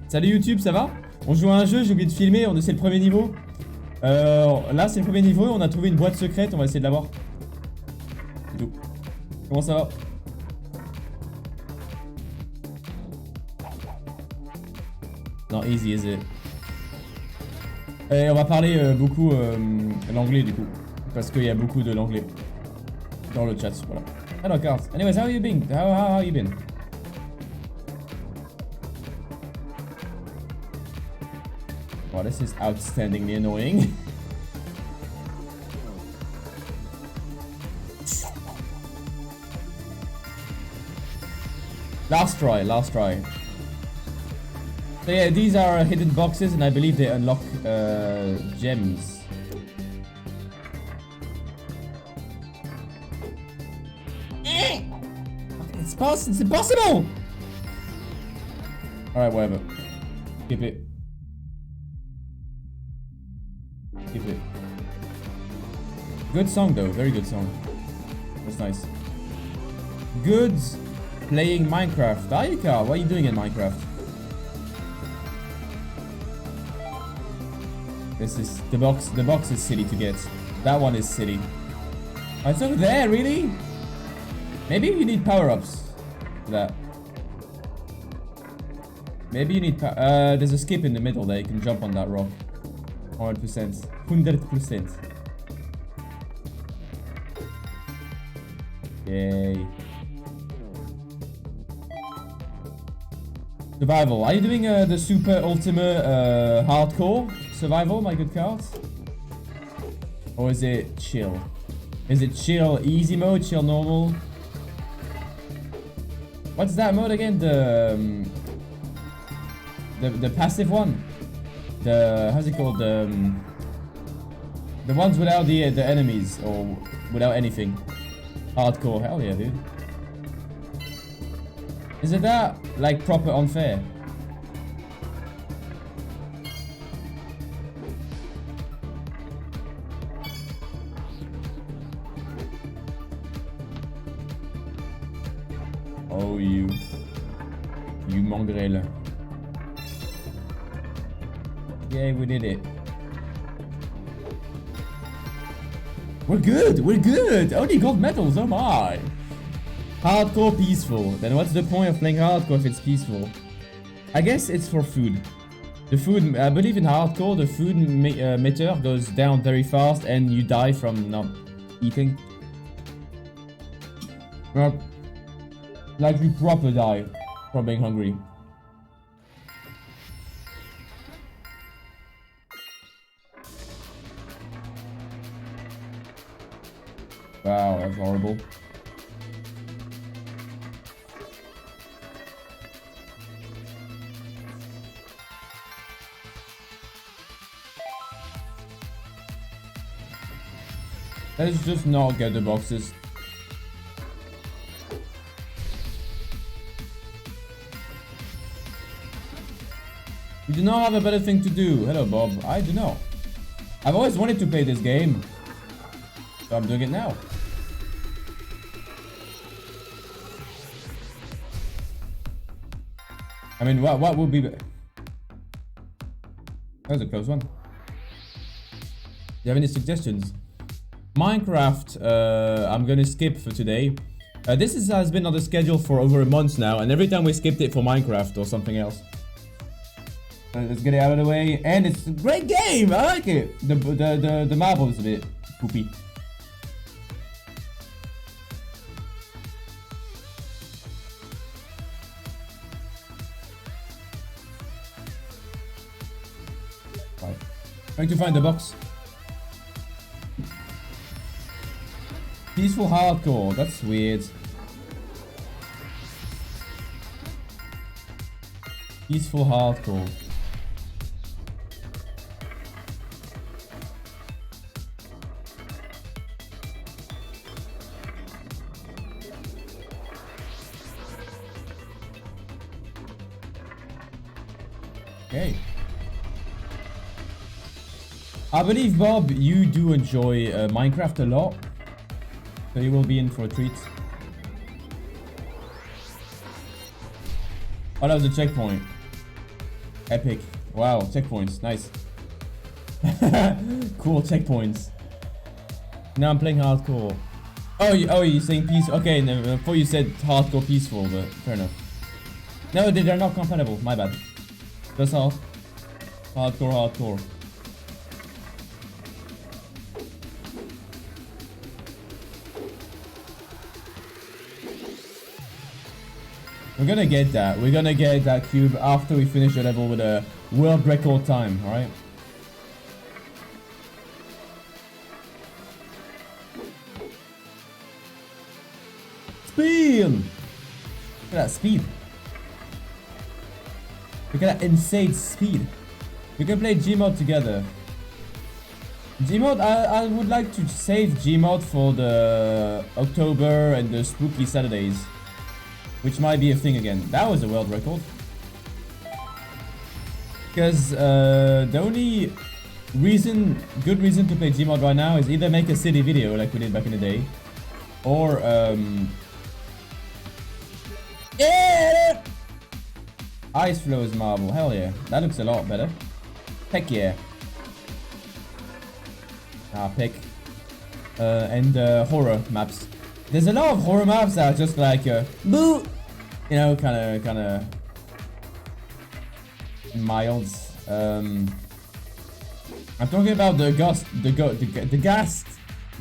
Salut YouTube, ça va? On joue à un jeu, j'ai oublié de filmer, c'est le premier niveau. Là c'est le premier niveau, on a trouvé une boîte secrète, on va essayer de l'avoir. C'est tout. Comment ça va? Non, easy, easy. Et on va parler beaucoup l'anglais du coup. Parce qu'il y a beaucoup de l'anglais dans le chat, voilà. Hello Carl. Anyways, how you been? How you been? Wow, this is outstandingly annoying. Last try. So yeah, these are hidden boxes and I believe they unlock gems. It's impossible! Alright, whatever. Keep it. Good song though, very good song. That's nice. Good playing Minecraft. Ayuka, what are you doing in Minecraft? This is the box is silly to get. That one is silly. Oh, it's over there, really? Maybe you need power-ups for that. Maybe you need there's a skip in the middle there, you can jump on that rock. 100%. 100%. Yay. Survival. Are you doing the super ultimate hardcore survival, my good cards? Or is it chill? Is it chill easy mode, chill normal? What's that mode again? The passive one? How's it called? The ones without the enemies or without anything. Hardcore, hell yeah, dude. Is it that like proper unfair? Oh, you mongrel. Yay, we did it. We're good! Only gold medals, oh my! Hardcore peaceful. Then what's the point of playing hardcore if it's peaceful? I guess it's for food. The food, I believe in hardcore, the food meter goes down very fast and you die from not eating. Like you proper die from being hungry. Wow, that's horrible. Let's just not get the boxes. You do not have a better thing to do. Hello, Bob. I do not. I've always wanted to play this game. So I'm doing it now. I mean, what would be... That was a close one. Do you have any suggestions? Minecraft, I'm gonna skip for today. This has been on the schedule for over a month now, and every time we skipped it for Minecraft or something else. Let's get it out of the way, and it's a great game. I like it. The marble is a bit poopy. Right. Trying to find the box. Peaceful hardcore. That's weird. Peaceful hardcore. Okay. I believe, Bob, you do enjoy Minecraft a lot. So you will be in for a treat. Oh, that was a checkpoint. Epic. Wow, checkpoints. Nice. Cool checkpoints. Now I'm playing hardcore. Oh, you're saying peace? Okay, no, before you said hardcore peaceful, but fair enough. No, they're not compatible. My bad. That's all. Hardcore. We're gonna get that. We're gonna get that cube after we finish the level with a world record time, alright? Speed! Look at that speed. Look at that insane speed. We can play Gmod together. Gmod, I would like to save Gmod for the October and the spooky Saturdays. Which might be a thing again. That was a world record. Because the only good reason to play Gmod right now is either make a silly video like we did back in the day. Or yeah! Ice Flows Marble, hell yeah. That looks a lot better. Heck yeah. Pick. And horror maps. There's a lot of horror maps that are just like boo! You know, kinda mild. I'm talking about the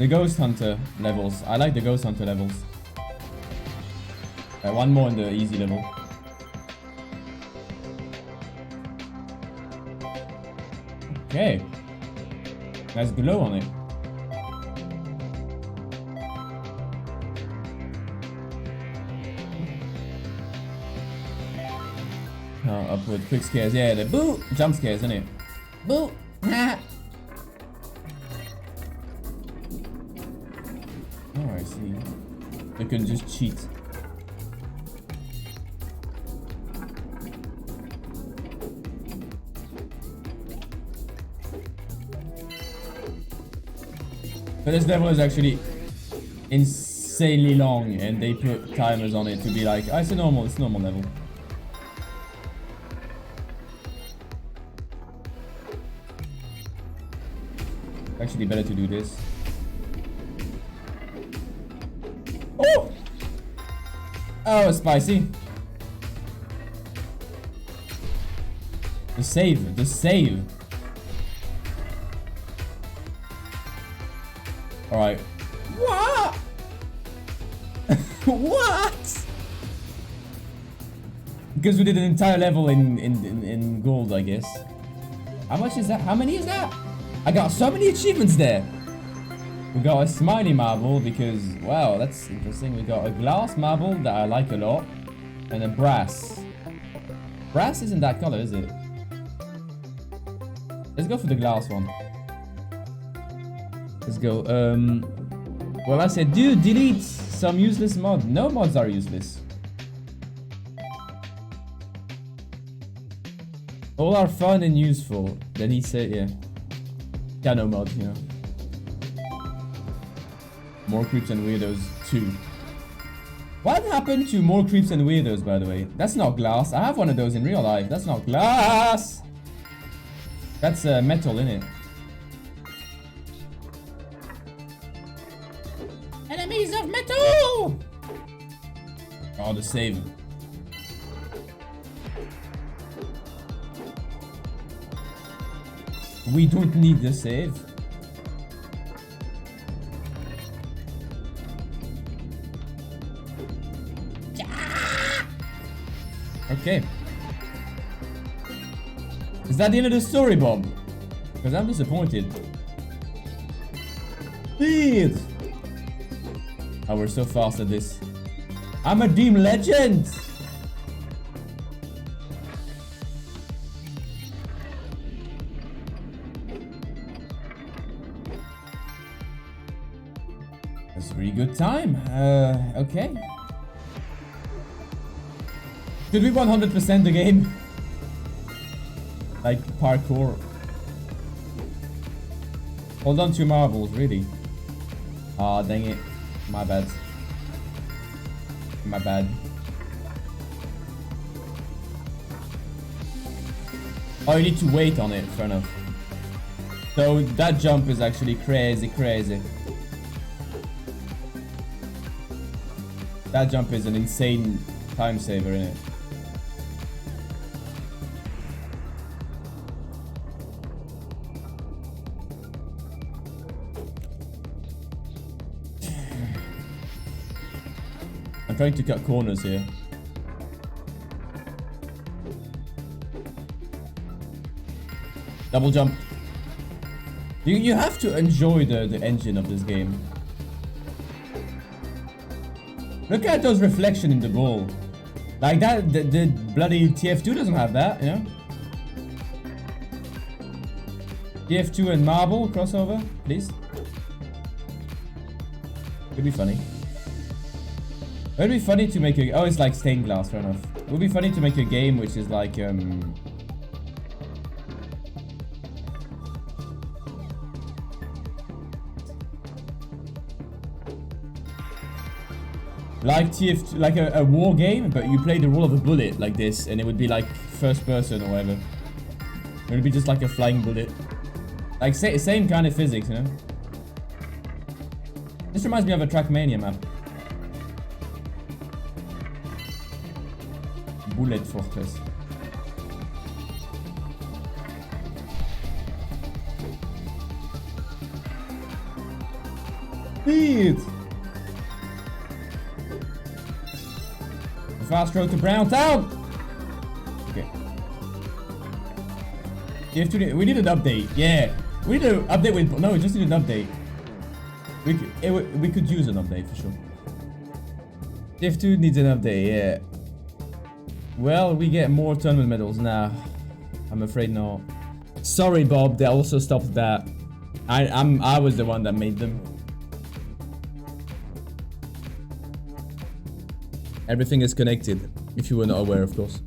ghost hunter levels. I like the ghost hunter levels. One more in the easy level. Okay. Nice glow on it. Up with quick scares. Yeah, the boo! Jump scares, isn't it? Boo! Oh, I see. They can just cheat. But this level is actually insanely long, and they put timers on it to be like, oh, it's a normal level. Actually, better to do this. Oh! Oh, spicy. The save. Alright. What? What? Because we did an entire level in gold, I guess. How much is that? How many is that? I got so many achievements there. We got a smiley marble because, wow, that's interesting. We got a glass marble that I like a lot. And a brass. Brass isn't that color, is it? Let's go for the glass one. Let's go. Well, I said, dude, delete some useless mod. No mods are useless. All are fun and useful. Then he said, yeah. Yeah, no mod, you know. More creeps and weirdos too. What happened to more creeps and weirdos, by the way? That's not glass. I have one of those in real life. That's not glass. That's metal, innit? Enemies of metal! Oh, the save. We don't need the save. Okay. Is that the end of the story, Bob? Because I'm disappointed. Speed! Oh, we're so fast at this. I'm a Dream Legend! That's a really good time. Okay. Should we 100% the game? Like parkour. Hold on to marbles, really. Ah, dang it. My bad. My bad. Oh, you need to wait on it, fair enough. So that jump is actually crazy. That jump is an insane time saver, innit? I'm trying to cut corners here. Double jump. You have to enjoy the engine of this game. Look at those reflections in the ball. Like that, the bloody TF2 doesn't have that, you know? TF2 and marble crossover, please. Could be funny. It would be funny to make a... Oh, it's like stained glass, fair enough. It would be funny to make a game which is like, like TF2, like a war game, but you play the role of a bullet like this, and it would be like first person or whatever. It would be just like a flying bullet. Like same kind of physics, you know? This reminds me of a Trackmania map. Bullet Fortress. Speed! Fast road to Brown Town! Okay. We need an update, yeah. We need an update with... No, we just need an update. We could use an update for sure. TF2 needs an update, yeah. Well, we get more tournament medals now. I'm afraid not. Sorry, Bob. They also stopped that. I was the one that made them. Everything is connected. If you were not aware, of course.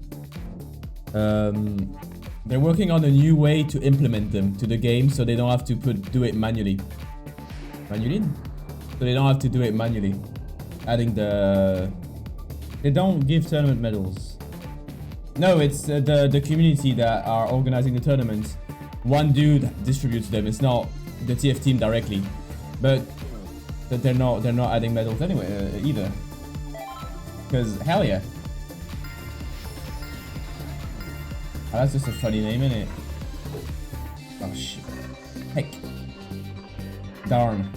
They're working on a new way to implement them to the game, so they don't have to do it manually. Manually? So they don't have to do it manually. Adding the... They don't give tournament medals. No, it's the community that are organizing the tournaments. One dude distributes them. It's not the TF team directly, but they're not adding medals anyway either. Because hell yeah. Oh, that's just a funny name, isn't it? Oh shit. Heck. Darn.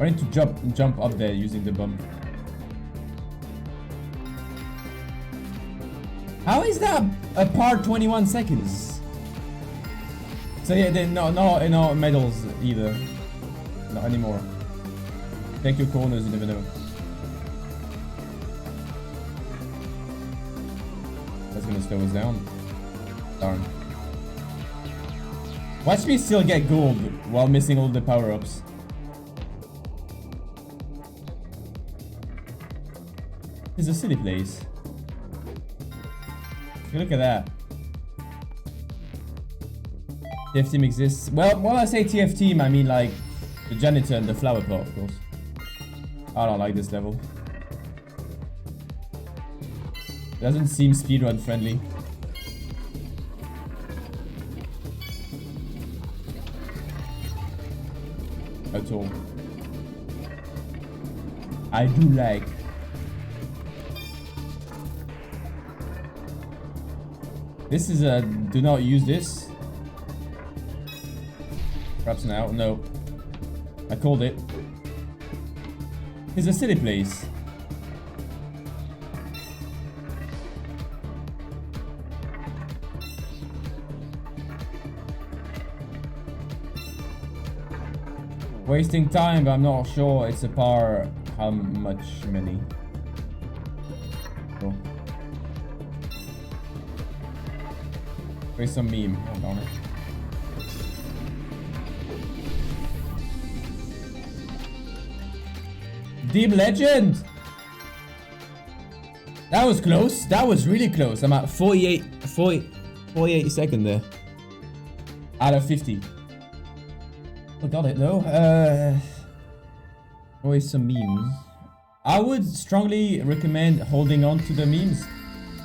I need to jump up there using the bump. How is that a part 21 seconds? So yeah, then no medals either. Not anymore. Take your corners, you never know. That's gonna slow us down. Darn. Watch me still get gold while missing all the power-ups. It's a silly place. Look at that. TF team exists. Well, when I say TF team, I mean like the janitor and the flower pot, of course. I don't like this level. Doesn't seem speedrun friendly. At all. I do like. This is a do not use this. Perhaps now. No. I called it. It's a silly place. Wasting time, but I'm not sure it's a par how much many. Cool. Where's some meme? Hold on. Deep Legend! That was close. That was really close. I'm at 48 seconds there. Out of 50. I got it though. Always some memes. I would strongly recommend holding on to the memes,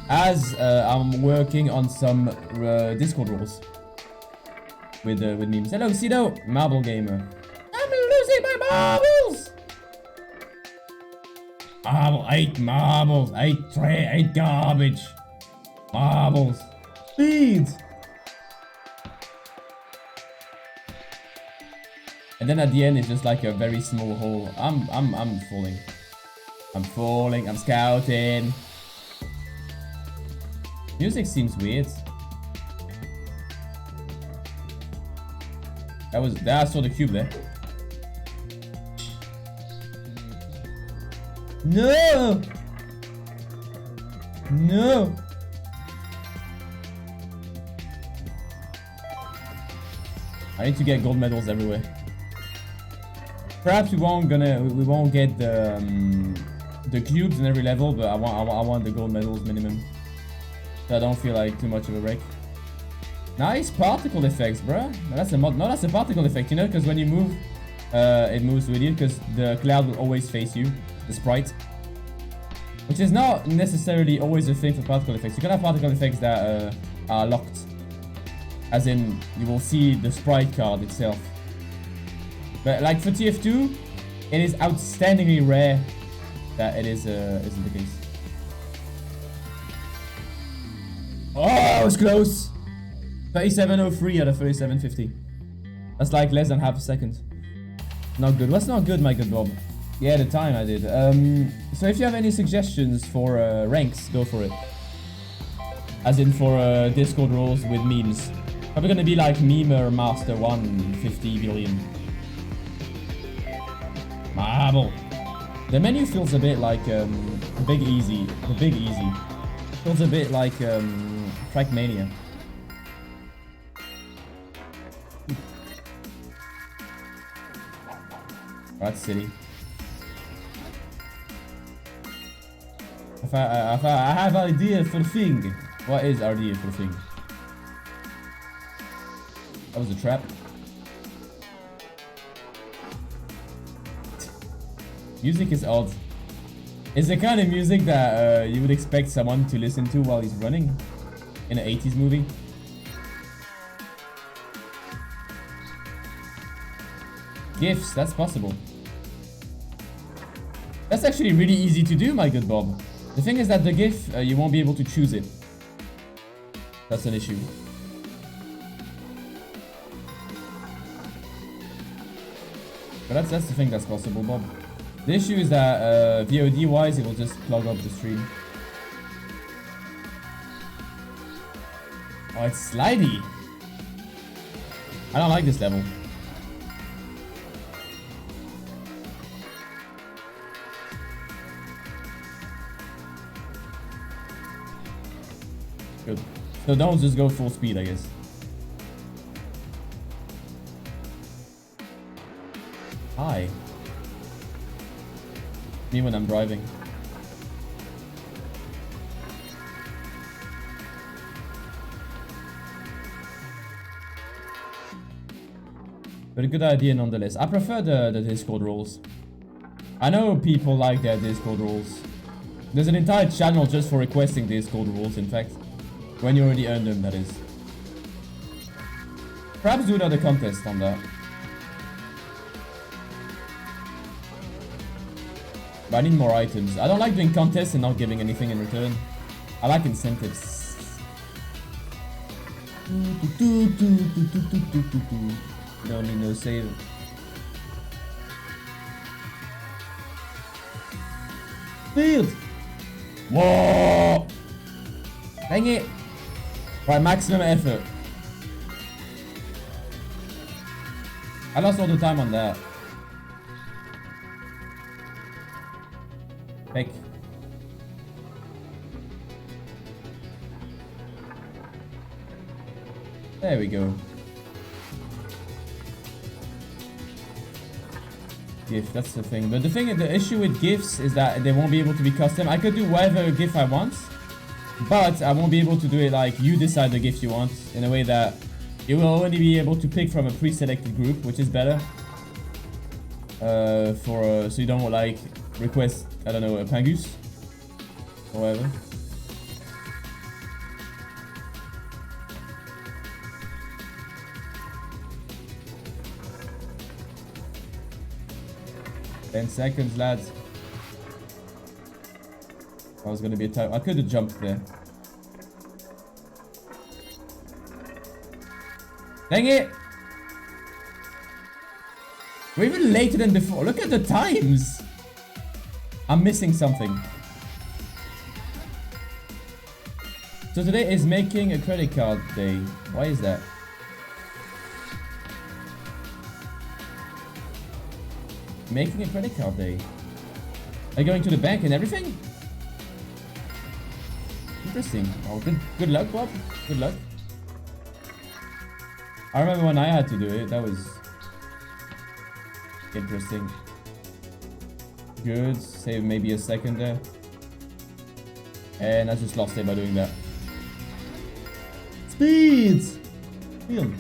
as I'm working on some Discord rules with memes. Hello, Sido, Marble Gamer. I'm losing my marbles. Marble, I hate marbles. I hate garbage. Marbles. Speed. And then at the end, it's just like a very small hole. I'm falling. I'm falling. I'm scouting. Music seems weird. I saw the cube there. No! No! I need to get gold medals everywhere. Perhaps we won't get the cubes in every level, but I want the gold medals minimum. So I don't feel like too much of a wreck. Nice particle effects, bruh. No, that's a particle effect, you know, because when you move, it moves with you, because the cloud will always face you, the sprite. Which is not necessarily always a thing for particle effects. You can have particle effects that are locked. As in, you will see the sprite card itself. But like for TF2, it is outstandingly rare that it isn't the case. Oh, that was close! 37.03 out of 37.50. That's like less than half a second. Not good. What's not good, my good Bob? Yeah, the time I did. So if you have any suggestions for ranks, go for it. As in for Discord rules with memes. Probably gonna be like Memer Master 150 billion. Marble. The menu feels a bit like Big Easy. The Big Easy. Feels a bit like Trackmania. That's silly. I have idea for thing. What is idea for thing? That was a trap. Music is odd. It's the kind of music that you would expect someone to listen to while he's running in an 80s movie. GIFs, that's possible. That's actually really easy to do, my good Bob. The thing is that the GIF, you won't be able to choose it. That's an issue. But that's the thing that's possible, Bob. The issue is that VOD wise, it will just clog up the stream. Oh, it's slidey. I don't like this level. Good. So don't just go full speed, I guess. Hi. Me when I'm driving. But a good idea nonetheless. I prefer the Discord rules. I know people like their Discord rules. There's an entire channel just for requesting Discord rules, in fact. When you already earned them, that is. Perhaps do another contest on that. But I need more items. I don't like doing contests and not giving anything in return. I like incentives. Don't need no save. Field! Whoa! Dang it! Right, maximum effort. I lost all the time on that. Heck. There we go. GIF, that's the thing. But the issue with GIFs is that they won't be able to be custom. I could do whatever GIF I want, but I won't be able to do it like you decide the GIF you want, in a way that you will only be able to pick from a pre-selected group, which is better. So you don't like request, I don't know, a Pangus or whatever. Ten seconds, lads. I was gonna be a time. I could have jumped there. Dang it! We're even later than before. Look at the times. I'm missing something. So today is making a credit card day. Why is that? Making a credit card day. Are you going to the bank and everything? Interesting. Oh, good luck, Bob. Good luck. I remember when I had to do it. That was interesting. Good. Save maybe a second there. And I just lost it by doing that. Speed! Speed.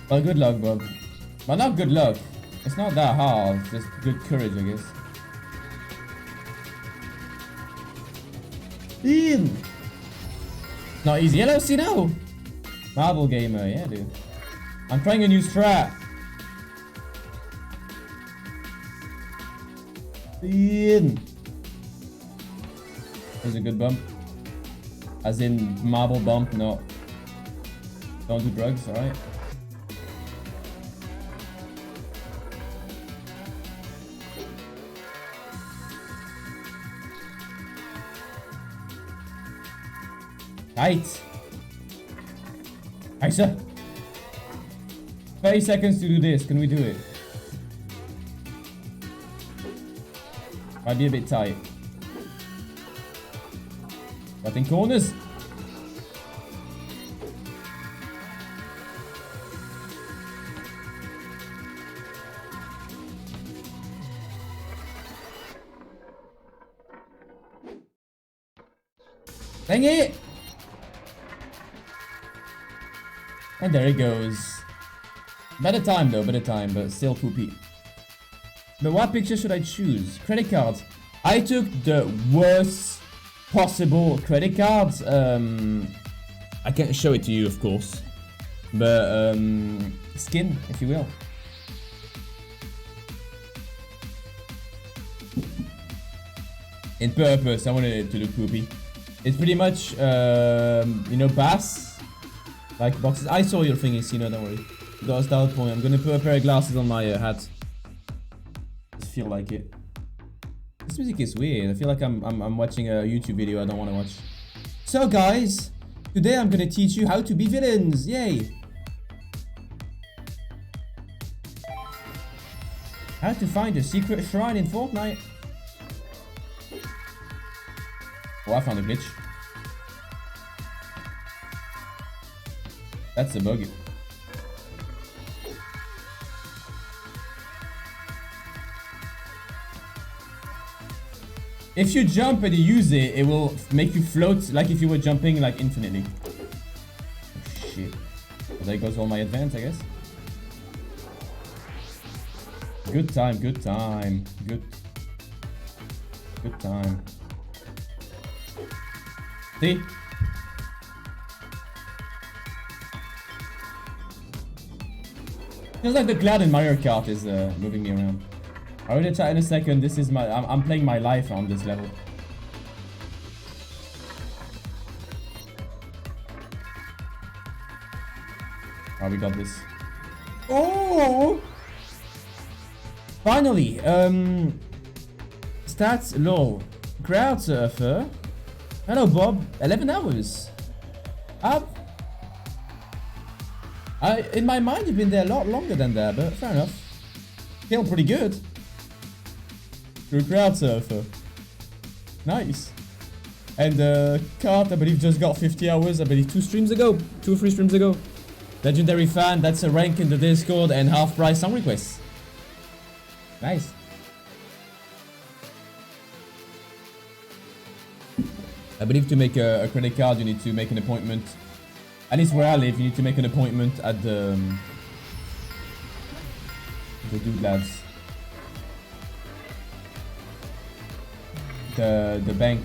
Well, good luck, Bob. Well, not good luck. It's not that hard. Just good courage, I guess. Ian! Not easy. Hello, Sino! Marble gamer, yeah, dude. I'm trying a new strat. Ian! There's a good bump. As in marble bump, no. Don't do drugs, alright? Right. Isa. 30 seconds to do this. Can we do it? Might be a bit tight. Cutting corners. Dang it! And there it goes. Better time though, better time, but still poopy. But what picture should I choose? Credit cards. I took the worst possible credit cards. I can't show it to you, of course. But, skin, if you will. In purpose, I wanted it to look poopy. It's pretty much, you know, bass. Like boxes. I saw your thingies, you know, don't worry. Got a style point. I'm gonna put a pair of glasses on my hat. Just feel like it. This music is weird. I feel like I'm watching a YouTube video I don't want to watch. So guys, today I'm gonna teach you how to be villains. Yay! How to find a secret shrine in Fortnite. Oh, I found a glitch. That's a bug. If you jump and you use it, it will make you float like if you were jumping like infinitely. Oh, shit. Well, there goes all my advance, I guess. Good time, good time. Good time. See? Feels like the cloud in Mario Kart is moving me around. I will try in a second. This is my. I'm playing my life on this level. Oh, we got this. Oh! Finally, stats low. Crowd surfer. Hello, Bob. 11 hours. Up. In my mind, you've been there a lot longer than that, but fair enough. Feel pretty good. You're a crowd surfer. Nice. And Cart, I believe, just got 50 hours, I believe 2 streams ago. 2 or 3 streams ago. Legendary fan, that's a rank in the Discord and half price song requests. Nice. I believe to make a credit card, you need to make an appointment. At least where I live, you need to make an appointment at the dude lads. The bank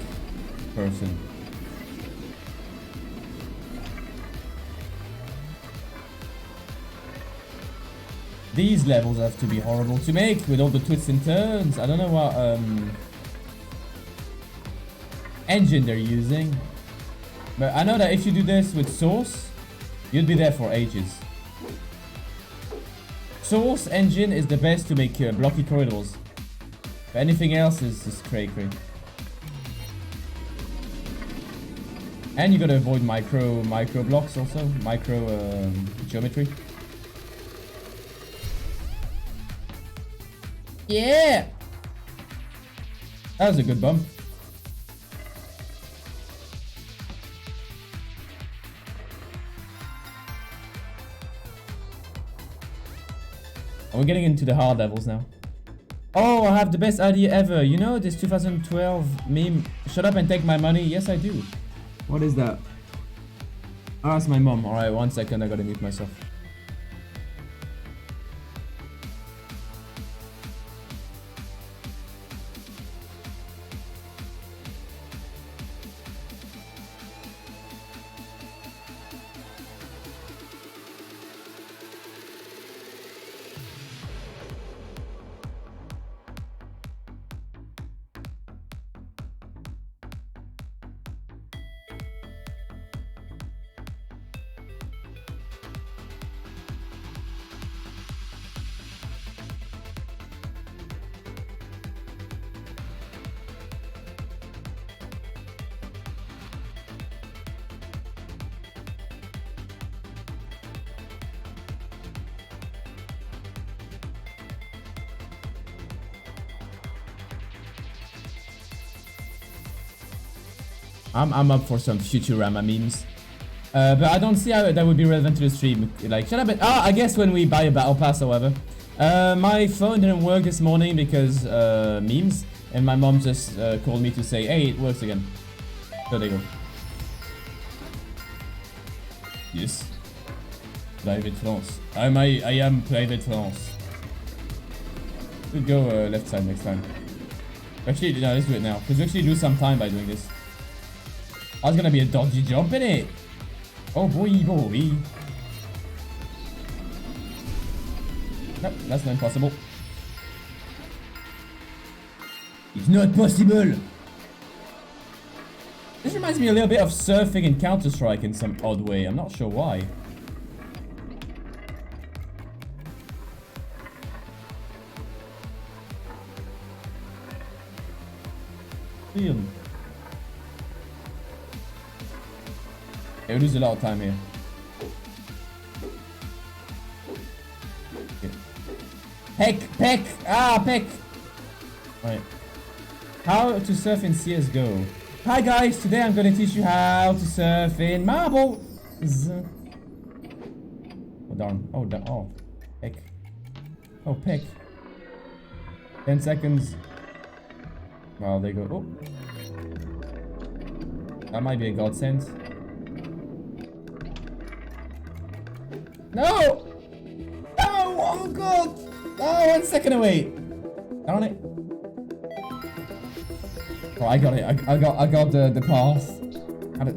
person. These levels have to be horrible to make with all the twists and turns. I don't know what engine they're using, but I know that if you do this with Source, you'd be there for ages. Source engine is the best to make blocky corridors, but anything else is just cray. And you gotta avoid micro blocks also, micro geometry. Yeah! That was a good bump. We're getting into the hard levels now. Oh, I have the best idea ever. You know this 2012 meme, shut up and take my money? Yes, I do. What is that? Oh, that's my mom. Alright, 1 second, I gotta mute myself. I'm up for some Futurama memes. But I don't see how that would be relevant to the stream. Like, shut up and... I guess when we buy a battle pass or whatever. My phone didn't work this morning because memes. And my mom just called me to say, hey, it works again. So there you go. Yes. Private France. I am Private France. We'll go left side next time. Actually, no, let's do it now. Because we actually lose some time by doing this. I was gonna be a dodgy jump, innit? Oh boy. Nope, that's not impossible. It's not possible! This reminds me a little bit of surfing in Counter-Strike in some odd way. I'm not sure why. Weird. Yeah, we lose a lot of time here. Okay. Peck! Peck! Alright. How to surf in CSGO. Hi guys, today I'm gonna teach you how to surf in marbles. Oh darn. Oh, peck. Oh, peck. 10 seconds. Well, they go. Oh. That might be a godsend. No! No! Oh god! Oh, 1 second away. Darn it. Oh, I got it. I got the path.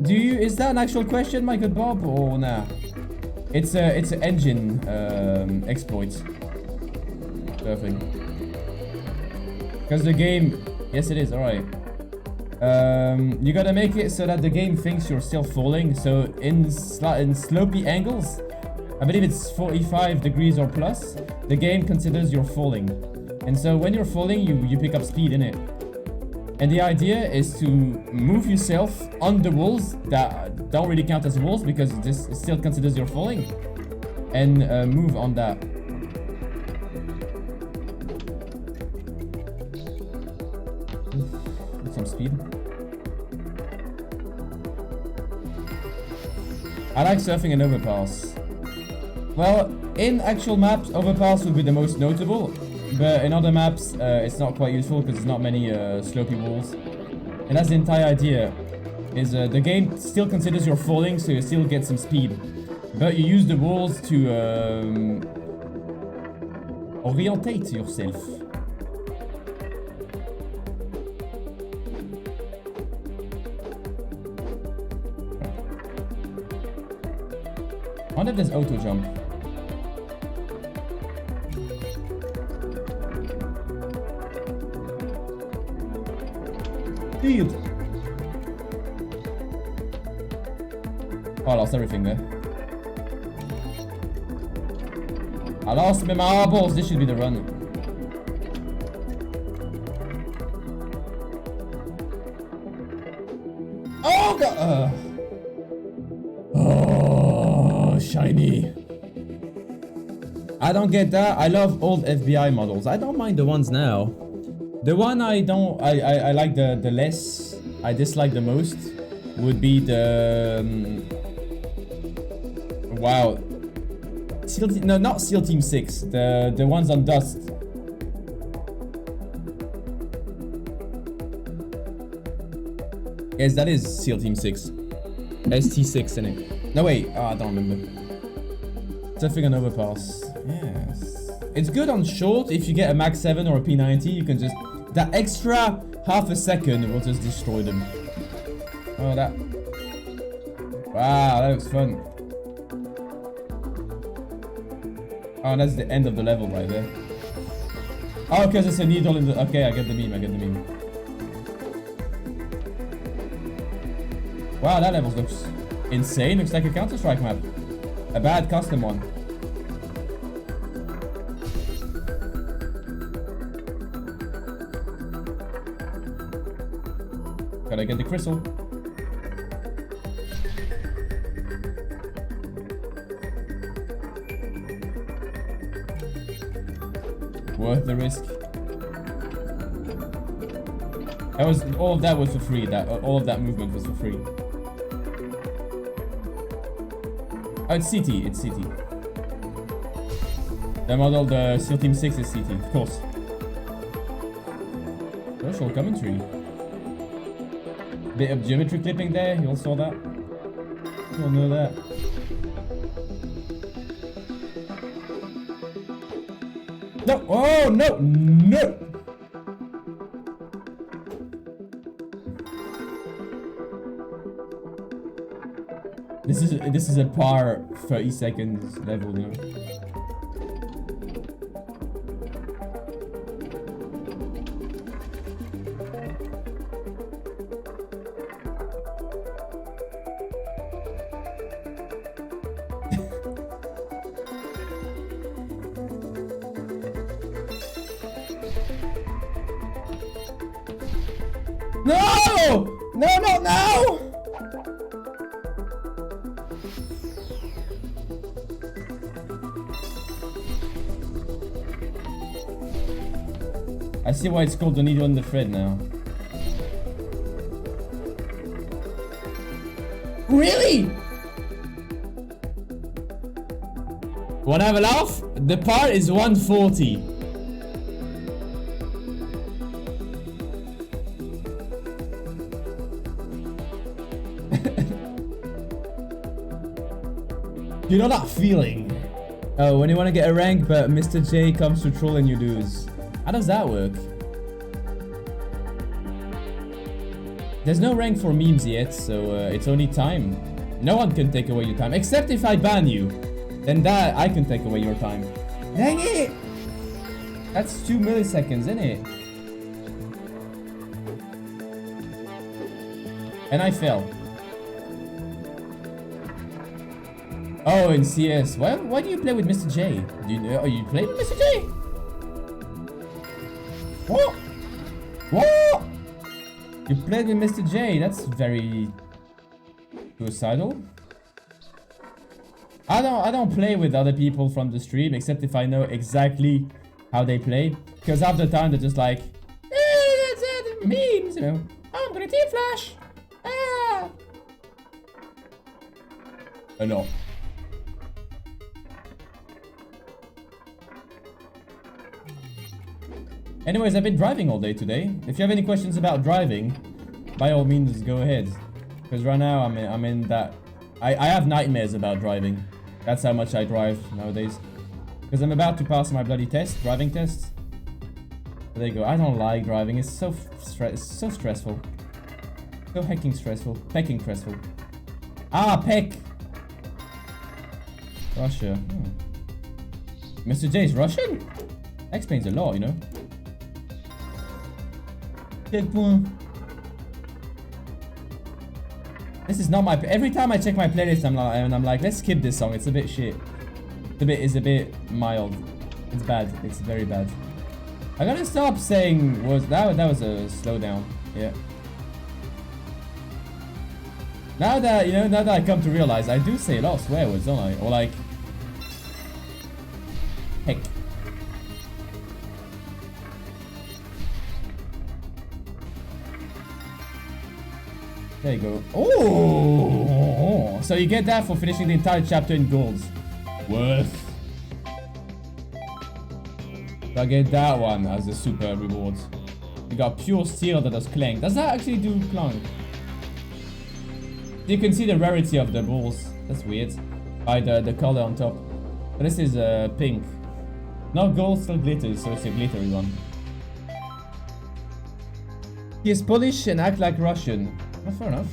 Is that an actual question, my good Bob, or nah? It's an engine exploit. Perfect. Because the game, yes it is. All right. You gotta make it so that the game thinks you're still falling. So in slopey angles, I believe it's 45 degrees or plus, the game considers you're falling. And so when you're falling, you pick up speed in it. And the idea is to move yourself on the walls that don't really count as walls because this still considers you're falling. And move on that. With some speed. I like surfing an overpass. Well, in actual maps, overpass would be the most notable. But in other maps, it's not quite useful because there's not many slopey walls. And that's the entire idea. Is the game still considers you're falling, so you still get some speed. But you use the walls to orientate yourself. I wonder if there's auto jump. Field. Oh, I lost everything there. I lost my marbles. This should be the run. Oh god! Oh, shiny. I don't get that. I love old FBI models. I don't mind the ones now. The one I don't, I like the less, I dislike the most would be the, wow. SEAL Team, no, not SEAL Team 6, the ones on Dust. Yes, that is SEAL Team 6. ST6 in it. No wait, oh, I don't remember. Something on overpass. Yes. It's good on short. If you get a Max 7 or a P90, you can just, that extra half a second will just destroy them. Oh, that. Wow, that looks fun. Oh, that's the end of the level right there. Oh, because it's a needle in the. Okay, I get the meme, I get the meme. Wow, that level looks insane. Looks like a Counter-Strike map. A bad custom one. Gotta get the crystal. Worth the risk. That was, all of that was for free. That all of that movement was for free. Oh, it's CT. It's CT. The model, the SEAL Team 6 is CT, of course. Social commentary. Bit of geometry clipping there. You all saw that. You all know that. No! Oh no! No! This is a par 30 seconds level, you know. No! No, no, no! I see why it's called the needle in the thread now. Really? Wanna have a laugh? The par is 140. You know that feeling? Oh, when you want to get a rank, but Mr. J comes to troll and you lose. How does that work? There's no rank for memes yet, so it's only time. No one can take away your time, except if I ban you. Then that, I can take away your time. Dang it! That's 2 milliseconds, isn't it? And I fell. Oh, in CS. Why do you play with Mr. J? Do you know? Oh, you play with Mr. J? What? What? You played with Mr. J? That's very suicidal. I don't play with other people from the stream except if I know exactly how they play. Because half the time they're just like, that's memes, you know. Oh, I'm gonna team flash. Ah. No. Anyways, I've been driving all day today. If you have any questions about driving, by all means, go ahead. Because right now, I'm in that... I have nightmares about driving. That's how much I drive nowadays. Because I'm about to pass my bloody test, driving test. There you go. I don't like driving. It's so stressful. So hecking stressful. Pecking stressful. Ah, peck. Russia. Mr. J is Russian? That explains a lot, you know. This is not my... Every time I check my playlist, I'm like, let's skip this song. It's a bit shit. It's a bit mild. It's bad. It's very bad. I gotta stop saying that was a slowdown. Yeah. Now that I come to realize, I do say a lot of swear words, don't I? Or like, heck. There you go. Oh, so you get that for finishing the entire chapter in gold. Worth. So I get that one as a super reward. You got pure steel that does clank. Does that actually do clank? You can see the rarity of the balls. That's weird. By the color on top. But this is pink. Not gold, still glitters, so it's a glittery one. He is Polish and act like Russian. Well, fair enough.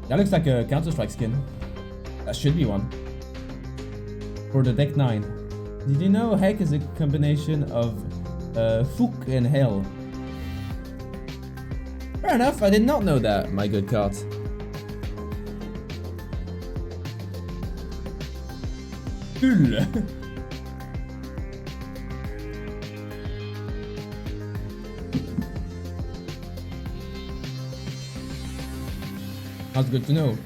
That looks like a Counter-Strike skin. That should be one. For the deck 9. Did you know heck is a combination of Fuk and hell? Fair enough, I did not know that, my good cart. Cool. That's good to know.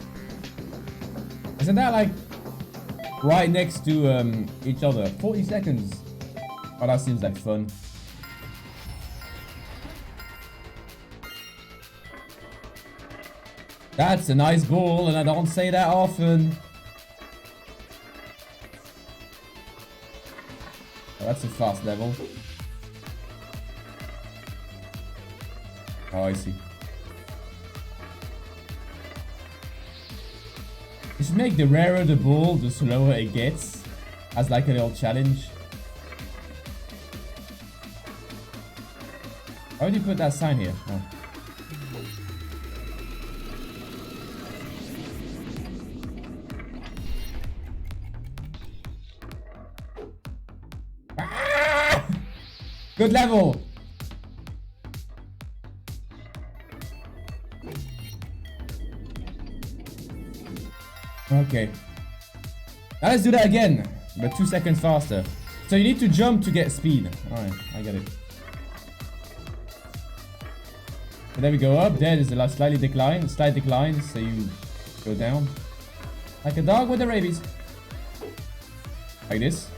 Isn't that like right next to each other? 40 seconds. Oh, that seems like fun. That's a nice ball, and I don't say that often. Oh, that's a fast level. Oh, I see. You should make the rarer the ball, the slower it gets, as like a little challenge. Why would you put that sign here? Oh. Ah! Good level! Okay. Now let's do that again, but 2 seconds faster. So you need to jump to get speed. Alright, I get it. So there we go up. There is a slight decline, so you go down. Like a dog with the rabies. Like this.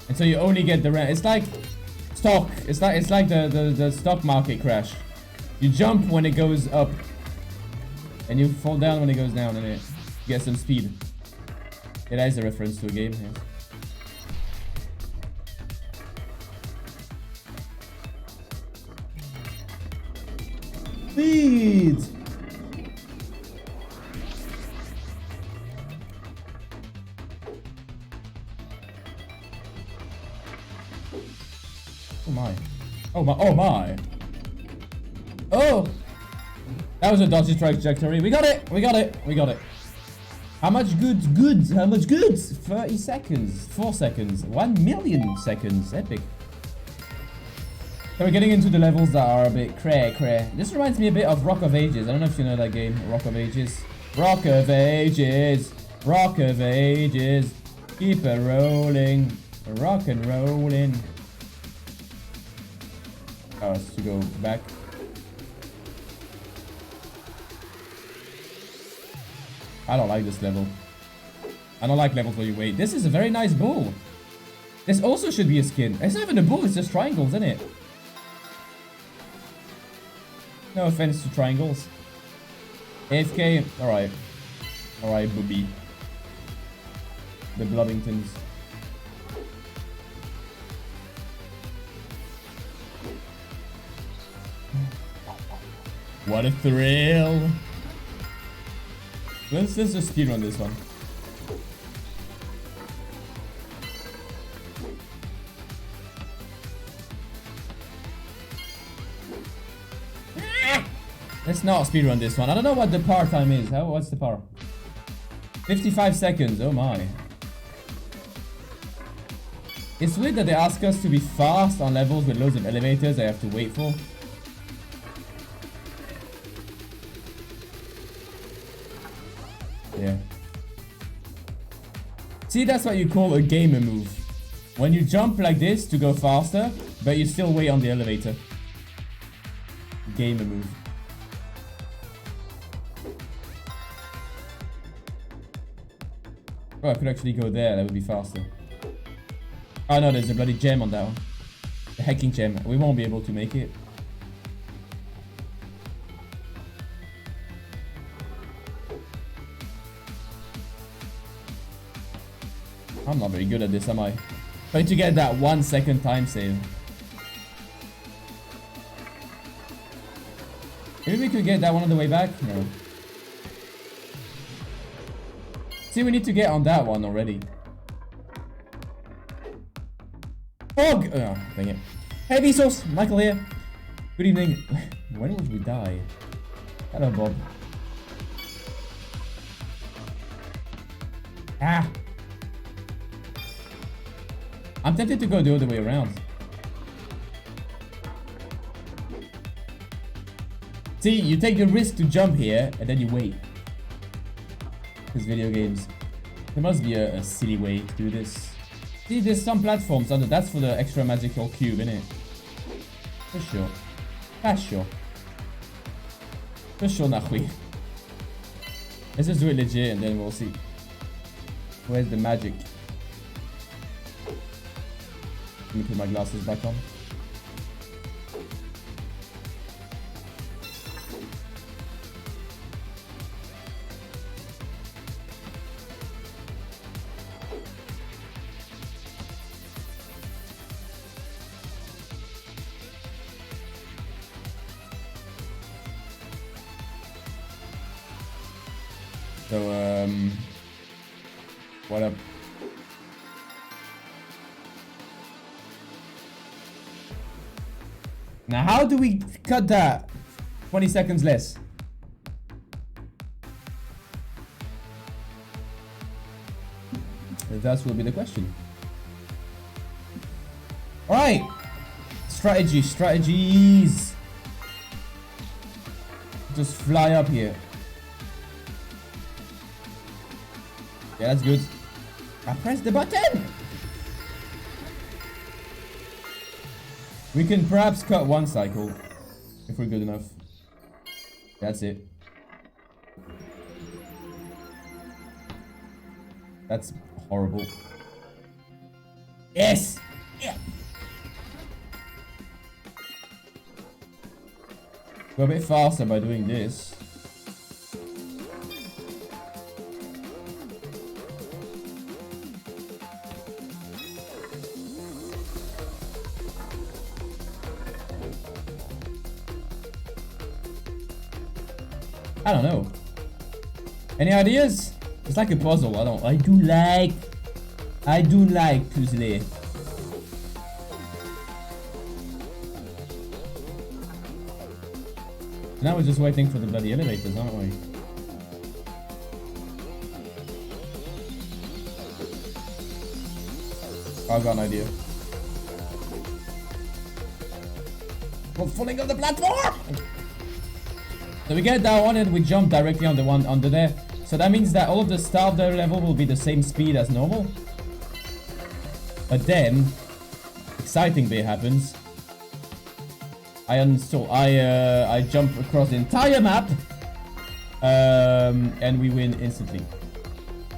And so you only get the it's like stock. It's like the stock market crash. You jump when it goes up. And you fall down when it goes down, and it get some speed. Yeah, that is a reference to a game, yeah. Speed! Oh my. Oh my, oh my. Oh! That was a dodgy trajectory. We got it! We got it! We got it. How much goods? How much goods? 30 seconds. 4 seconds. 1 million seconds. Epic. So we're getting into the levels that are a bit cray. This reminds me a bit of Rock of Ages. I don't know if you know that game. Rock of Ages. Rock of Ages. Rock of Ages. Keep it rolling. Rock and rolling. Oh, it's to go back. I don't like this level. I don't like levels where you wait. This is a very nice bull. This also should be a skin. It's not even a bull, it's just triangles, isn't it? No offense to triangles. AFK, alright. Alright, booby. The Blobbingtons. What a thrill. Let's just speedrun this one. Let's not speedrun this one. I don't know what the power time is. What's the power? 55 seconds. Oh my. It's weird that they ask us to be fast on levels with loads of elevators I have to wait for. Yeah. See, that's what you call a gamer move. When you jump like this to go faster, but you still wait on the elevator. Gamer move. Oh, I could actually go there, that would be faster. Oh no, there's a bloody gem on that one. The hacking gem. We won't be able to make it. I'm not very good at this, am I? Trying to get that 1 second time save. Maybe we could get that one on the way back? No. See, we need to get on that one already. Oh, dang it. Hey, Vsauce! Michael here. Good evening. When would we die? Hello, Bob. Ah! I'm tempted to go the other way around. See, you take the risk to jump here, and then you wait. These video games. There must be a silly way to do this. See, there's some platforms under. That's for the extra magical cube, innit? For sure. That's sure. For sure, Nahui. Let's just do it legit and then we'll see. Where's the magic? Let me put my glasses back on. So, what up? Now, how do we cut that? 20 seconds less. That will be the question. All right. Strategies. Just fly up here. Yeah, that's good. I pressed the button. We can perhaps cut one cycle if we're good enough. That's it. That's horrible. Yes! Yeah. Go a bit faster by doing this. I don't know. Any ideas? It's like a puzzle. I do like puzzle. Now we're just waiting for the bloody elevators, aren't we? Oh, I've got an idea. We're falling on the platform! So we get that one and we jump directly on the one under there. So that means that all of the stuff there level will be the same speed as normal. But then, exciting bit happens. I jump across the entire map. And we win instantly.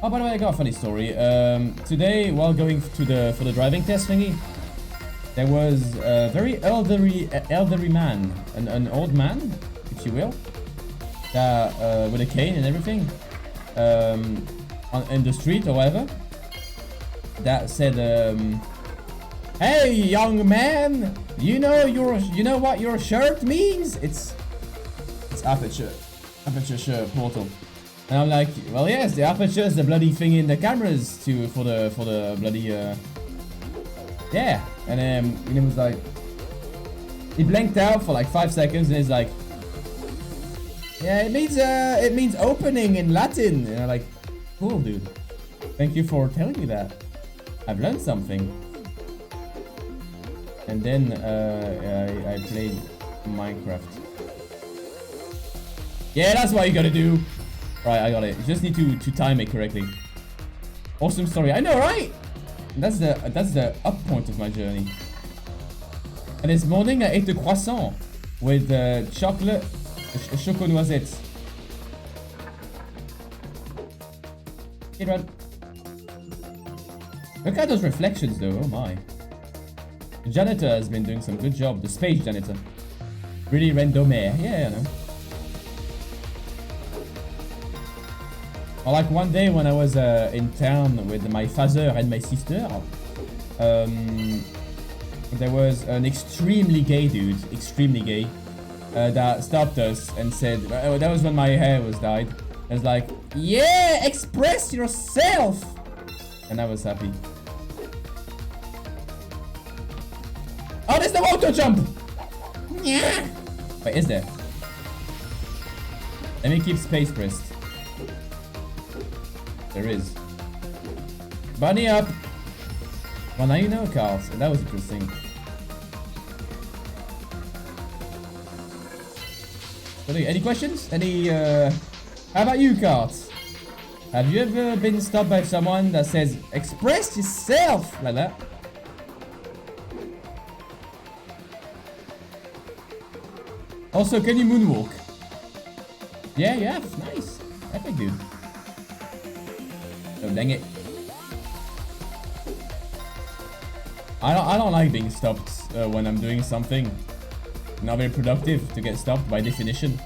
Oh, by the way, I got a funny story. Today, while going for the driving test thingy, there was a very elderly man, an old man, if you will. With a cane and everything, in the street or whatever, that said, "Hey, young man, you know what your shirt means? It's aperture portal. And I'm like, well, yes, the aperture is the bloody thing in the cameras for the bloody yeah. And he was like, he blanked out for like 5 seconds, and he's like, yeah, it means opening in Latin. And I'm like, cool, dude. Thank you for telling me that. I've learned something. And then I played Minecraft. Yeah, that's what you gotta do. Right, I got it. You just need to time it correctly. Awesome story. I know, right? That's the up point of my journey. And this morning I ate a croissant with chocolate, choco noisette. Hey, run. Look at those reflections, though. Oh my. The janitor has been doing some good job. The space janitor. Really randomer. Yeah, I know. Or like one day when I was in town with my father and my sister, there was an extremely gay dude, that stopped us and said, that was when my hair was dyed. I was like, yeah, express yourself! And I was happy. Oh, there's no auto jump! Yeah. Wait, is there? Let me keep space pressed. There is. Bunny up! Well, now you know, Carl. So that was interesting. Any questions? How about you, Carl? Have you ever been stopped by someone that says, express yourself! Like that? Also, can you moonwalk? Yeah, nice. Epic, dude. Oh, dang it. I don't like being stopped when I'm doing something not very productive to get stopped by definition.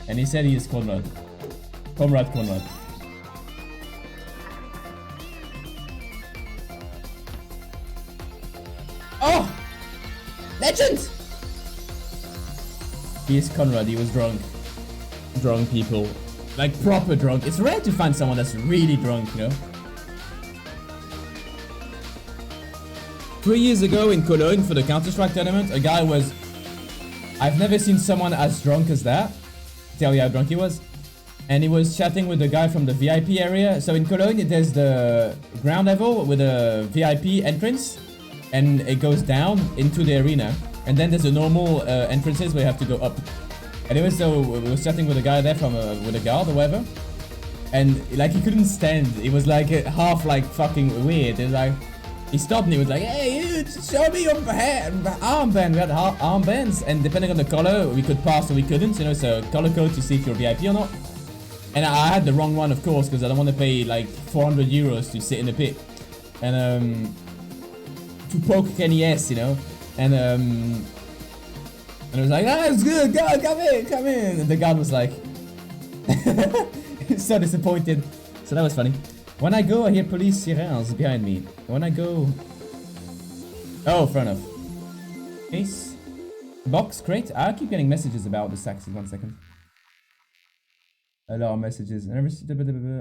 And he said he is Conrad. Conrad. Oh! Legend! He is Conrad, he was drunk. Drunk people. Like proper drunk. It's rare to find someone that's really drunk, you know? 3 years ago in Cologne for the Counter-Strike tournament, a guy was... I've never seen someone as drunk as that. Tell you how drunk he was. And he was chatting with the guy from the VIP area. So in Cologne, there's the ground level with a VIP entrance. And it goes down into the arena. And then there's the normal entrances where you have to go up. Anyway, so we were chatting with a guy there from with a guard or whatever. And like he couldn't stand. It was like half like fucking weird. And like he stopped and he was like, hey, you show me your armband. We had armbands, and depending on the color, we could pass or we couldn't. You know, so color code to see if you're VIP or not. And I had the wrong one, of course, because I don't want to pay like 400 euros to sit in the pit. And to poke Kenny S, you know. And I was like, ah, it's good, God, come in. And the guard was like, so disappointed. So that was funny. When I go, I hear police sirens behind me. When I go... Oh, fair enough. Case. Box, crate. I keep getting messages about the taxi. 1 second. A lot of messages. I never see...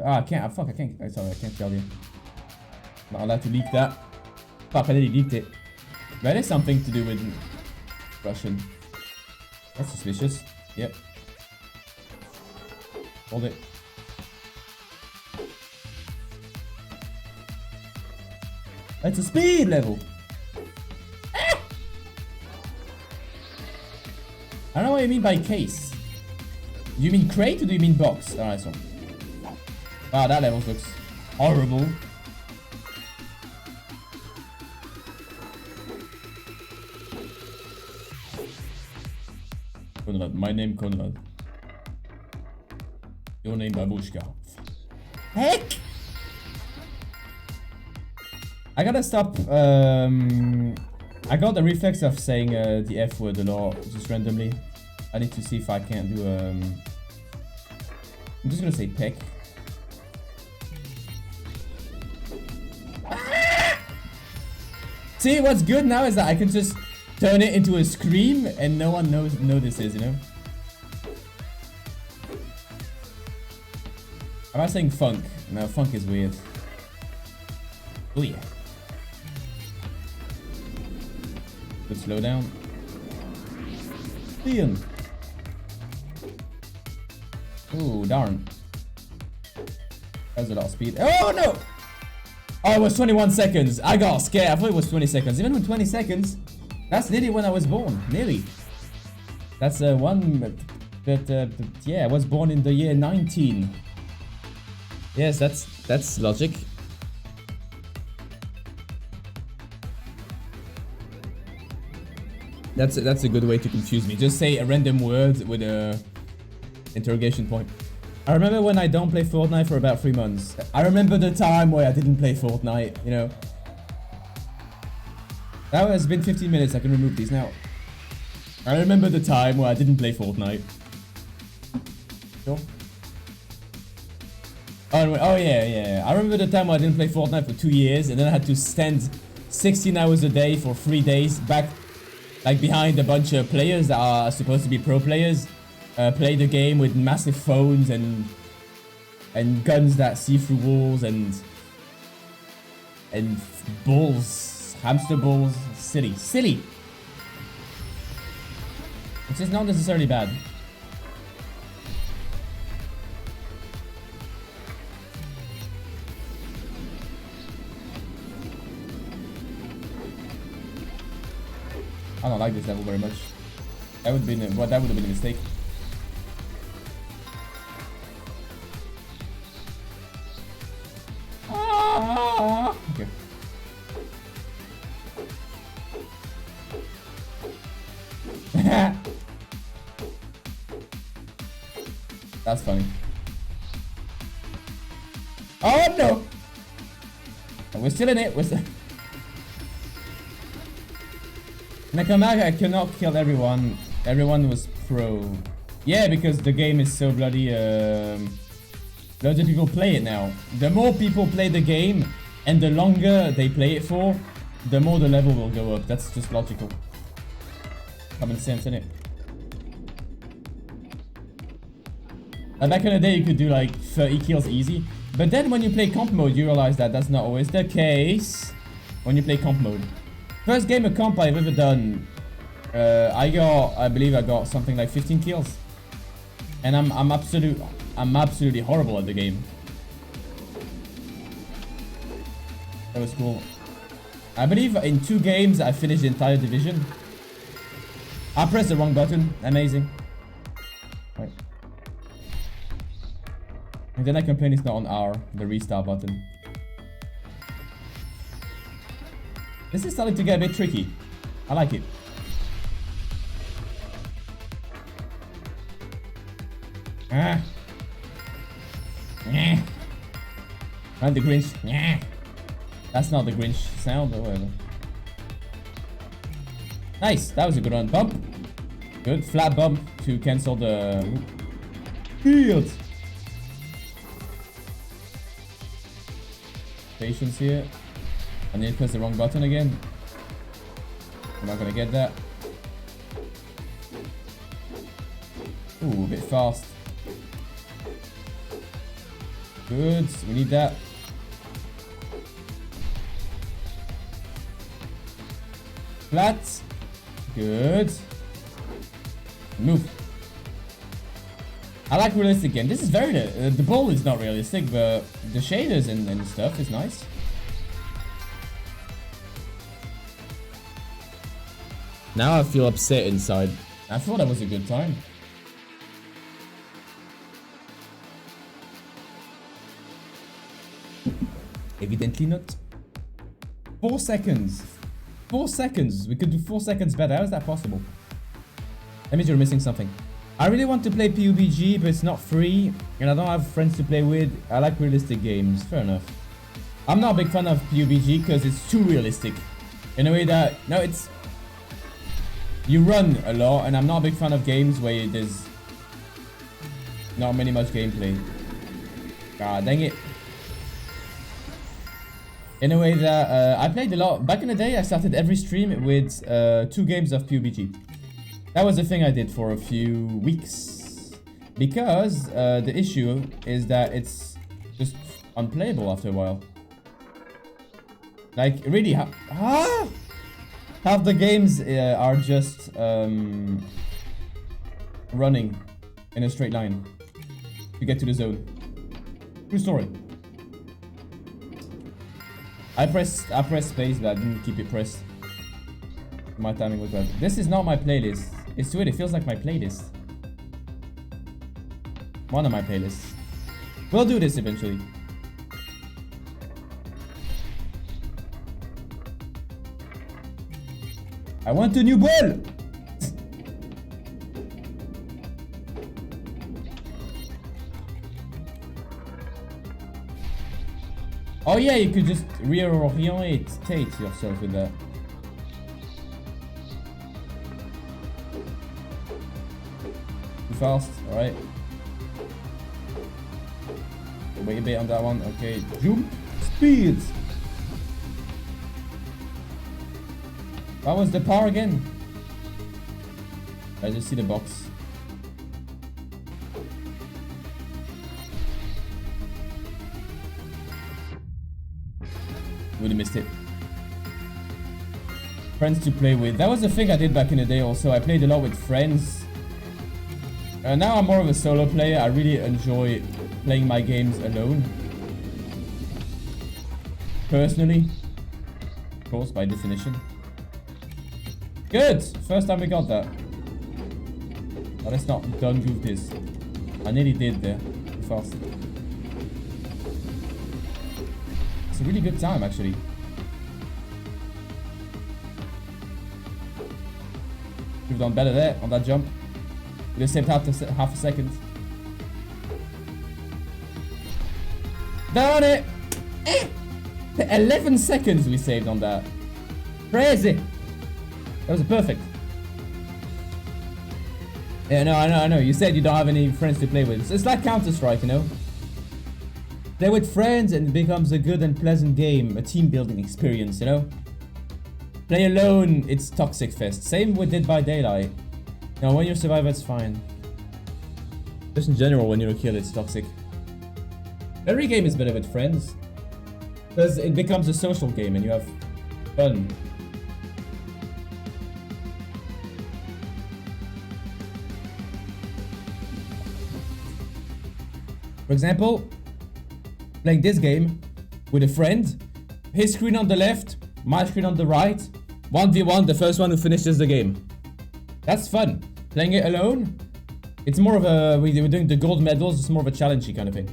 Ah, I can't. Fuck, I can't. Sorry, I can't tell you. Not allowed to leak that. Fuck, I nearly leaked it. That is something to do with Russian. That's suspicious. Yep. Hold it. It's a speed level. Ah! I don't know what you mean by case. Do you mean crate or do you mean box? Alright, so. Wow, that level looks horrible. Konrad, my name Konrad. Your name Babushka. Heck! I gotta stop, I got the reflex of saying the F word a lot, just randomly. I need to see if I can do, I'm just gonna say peck. See, what's good now is that I can just turn it into a scream and no one notices, you know? Am I saying funk? No, funk is weird. Oh yeah. Good slow down. Ian. Ooh, darn. That was a lot of speed. Oh no! Oh, it was 21 seconds. I got scared. I thought it was 20 seconds. Even with 20 seconds, that's nearly when I was born. Nearly. That's one that yeah, I was born in the year 19. Yes, that's logic. That's a good way to confuse me. Just say a random word with a interrogation point. I remember when I don't play Fortnite for about 3 months. I remember the time where I didn't play Fortnite, you know. Now it's been 15 minutes, I can remove these now. I remember the time where I didn't play Fortnite. Sure. Oh yeah. I remember the time where I didn't play Fortnite for 2 years and then I had to stand 16 hours a day for 3 days back, like behind a bunch of players that are supposed to be pro players. Play the game with massive phones and guns that see through walls and balls, hamster balls, silly. Which is not necessarily bad. I don't like this level very much. That would have been a mistake. Okay. That's funny. Oh no! We're still in it. We're still. When I come back, I cannot kill everyone. Everyone was pro. Yeah, because the game is so bloody. Loads of people play it now. The more people play the game, and the longer they play it for, the more the level will go up. That's just logical. Common sense, innit? And back in the day, you could do like 30 kills easy. But then when you play comp mode, you realize that that's not always the case. When you play comp mode. First game of comp I've ever done, I believe I got something like 15 kills. And I'm absolutely horrible at the game. That was cool. I believe in 2 games I finished the entire division. I pressed the wrong button. Amazing. Right. And then I complain it's not on R, the restart button. This is starting to get a bit tricky. I like it. Ah. Yeah. And the Grinch. Yeah. That's not the Grinch sound, but whatever. Nice. That was a good one. Bump. Good. Flat bump to cancel the field. Patience here. I need to press the wrong button again. I'm not gonna get that. Ooh, a bit fast. Good, we need that. Flat. Good. Move. I like realistic game. This is very... the ball is not realistic, but the shaders and stuff is nice. Now I feel upset inside. I thought that was a good time. Evidently not. 4 seconds. 4 seconds. We could do 4 seconds better. How is that possible? That means you're missing something. I really want to play PUBG, but it's not free. And I don't have friends to play with. I like realistic games. Fair enough. I'm not a big fan of PUBG because it's too realistic. In a way that... No, it's... You run a lot, and I'm not a big fan of games where there's not much gameplay. God dang it. In a way that I played a lot. Back in the day, I started every stream with 2 games of PUBG. That was the thing I did for a few weeks. Because the issue is that it's just unplayable after a while. Like, really, half the games are just running in a straight line to get to the zone. True story. I pressed space, but I didn't keep it pressed. My timing was bad. This is not my playlist. It's weird, it feels like my playlist. One of my playlists. We'll do this eventually. I want a new ball! Oh yeah, you could just reorientate yourself with that. Too fast, alright. Wait a bit on that one, okay. Jump! Speed! What was the power again? I just see the box. Would have missed it. Friends to play with. That was the thing I did back in the day also. I played a lot with friends. Now I'm more of a solo player. I really enjoy playing my games alone. Personally. Of course, by definition. Good! First time we got that. But let's not done goof this. I nearly did there. Too fast. It's a really good time, actually. We've done better there on that jump. We just saved half a second. Darn it! 11 seconds we saved on that. Crazy! That was perfect. Yeah, no, I know. You said you don't have any friends to play with. It's like Counter-Strike, you know? Play with friends and it becomes a good and pleasant game, a team building experience, you know? Play alone, it's toxic fest. Same with Dead by Daylight. Now, when you're a survivor, it's fine. Just in general, when you're a killer, it's toxic. Every game is better with friends. Because it becomes a social game and you have fun. For example, playing this game with a friend, his screen on the left, my screen on the right, 1v1, the first one who finishes the game. That's fun. Playing it alone, it's more of a, we're doing the gold medals, it's more of a challengey kind of thing.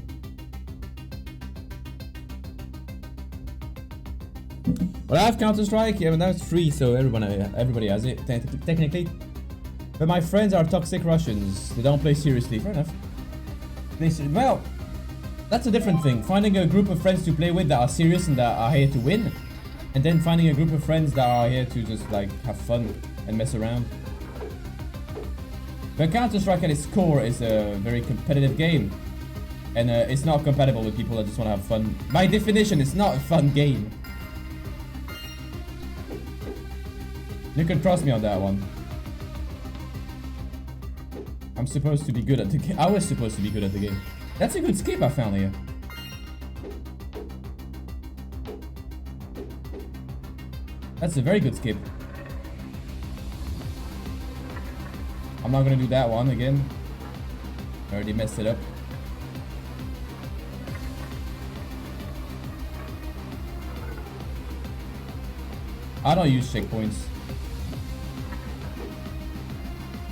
Well, I have Counter-Strike, yeah, but now it's free, so everybody has it, technically. But my friends are toxic Russians, they don't play seriously, fair enough. Well, that's a different thing. Finding a group of friends to play with that are serious and that are here to win. And then finding a group of friends that are here to just like have fun and mess around. But Counter-Strike at its core is a very competitive game. And it's not compatible with people that just want to have fun. By definition, it's not a fun game. You can trust me on that one. I'm supposed to be good at the game. I was supposed to be good at the game. That's a good skip I found here. That's a very good skip. I'm not gonna do that one again. I already messed it up. I don't use checkpoints.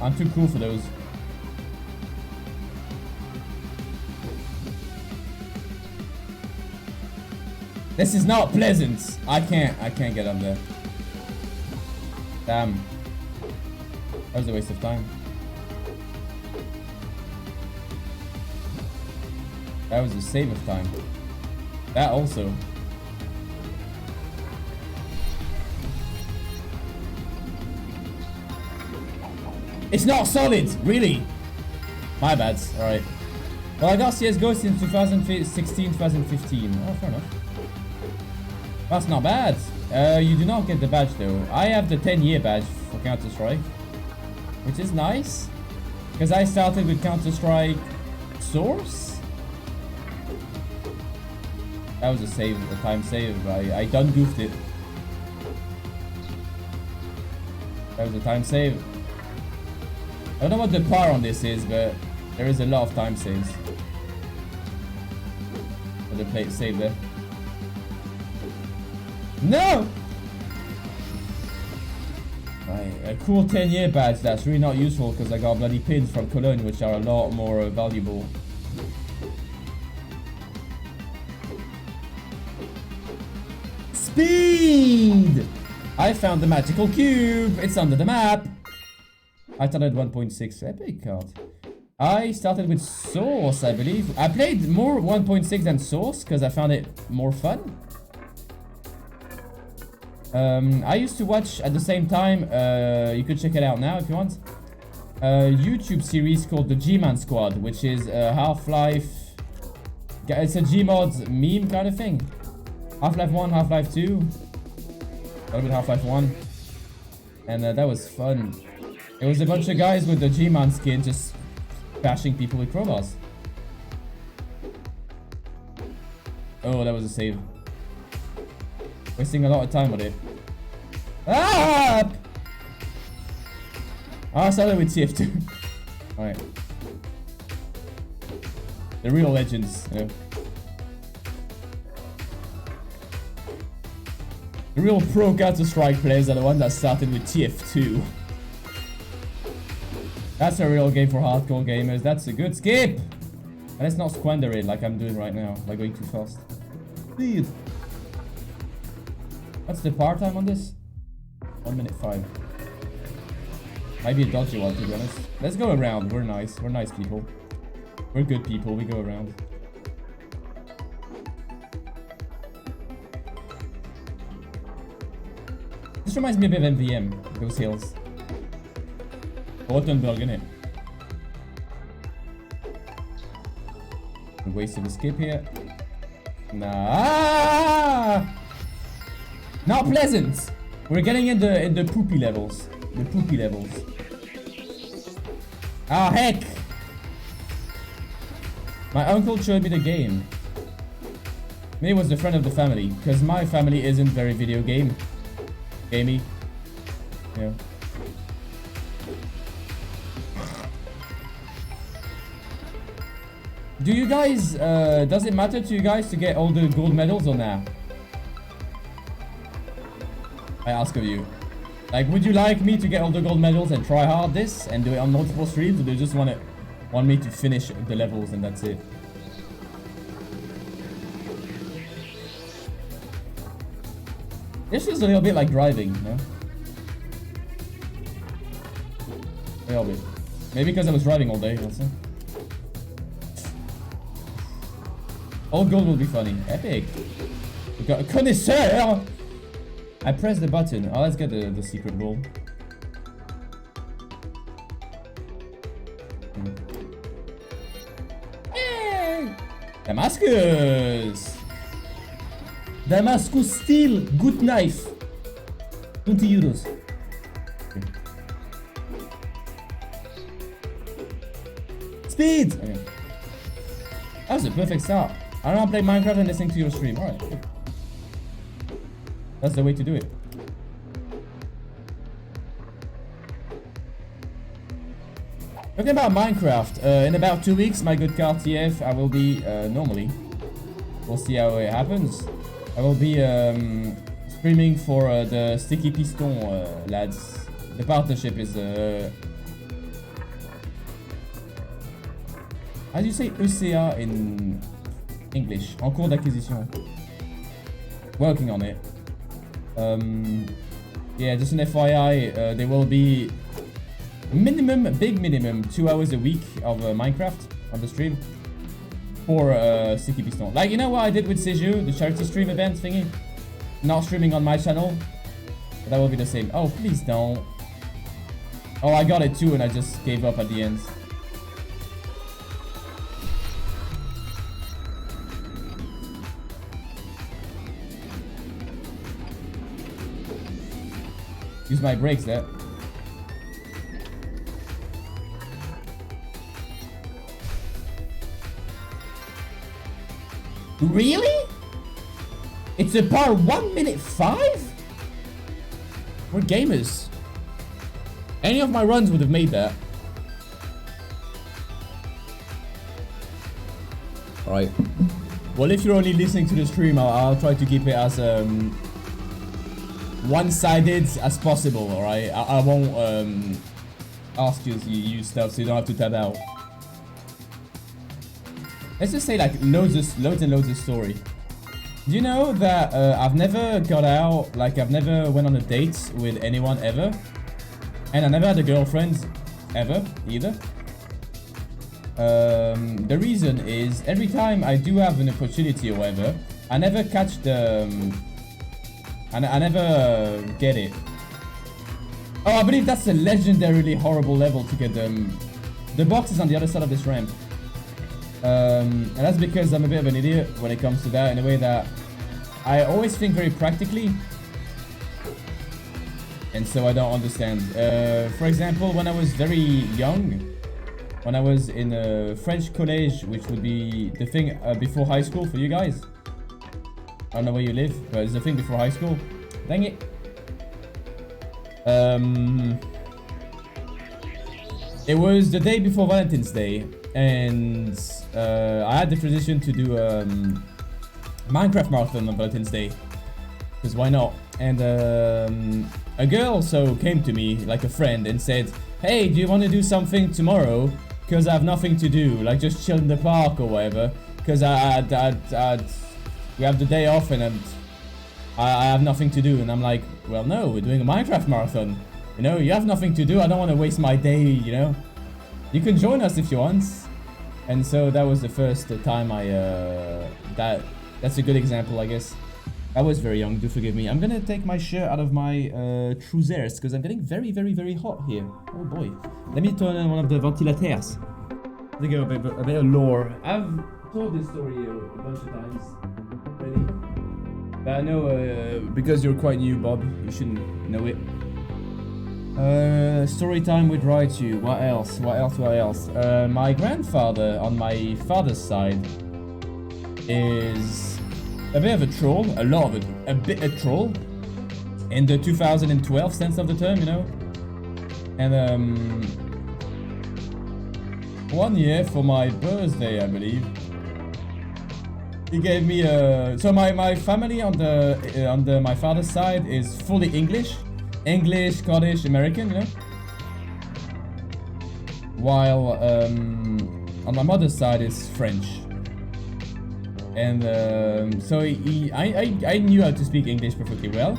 I'm too cool for those. This is not pleasant. I can't get up there. Damn. That was a waste of time. That was a save of time. That also. It's not solid, really. My bad. Alright. Well, I got CSGO since 2016, 2015. Oh, fair enough. That's not bad. You do not get the badge though. I have the 10-year badge for Counter-Strike, which is nice. Because I started with Counter-Strike Source. That was a time save. I done goofed it. That was a time save. I don't know what the par on this is, but there is a lot of time saves. For the plate save there. No! A cool 10-year badge that's really not useful because I got bloody pins from Cologne, which are a lot more valuable. Speed! I found the magical cube. It's under the map. I started 1.6 epic card. I started with Source, I believe. I played more 1.6 than Source because I found it more fun. I used to watch at the same time, you could check it out now if you want, a YouTube series called the G-Man Squad, which is Half-Life, it's a Gmod meme kind of thing. Half-Life 1, Half-Life 2, a little bit Half-Life 1, and that was fun. It was a bunch of guys with the G-Man skin just bashing people with crowbars. Oh, that was a save. Wasting a lot of time on it. Ah! I started with TF2. Alright. The real legends, you know. The real pro Counter-Strike players are the ones that started with TF2. That's a real game for hardcore gamers. That's a good skip! And let's not squander it like I'm doing right now, by going too fast. Speed! What's the par time on this? 1 minute 5. Might be a dodgy one, to be honest. Let's go around. We're nice. We're nice people. We're good people. We go around. This reminds me a bit of MVM. Those hills. Rottenberg, innit? Wasted a skip here. Nah. Not pleasant. We're getting in the poopy levels. The poopy levels. Ah, heck! My uncle showed me the game. Maybe it was the friend of the family, because my family isn't very video gamey. Yeah. Do you guys, does it matter to you guys to get all the gold medals or nah? I ask of you. Like, would you like me to get all the gold medals and try hard this and do it on multiple streams, or do you just want me to finish the levels and that's it? This feels a little bit like driving, no? A little bit. Maybe because I was driving all day, also. All gold will be funny. Epic. We got a connoisseur! I pressed the button. Oh, let's get the secret roll. Yay! Damascus! Damascus steel. Good knife. 20 euros. Okay. Speed! Okay. That was a perfect start. I don't want to play Minecraft and listening to your stream. Alright, good. That's the way to do it. Talking about Minecraft, in about 2 weeks, my good card TF, I will be, normally, we'll see how it happens. I will be streaming for the Sticky Piston lads. The partnership is, how do you say ECA in English? En cours d'acquisition. Working on it. Yeah, just an FYI, there will be big minimum 2 hours a week of Minecraft on the stream for Sticky Piston. Like, you know what I did with Seju, the charity stream event thingy? Not streaming on my channel. But that will be the same. Oh, please don't. Oh, I got it too and I just gave up at the end. Use my brakes there. Really? It's a par 1 minute 5? We're gamers. Any of my runs would have made that. Alright. Well, if you're only listening to the stream, I'll try to keep it as one-sided as possible, alright? I won't ask you to use stuff so you don't have to tab out. Let's just say like loads and loads of story. Do you know that I've never got out, like I've never went on a date with anyone ever? And I never had a girlfriend ever either. The reason is every time I do have an opportunity or whatever, I never catch the... I never get it. Oh, I believe that's a legendarily horrible level to get them. The box is on the other side of this ramp. And that's because I'm a bit of an idiot when it comes to that, in a way that I always think very practically. And so I don't understand. For example, when I was very young, when I was in a French college, which would be the thing before high school for you guys. I don't know where you live, but it's the thing before high school. Dang it. It was the day before Valentine's Day, and I had the tradition to do Minecraft marathon on Valentine's Day, because why not? And a girl so came to me, like a friend, and said, "Hey, do you want to do something tomorrow? Because I have nothing to do, like just chill in the park or whatever. Because we have the day off and I have nothing to do." And I'm like, "Well, no, we're doing a Minecraft marathon. You know, you have nothing to do. I don't want to waste my day, you know. You can join us if you want." And so that was the first time that's a good example, I guess. I was very young, do forgive me. I'm gonna take my shirt out of my trousers because I'm getting very, very, very hot here. Oh boy. Let me turn on one of the ventilators. There you go, a bit of lore. I've told this story a bunch of times already. But I know because you're quite new, Bob, you shouldn't know it. Story time with Rytu. What else? My grandfather on my father's side is a bit of a troll, a bit a troll, in the 2012 sense of the term, you know. And one year for my birthday, I believe, he gave me a. So my family on my father's side is fully English, Scottish, American, you know. While on my mother's side is French. And so I knew how to speak English perfectly well,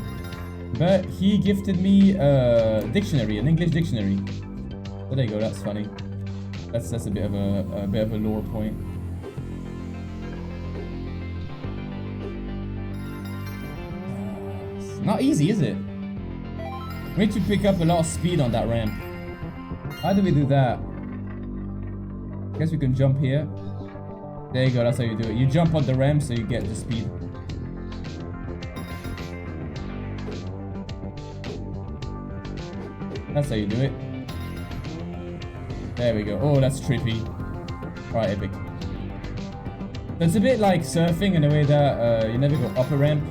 but he gifted me a dictionary, an English dictionary. So there you go. That's funny. That's a bit of a lore point. It's not easy, is it? We need to pick up a lot of speed on that ramp. How do we do that? Guess we can jump here. There you go, that's how you do it. You jump on the ramp so you get the speed. That's how you do it. There we go. Oh, that's trippy. Alright, epic. So it's a bit like surfing in a way that you never go up a ramp.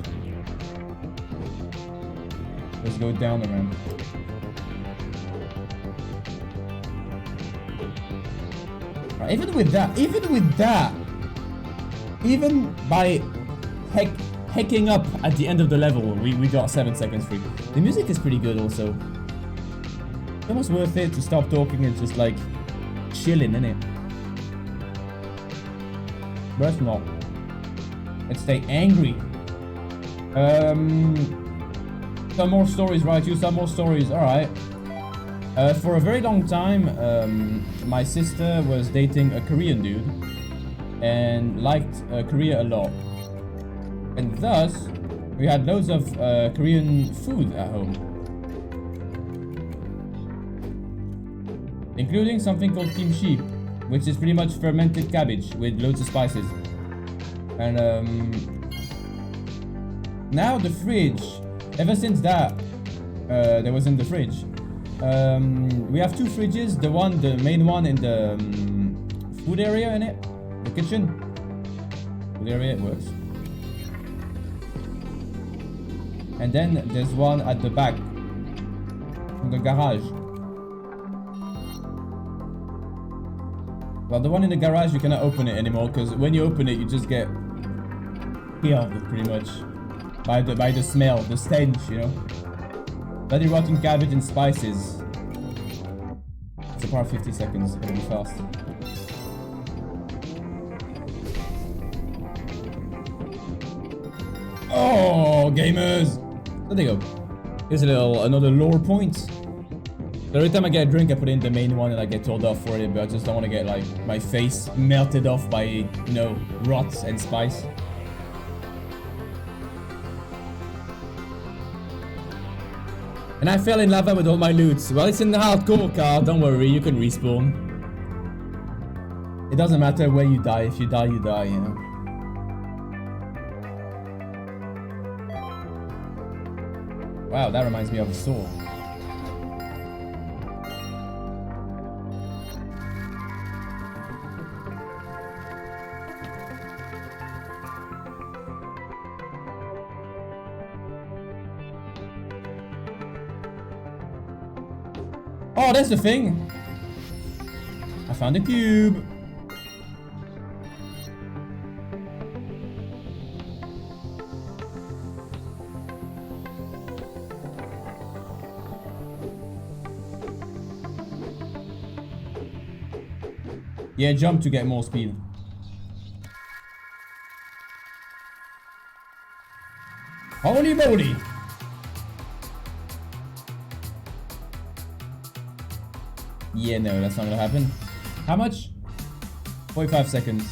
Let's go down the ramp. Right, even with that, even by hacking up at the end of the level, we got 7 seconds free. The music is pretty good also. It's almost worth it to stop talking and just like chilling, innit? But it's not. Let's stay angry. Some more stories, right? Some more stories, alright. For a very long time, my sister was dating a Korean dude and liked Korea a lot. And thus, we had loads of Korean food at home. Including something called kimchi, which is pretty much fermented cabbage with loads of spices. And now the fridge, ever since that, that was in the fridge. We have 2 fridges. The main one in the food area in it, the kitchen. Food area, it works. And then there's one at the back, in the garage. Well, the one in the garage, you cannot open it anymore, because when you open it, you just get killed, pretty much, by the smell, the stench, you know? Bloody rotten cabbage and spices. It's apart 50 seconds, it'll be fast. Oh, gamers! There you go. Here's another lore point. So every time I get a drink, I put in the main one and I get told off for it, but I just don't want to get like my face melted off by, you know, rot and spice. And I fell in lava with all my loot. Well, it's in the hardcore card, don't worry, you can respawn. It doesn't matter where you die, if you die, you die, you know. Wow, that reminds me of a sword. Oh, that's the thing. I found a cube. Yeah, jump to get more speed. Holy moly! Yeah, no, that's not gonna happen. How much? 45 seconds.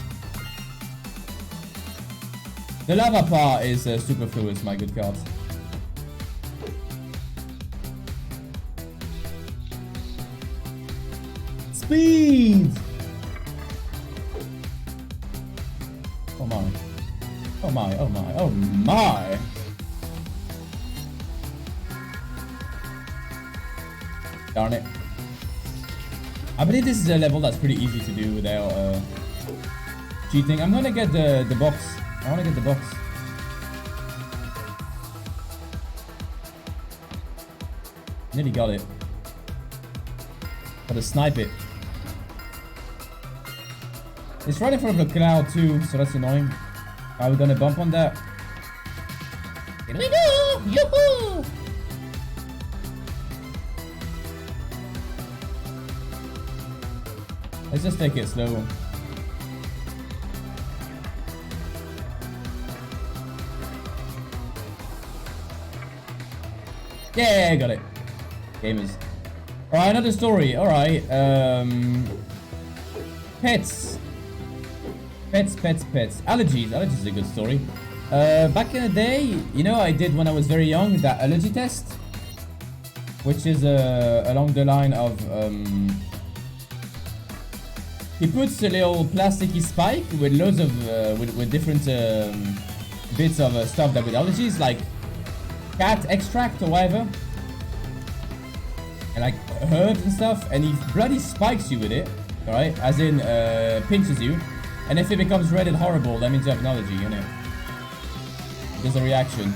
The lava part is superfluous, my good cards. Speed! Oh my. Oh my, oh my, oh my! Darn it. I believe this is a level that's pretty easy to do without cheating. I'm gonna get the box. I wanna get the box. Nearly got it. Gotta snipe it. It's right in front of the cloud too, so that's annoying. Are we gonna bump on that? Here we go! Yoo-hoo! Let's just take it slow. Yeah, got it. Gamers. Alright, another story. Alright. Pets. Pets. Allergies. Allergies is a good story. Back in the day, you know, I did when I was very young that allergy test, which is along the line of he puts a little plasticky spike with loads of with different bits of stuff that with allergies, like cat extract or whatever, and like herbs and stuff, and he bloody spikes you with it, alright? As in pinches you, and if it becomes red and horrible, that means you have an allergy, you know. There's a reaction.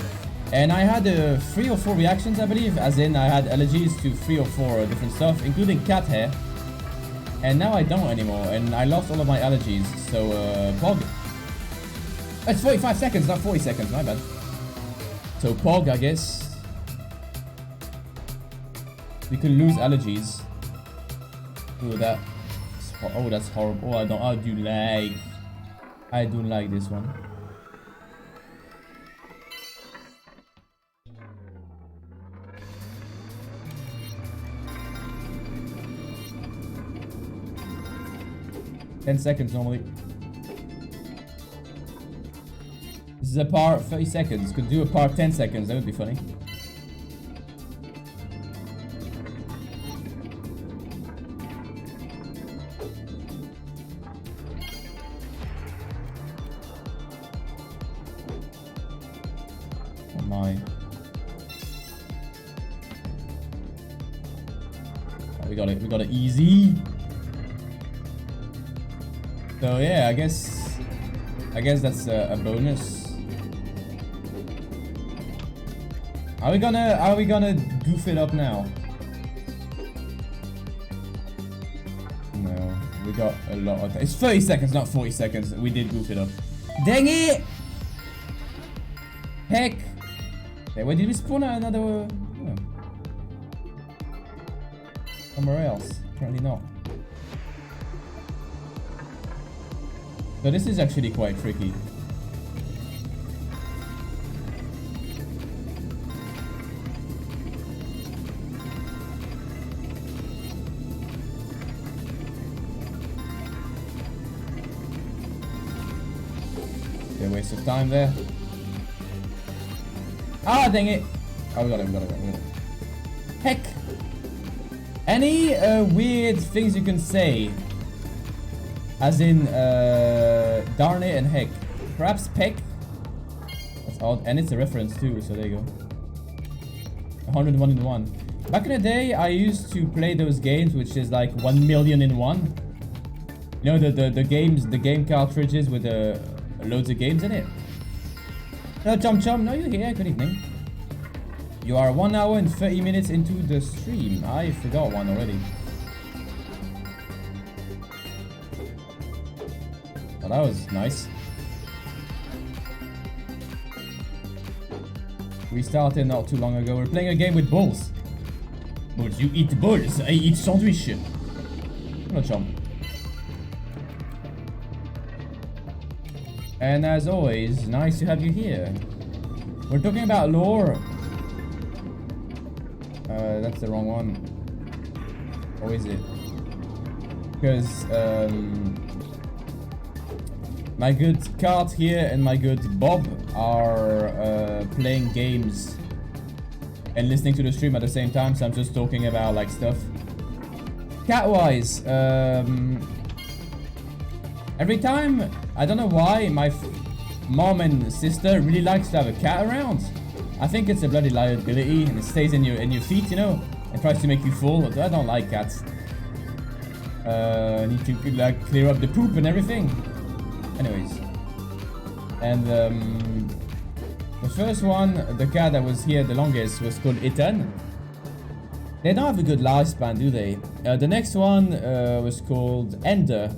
And I had 3 or 4 reactions, I believe, as in I had allergies to 3 or 4 different stuff, including cat hair. And now I don't anymore, and I lost all of my allergies, so Pog. It's 45 seconds, not 40 seconds, my bad. So Pog, I guess. We could lose allergies. Ooh, that. Oh, that's horrible. Oh, I do like this one. $10 seconds normally. This is a part 30 seconds. Could do a part 10 seconds. That would be funny. Oh my. We got it easy. So yeah, I guess that's a bonus. Are we gonna goof it up now? No, we got a lot of. It's 30 seconds, not 40 seconds. We did goof it up. Dang it! Heck! Okay, where did we spawn at another? Oh. Somewhere else. Apparently not. So this is actually quite tricky. Okay, waste of time there. Ah, dang it! Oh, we got it. Heck! Any weird things you can say? As in, darn it and heck. Perhaps peck? That's odd. And it's a reference too, so there you go. 101 in 1. Back in the day, I used to play those games, which is like 1 million in 1. You know, the game cartridges with loads of games in it. Hello, Chum. No, you're here. Good evening. You are 1 hour and 30 minutes into the stream. I forgot one already. Well, that was nice. We started not too long ago. We're playing a game with balls. Balls, you eat balls. I eat sandwich. Hello, Chum. And as always, nice to have you here. We're talking about lore. That's the wrong one. Or is it? Because my good Cart here and my good Bob are playing games and listening to the stream at the same time, so I'm just talking about like stuff. Cat-wise, every time, I don't know why, my mom and sister really likes to have a cat around. I think it's a bloody liability and it stays in your feet, you know, and tries to make you fall. I don't like cats. Need to like clear up the poop and everything. Anyways, and the first one, the cat that was here the longest, was called Ethan. They don't have a good lifespan, do they? The next one was called Ender.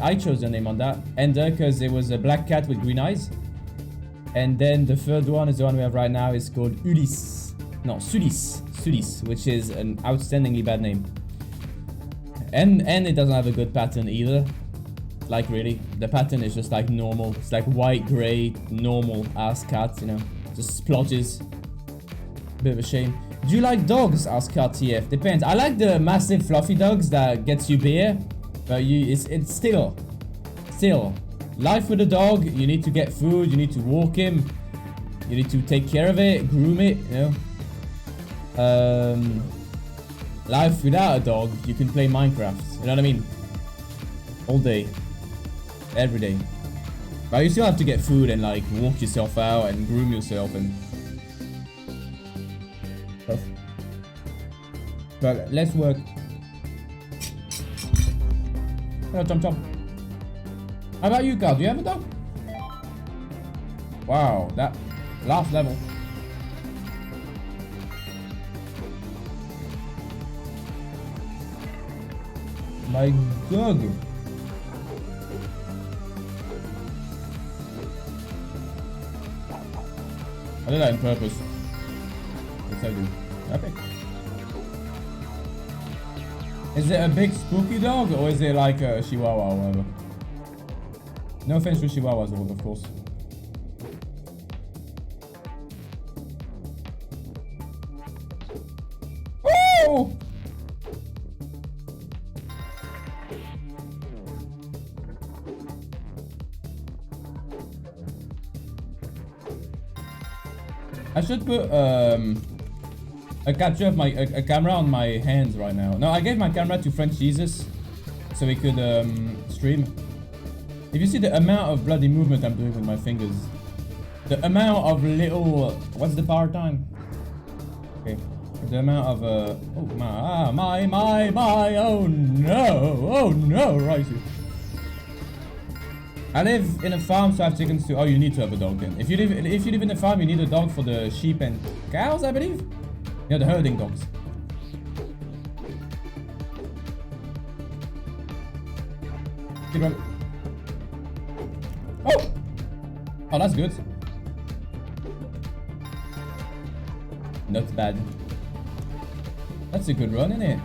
I chose the name on that, Ender, because it was a black cat with green eyes. And then the third one is the one we have right now, is called Ulysse. No, Sulis, which is an outstandingly bad name. And it doesn't have a good pattern either. Like really, the pattern is just like normal. It's like white, grey, normal ass cat, you know, just splotches. Bit of a shame. Do you like dogs? Asked KTF. Depends. I like the massive fluffy dogs that gets you beer, but it's still. Life with a dog, you need to get food, you need to walk him, you need to take care of it, groom it, you know. Life without a dog, you can play Minecraft, you know what I mean? All day. Every day. But you still have to get food and like walk yourself out and groom yourself and stuff. But let's work. Hello, Chum. How about you, Carl? Do you have a dog? Wow, that last level. My God. I did that on purpose. Yes, I do. Okay. Is it a big spooky dog or is it like a Chihuahua or whatever? No offense to Chihuahuas, of course. Oh! I should put a capture of a camera on my hands right now. No, I gave my camera to French Jesus so he could stream. If you see the amount of bloody movement I'm doing with my fingers, the amount of little... What's the power time? Okay. the amount of oh my, oh no, right. I live in a farm, so I have chickens too. Oh, you need to have a dog then. If you live in a farm, you need a dog for the sheep and cows, I believe. Yeah, the herding dogs. Oh! Oh, that's good. Not bad. That's a good run, isn't it?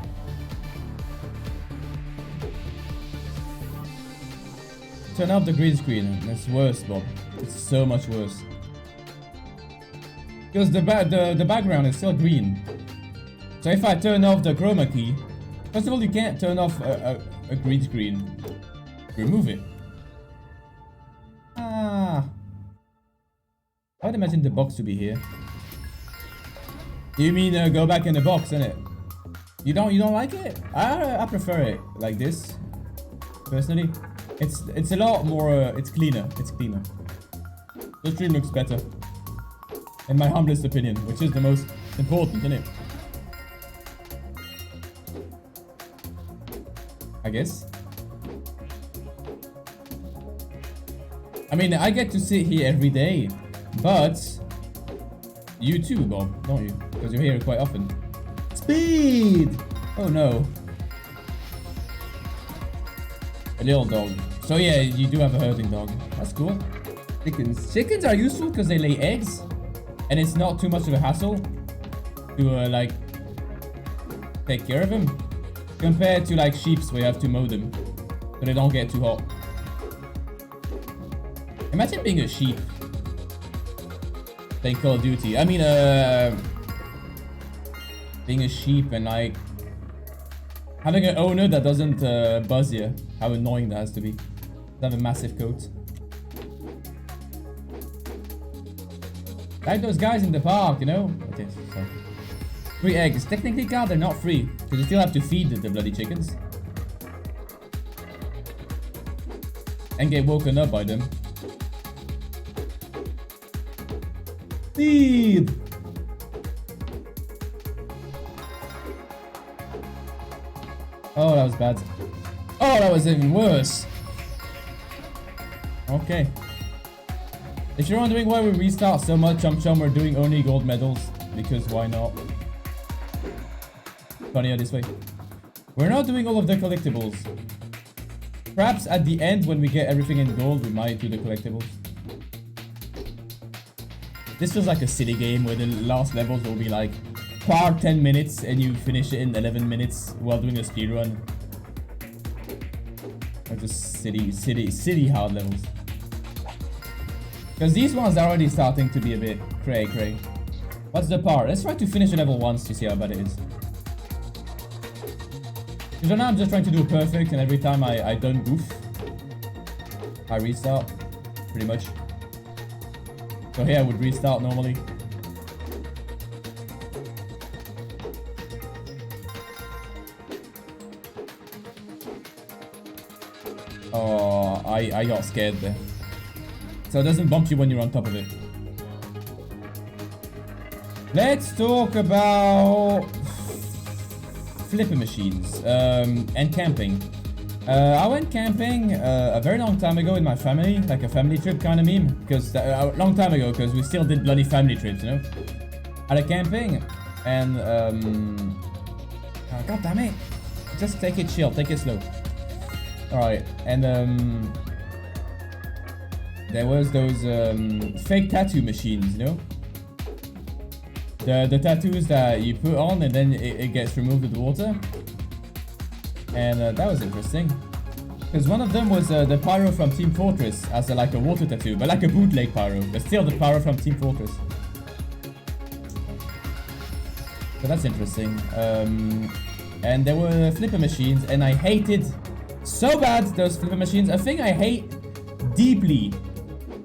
Turn off the green screen. That's worse, Bob. It's so much worse. Because the background is still green. So if I turn off the chroma key, first of all, you can't turn off a green screen. Remove it. Ah. I would imagine the box to be here. You mean go back in the box, innit? You don't like it? I prefer it like this. Personally, it's a lot more. It's cleaner. It's cleaner. The stream looks better, in my humblest opinion, which is the most important, isn't it? I guess. I mean, I get to sit here every day, but you too, Bob, don't you? Because you're here quite often. Speed! Oh no. A little dog. So yeah, you do have a herding dog. That's cool. Chickens. Chickens are useful because they lay eggs, and it's not too much of a hassle to like take care of them, compared to like sheep where you have to mow them so they don't get too hot. Imagine being a sheep playing Call of Duty. I mean, being a sheep and like having an owner that doesn't buzz you. How annoying that has to be. Have a massive coat. Like those guys in the park, you know? Okay, sorry. Free eggs. Technically, God, they're not free. Because you still have to feed the bloody chickens. And get woken up by them. Feed! Oh, that was bad. Oh, that was even worse. Okay. If you're wondering why we restart so much, we're doing only gold medals. Because why not? Funnier this way. We're not doing all of the collectibles. Perhaps at the end, when we get everything in gold, we might do the collectibles. This feels like a silly game where the last levels will be like 10 minutes and you finish it in 11 minutes while doing a speedrun. Or just silly hard levels. Because these ones are already starting to be a bit cray. What's the par? Let's try to finish a level once to see how bad it is. Because now I'm just trying to do perfect, and every time I don't goof, I restart, pretty much. So here I would restart normally. Oh, I got scared there. So it doesn't bump you when you're on top of it. Let's talk about flipper machines and camping. I went camping a very long time ago with my family, like a family trip kind of meme, because a long time ago, because we still did bloody family trips, you know. At a camping, and oh, god damn it, just take it chill, take it slow. All right, and there was those fake tattoo machines, you know. The tattoos that you put on and then it gets removed with water. And that was interesting. Because one of them was the pyro from Team Fortress as like a water tattoo, but like a bootleg pyro, but still the pyro from Team Fortress. So that's interesting. And there were flipper machines, and I hated so bad those flipper machines. A thing I hate deeply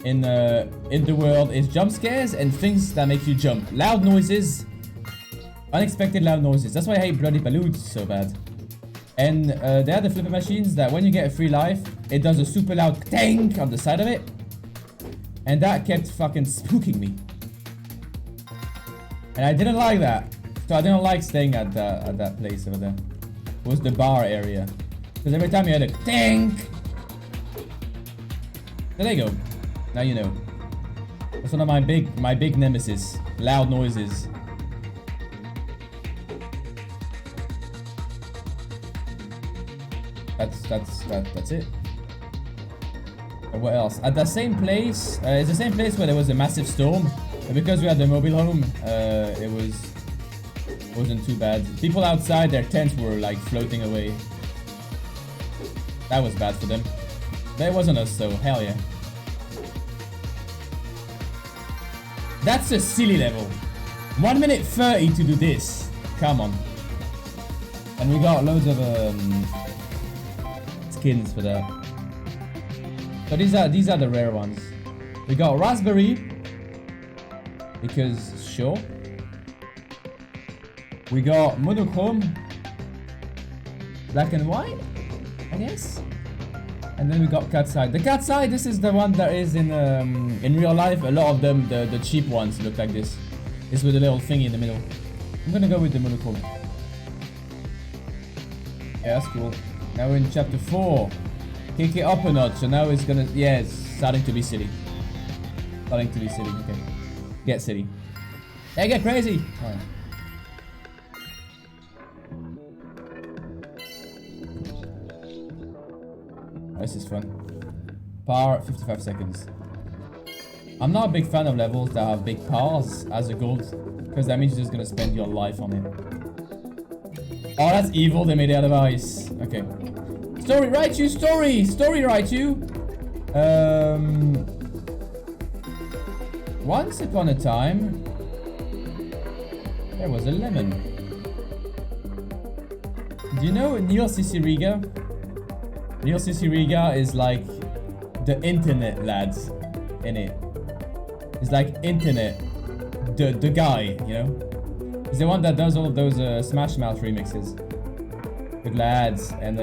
in the world is jump scares and things that make you jump. Loud noises, unexpected loud noises. That's why I hate bloody balloons so bad. And there are the flipper machines that when you get a free life, it does a super loud tank on the side of it. And that kept fucking spooking me. And I didn't like that. So I didn't like staying at that place over there. It was the bar area. Because every time you had a tank. There you go. Now you know. That's one of my big nemesis. Loud noises. That's it. And what else? At the same place, it's the same place where there was a massive storm. And because we had the mobile home, it wasn't too bad. People outside their tents were like floating away. That was bad for them. But it wasn't us, so hell yeah. That's a silly level. 1 minute 30 to do this. Come on. And we got loads of skins for that. So these are the rare ones. We got raspberry. Because sure. We got monochrome. Black and white, I guess. And then we got cat's eye. The cat's eye, this is the one that is in real life. A lot of them, the cheap ones, look like this. This with a little thingy in the middle. I'm gonna go with the monochrome. Yeah, that's cool. Now we're in chapter 4. Kick it up a notch. So now it's gonna, yeah, it's starting to be silly. Starting to be silly. Okay, get silly. Hey, get crazy. All right. This is fun. Power 55 seconds. I'm not a big fan of levels that have big powers as a gold, because that means you're just gonna spend your life on it. Oh, that's evil. They made it out of ice. Okay. Story, Rytu, story, Rytu. Once upon a time, there was a lemon. Do you know Neil Cicierega? Neil Cicierega is like the internet lads in it. It's like internet, the guy, you know. He's the one that does all of those Smash Mouth remixes. Good lads, and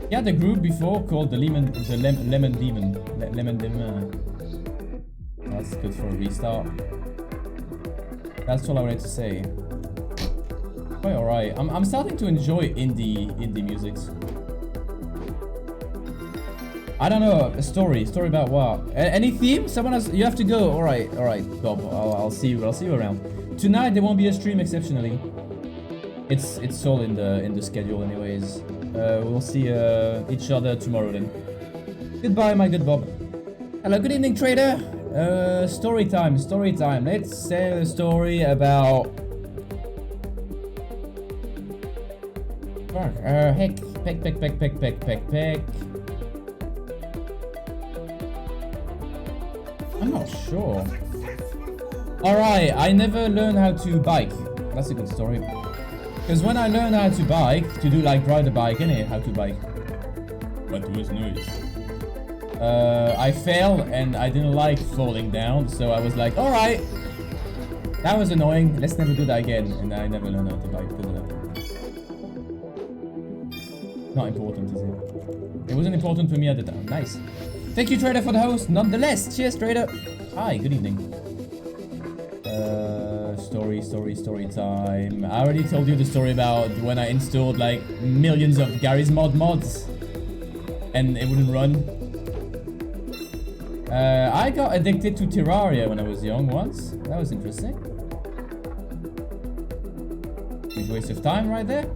he had a group before called the Lemon Demon. Lemon Demon. That's good for a restart. That's all I wanted to say. Quite alright. I'm starting to enjoy indie musics. I don't know, a story about what? Any theme? Someone has, you have to go. All right, Bob. I'll see you around. Tonight there won't be a stream exceptionally. It's all in the schedule anyways. We'll see each other tomorrow then. Goodbye, my good Bob. Hello, good evening, trader. Story time. Let's tell a story about. Heck, peck. I'm not sure. Alright, I never learned how to bike. That's a good story. Because when I learned how to bike, to do like ride a bike, innit? How to bike. What was noise? I fell and I didn't like falling down, so I was like, alright. That was annoying, let's never do that again. And I never learned how to bike because of that. Not important, is it? It wasn't important for me at the time. Nice. Thank you, Trader, for the host. Nonetheless, cheers, Trader. Hi, good evening. Story time. I already told you the story about when I installed like millions of Garry's mods and it wouldn't run. I got addicted to Terraria when I was young once. That was interesting. Huge waste of time right there.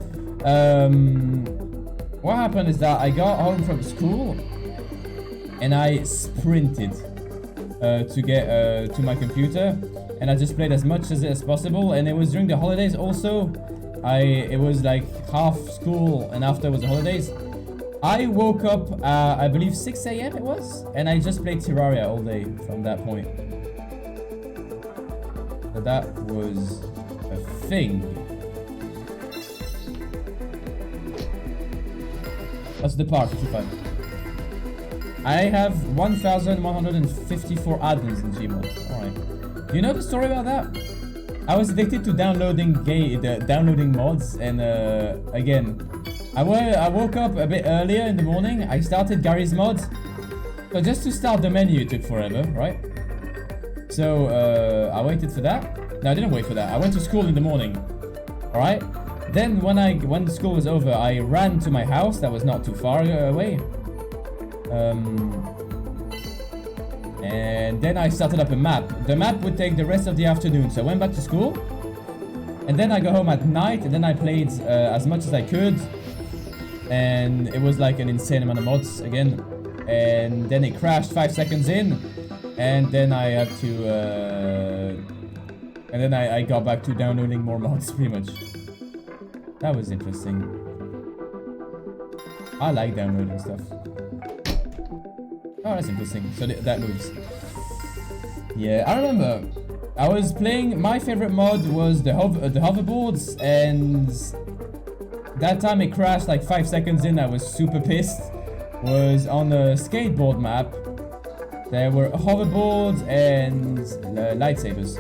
What happened is that I got home from school and I sprinted to get to my computer, and I just played as much as possible. And it was during the holidays also. It was like half school and after was the holidays. I woke up I believe 6 AM it was, and I just played Terraria all day from that point. So that was a thing. That's the part 55. I have 1,154 add-ins in Gmail. Alright. Do you know the story about that? I was addicted to downloading mods, and again, I woke up a bit earlier in the morning. I started Garry's mods. So just to start the menu, it took forever, right? So I waited for that. No, I didn't wait for that. I went to school in the morning. Alright? Then when the school was over, I ran to my house that was not too far away. And then I started up a map. The map would take the rest of the afternoon. So I went back to school. And then I go home at night. And then I played as much as I could. And it was like an insane amount of mods again. And then it crashed 5 seconds in. And then I had to... and then I got back to downloading more mods pretty much. That was interesting. I like downloading stuff. Oh, that's interesting. So that moves. Yeah, I remember. I was playing. My favorite mod was the hoverboards, and that time it crashed like 5 seconds in. I was super pissed. Was on a skateboard map. There were hoverboards and lightsabers.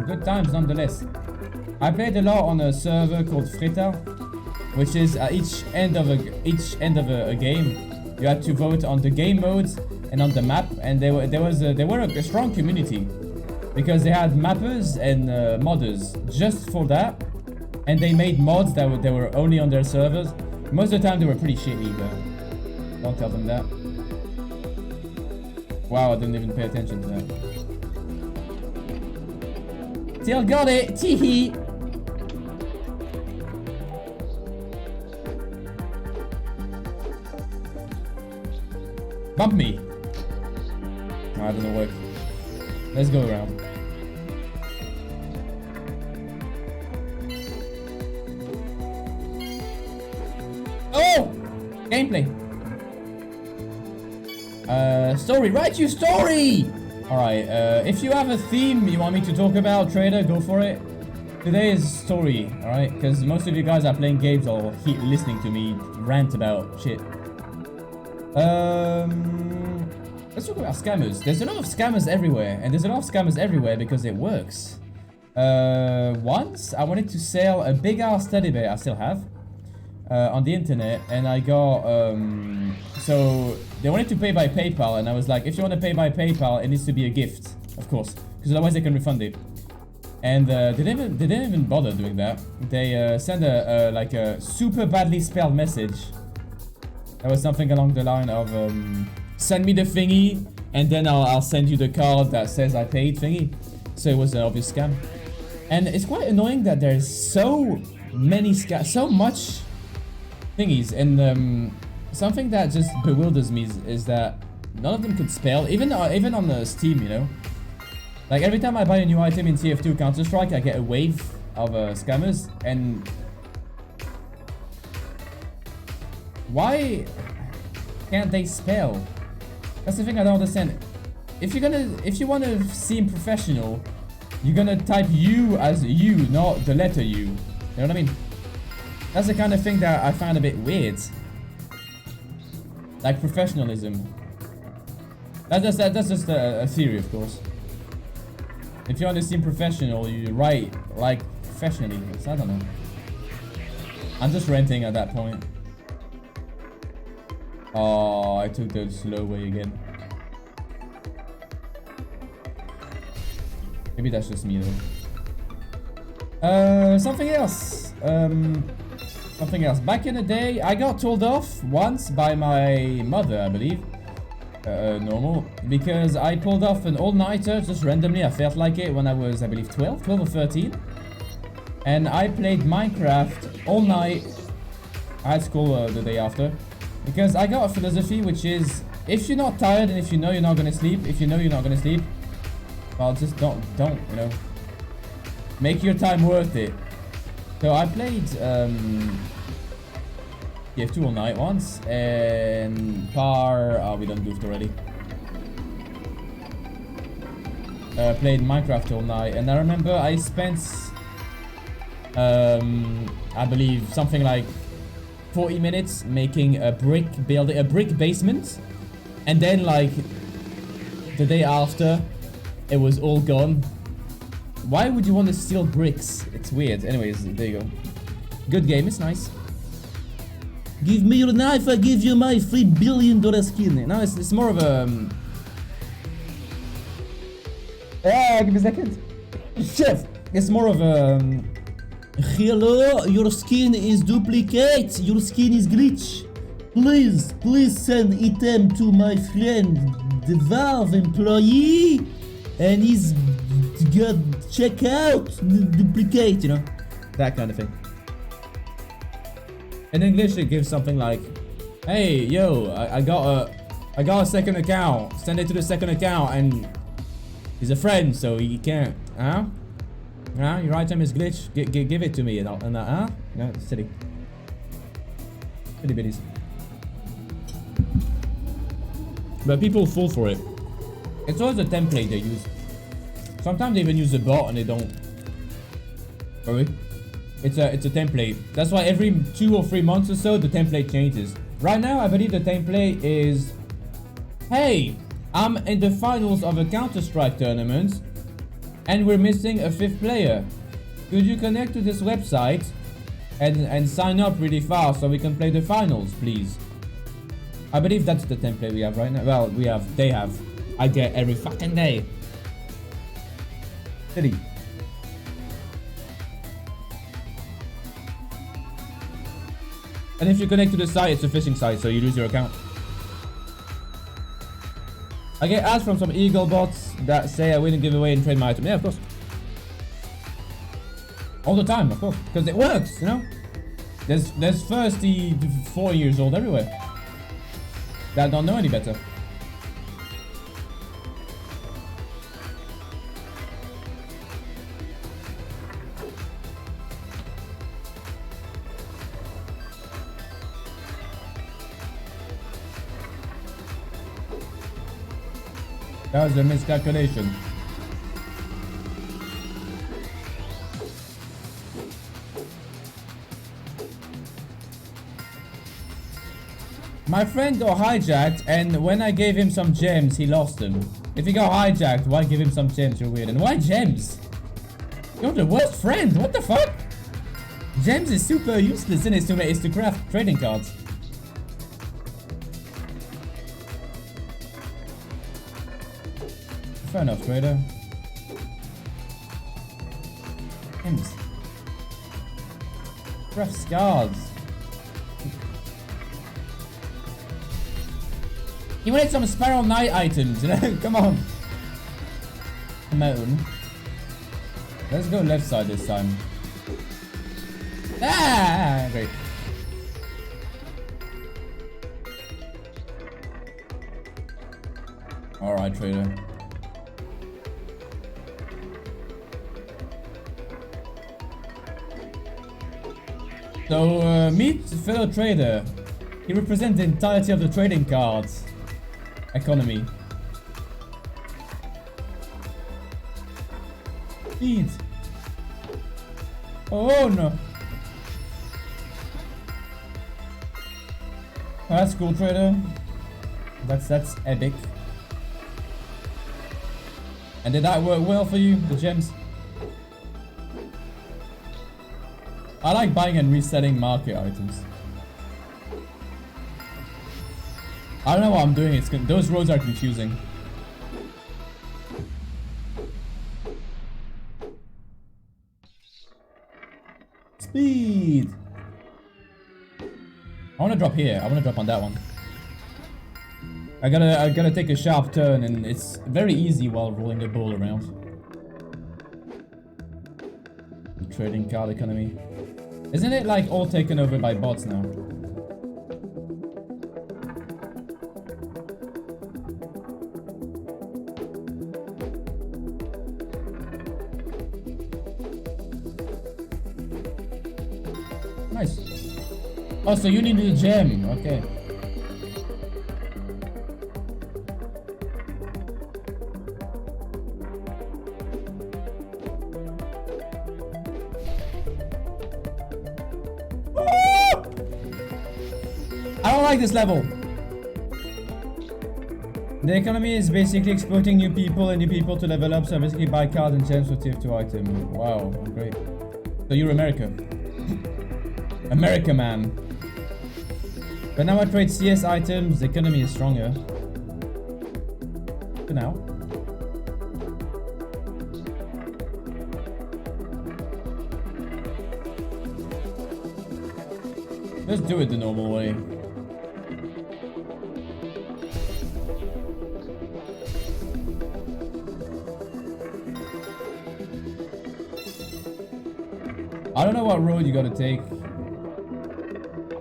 Good times nonetheless. I played a lot on a server called Frita, which is at each end of a game, you had to vote on the game modes and on the map, and they were a strong community because they had mappers and modders just for that, and they made mods that were only on their servers. Most of the time they were pretty shitty, but don't tell them that. Wow, I didn't even pay attention to that. Still got it! Teehee! Bump me! No, that doesn't work. Let's go around. Oh! Gameplay! Story! Write your story! Alright, if you have a theme you want me to talk about, Trader, go for it. Today is story, alright? Because most of you guys are playing games or listening to me rant about shit. Let's talk about scammers. There's a lot of scammers everywhere, and there's a lot of scammers everywhere because it works. Once, I wanted to sell a big-ass teddy bear, I still have, on the internet, and I got, so they wanted to pay by PayPal, and I was like, if you want to pay by PayPal, it needs to be a gift, of course, because otherwise they can refund it. And they didn't even bother doing that. They sent like a super badly spelled message. That was something along the line of, send me the thingy, and then I'll send you the card that says I paid thingy. So it was an obvious scam. And it's quite annoying that there's so much thingies, and something that just bewilders me is that none of them can spell, even on the Steam, you know. Like every time I buy a new item in TF2 Counter-Strike, I get a wave of scammers, and why can't they spell? That's the thing I don't understand. If you want to seem professional, you're gonna type U as U, not the letter U. You know what I mean? That's the kind of thing that I find a bit weird. Like professionalism. That's just a theory, of course. If you want to seem professional, you write like professionally. I don't know. I'm just renting at that point. Oh, I took the slow way again. Maybe that's just me though. Something else. Something else. Back in the day, I got told off once by my mother, I believe. Normal. Because I pulled off an all-nighter just randomly. I felt like it when I was, I believe, 12 or 13. And I played Minecraft all night. I had school the day after. Because I got a philosophy which is, if you're not tired and if you know you're not gonna sleep, well, just don't, you know. Make your time worth it. So I played TF2 all night once, and we done goofed already. Played Minecraft all night, and I remember I spent, I believe something like 40 minutes making a brick basement, and then like the day after it was all gone. Why would you want to steal bricks? It's weird. Anyways, there you go. Good game, it's nice. Give me your knife, I give you my $3 billion skin. No, it's more of a... give me a second. Chef, it's more of a... hello, your skin is duplicate. Your skin is glitch. Please send item to my friend, the Valve employee. And he's got check out duplicate, you know? That kind of thing. In English, it gives something like, "Hey, yo, I got a second account. Send it to the second account, and he's a friend, so he can't. Huh? Your item is glitch. Give it to me, and huh? No, it's silly. Silly bitties. But people fall for it. It's always a template they use. Sometimes they even use a bot, and they don't. Sorry. It's a template. That's why every 2 or 3 months or so the template changes. Right now I believe the template is, hey, I'm in the finals of a Counter-Strike tournament and we're missing a 5th player. Could you connect to this website and sign up really fast so we can play the finals, please? I believe that's the template we have right now. Well, they have. I get every fucking day. Silly. And if you connect to the site, it's a phishing site, so you lose your account. I get ads from some Eagle bots that say I win a giveaway and trade my item. Yeah, of course. All the time, of course. Because it works, you know? There's 34 years old everywhere that don't know any better. That was a miscalculation. My friend got hijacked, and when I gave him some gems, he lost them. If he got hijacked, why give him some gems? You're weird. And why gems? You're the worst friend. What the fuck? Gems is super useless, and it's to craft trading cards. Fair enough, trader. Gems. Craft scars. You wanted some Spiral Knight items, you know? Come on. Come on. Let's go left side this time. Ah, great. Alright, trader. So, meet fellow trader. He represents the entirety of the trading cards economy. Speed. Oh no. Oh, that's cool, trader. That's epic. And did that work well for you, the gems? I like buying and reselling market items. I don't know what I'm doing. Those roads are confusing. Speed. I want to drop here. I want to drop on that one. I gotta take a sharp turn, and it's very easy while rolling the ball around. The trading card economy. Isn't it like all taken over by bots now? Nice. Oh, so you need a gem. Okay. I don't like this level. The economy is basically exploiting new people and new people to level up, so basically buy cards and gems for tier 2 item. Wow, great. So you're America. America, man. But now I trade CS items, the economy is stronger. For now. Let's do it the normal way. I don't know what road you gotta take.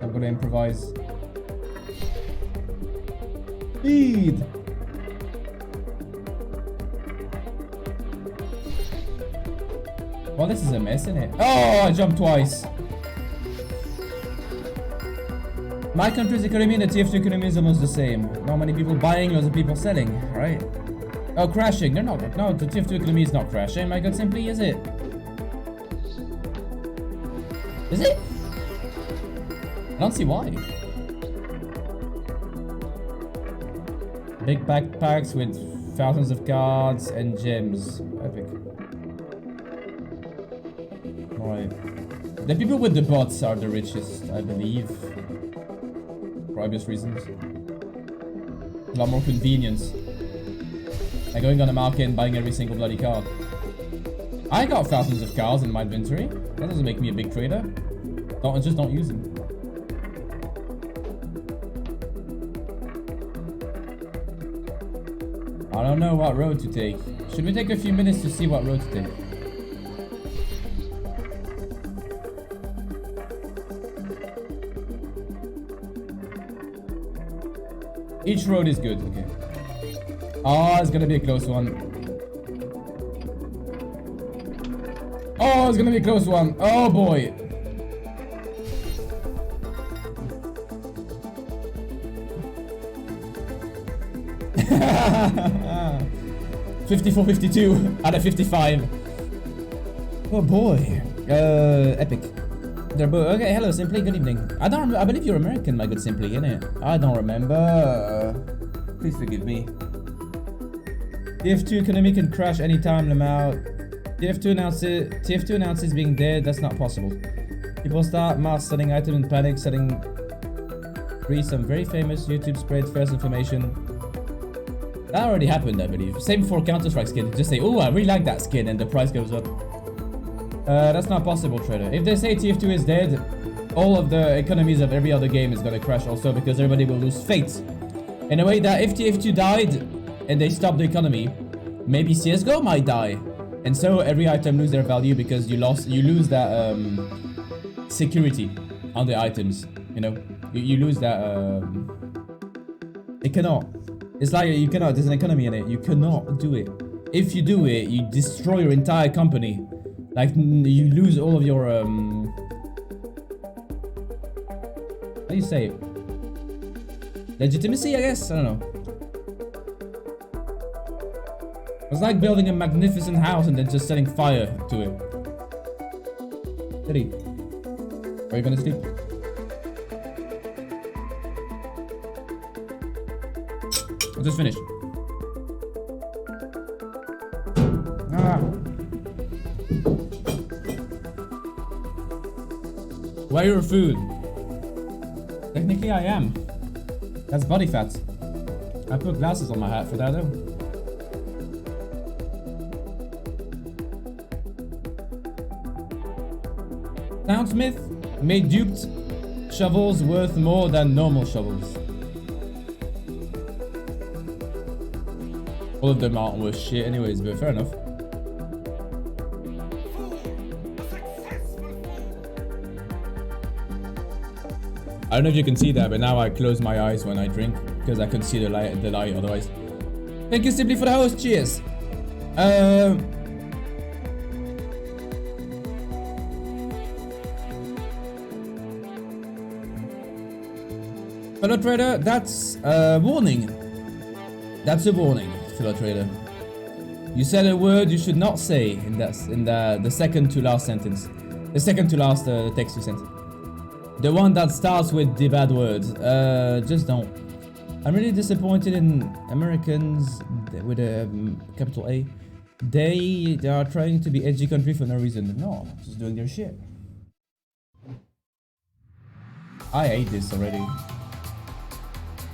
I'm gonna improvise. Speed! Well, this is a mess, isn't it? Oh, I jumped twice. My country's economy and the TF2 economy is almost the same. Not many people buying, lots of people selling, right? Oh, crashing. They're not. No, the TF2 economy is not crashing. My god, simply is it? Is it? I don't see why. Big backpacks with thousands of cards and gems. Epic. Right. The people with the bots are the richest, I believe. For obvious reasons. A lot more convenience. Like going on the market and buying every single bloody card. I got thousands of cards in my inventory. That doesn't make me a big trader. Just don't use them. I don't know what road to take. Should we take a few minutes to see what road to take? Each road is good, okay. Oh, it's gonna be a close one. Oh, it's gonna be a close one. Oh boy. $54.52 out of 55. Oh boy. Epic. They're both okay. Hello, Simply. Good evening. I believe you're American, my good Simply, innit? I don't remember. Please forgive me. TF2 economy can crash anytime. Lamau. TF2 announces being dead. That's not possible. People start mass selling items in panic, setting free some very famous YouTube spread false information. That already happened, I believe. Same for Counter-Strike skin. Just say, oh, I really like that skin, and the price goes up. That's not possible, trader. If they say TF2 is dead, all of the economies of every other game is gonna crash also because everybody will lose faith. In a way that if TF2 died and they stop the economy, maybe CSGO might die. And so every item lose their value because you lose that security on the items. You know, you lose that. It cannot. It's like you cannot. There's an economy in it. You cannot do it. If you do it, you destroy your entire company. Like you lose all of your how do you say it? Legitimacy, I guess. I don't know. It's like building a magnificent house and then just setting fire to it. Steady. Are you gonna sleep? I just finished. Where your food? Technically I am. That's body fat. I put glasses on my hat for that though. Soundsmith made duped shovels worth more than normal shovels. All of them aren't worth shit anyways, but fair enough. I don't know if you can see that, but now I close my eyes when I drink because I can see the light otherwise. Thank you Simply for the host. Cheers. Fellow trader, that's a warning. That's a warning, fellow trader. You said a word you should not say in the second to last sentence. The second to last text you sent. The one that starts with the bad words. Just don't. I'm really disappointed in Americans with a capital A. They are trying to be edgy country for no reason. No, just doing their shit. I hate this already.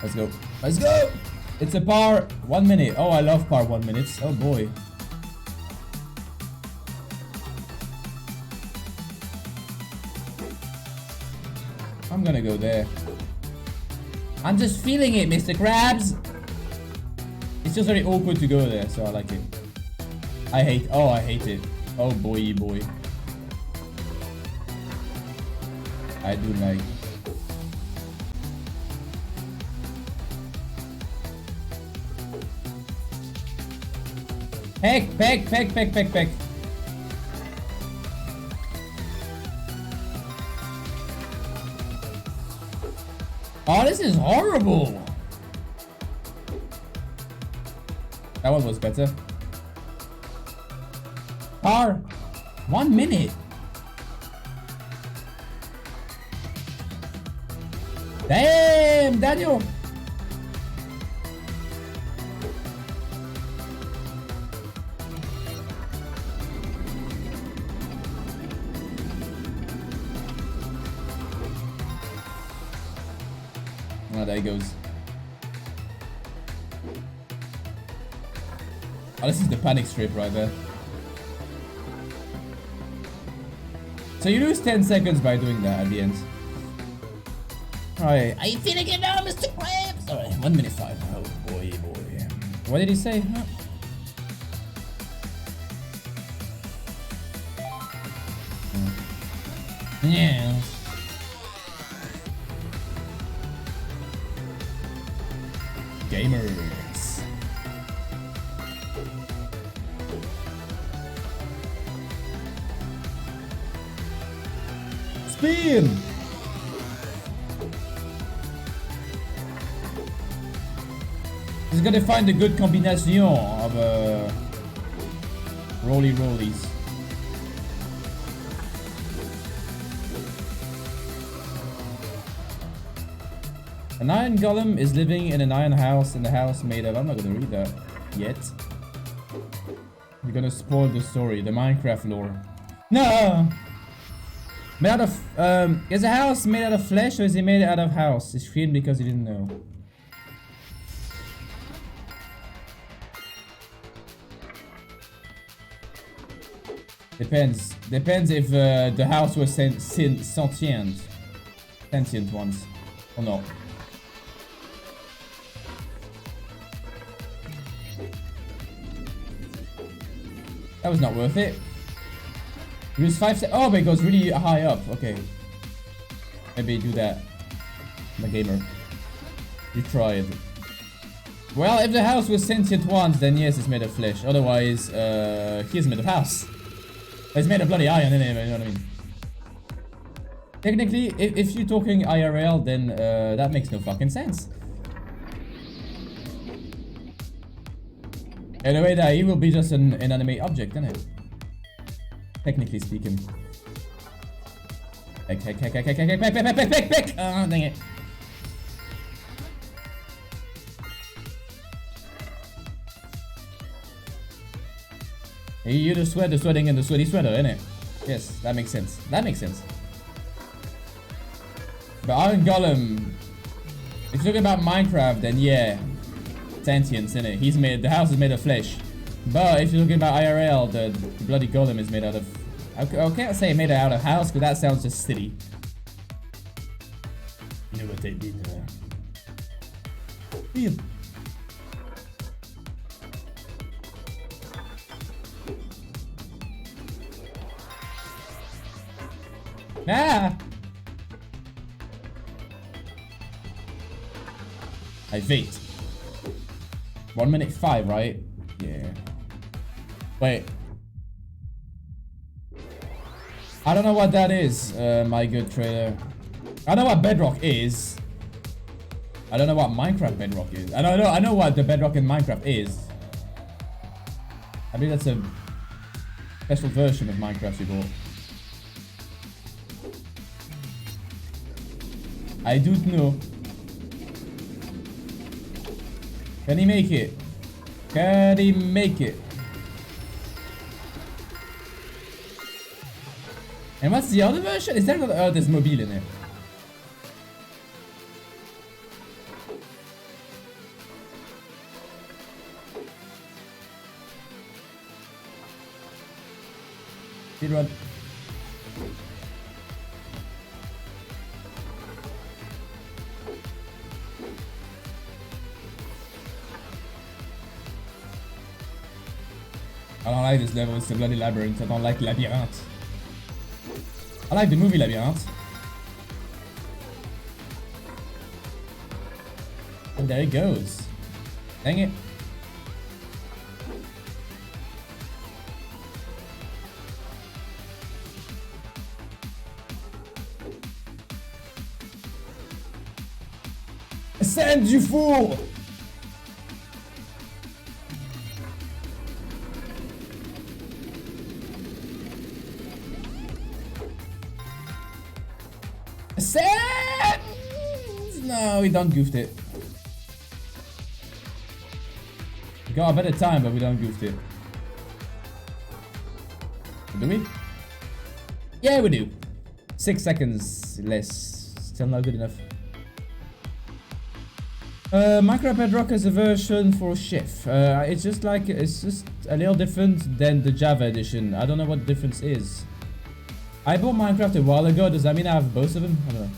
Let's go. Let's go! It's a par 1 minute. Oh, I love par 1 minutes. Oh boy. I'm gonna go there. I'm just feeling it, Mr. Krabs. It's just very awkward to go there, so I like it. I hate it. Oh boy, boy. I do like. Peck. Oh, this is horrible. That one was better. Par 1 minute. Damn, Daniel. Oh, there he goes. Oh, this is the panic strip right there. So you lose 10 seconds by doing that at the end. Alright. Are you feeling it now, Mr. Krabs? Alright, 1 minute 5. Oh boy, boy. What did he say? Huh? Yeah. Gamers. Spin. He's gonna find a good combination of rollies. An iron golem is living in an iron house in the house made of... I'm not gonna read that yet. You're gonna spoil the story, the Minecraft lore. No! Made out of... is a house made out of flesh or is it made out of house? It's screamed because you didn't know. Depends. Depends if the house was sentient. Sentient ones. Or not. That was not worth it. It was 5 seconds. Oh, but it goes really high up. Okay. Maybe do that. I'm a gamer. You tried. Well, if the house was sentient once, then yes, it's made of flesh. Otherwise, he's made of house. It's made of bloody iron, isn't it? You know what I mean? Technically, if you're talking IRL, then that makes no fucking sense. In a way that he will be just an inanimate object, isn't it? Technically speaking. Peck. Ah, dang it. You're the sweating, and the sweaty sweater, innit? Yes, that makes sense. That makes sense. But Iron Golem, if you're talking about Minecraft, then yeah, sentience, innit? He's made, the house is made of flesh. But if you're talking about IRL, the bloody golem is made out of... I can't say made out of house, because that sounds just silly. You know what they mean there. Ah! I wait. 1 minute 5, right? Yeah. Wait. I don't know what that is, my good trader. I know what Bedrock is. I don't know what Minecraft Bedrock is. I know what the Bedrock in Minecraft is. I believe that's a special version of Minecraft you bought. I don't know. Can he make it? Can he make it? And what's the other version? Is there not... Oh, there's mobile in it. Speed run. I don't like this level, it's a bloody labyrinth. I don't like Labyrinth. I like the movie Labyrinth. And there it goes. Dang it. Ascend, you fool! Ascend! No, we done goofed it. We got a better time, but we done goofed it. Do we? Yeah, we do. 6 seconds less. Still not good enough. Minecraft Bedrock is a version for Chef. It's just a little different than the Java edition. I don't know what the difference is. I bought Minecraft a while ago. Does that mean I have both of them? I don't know.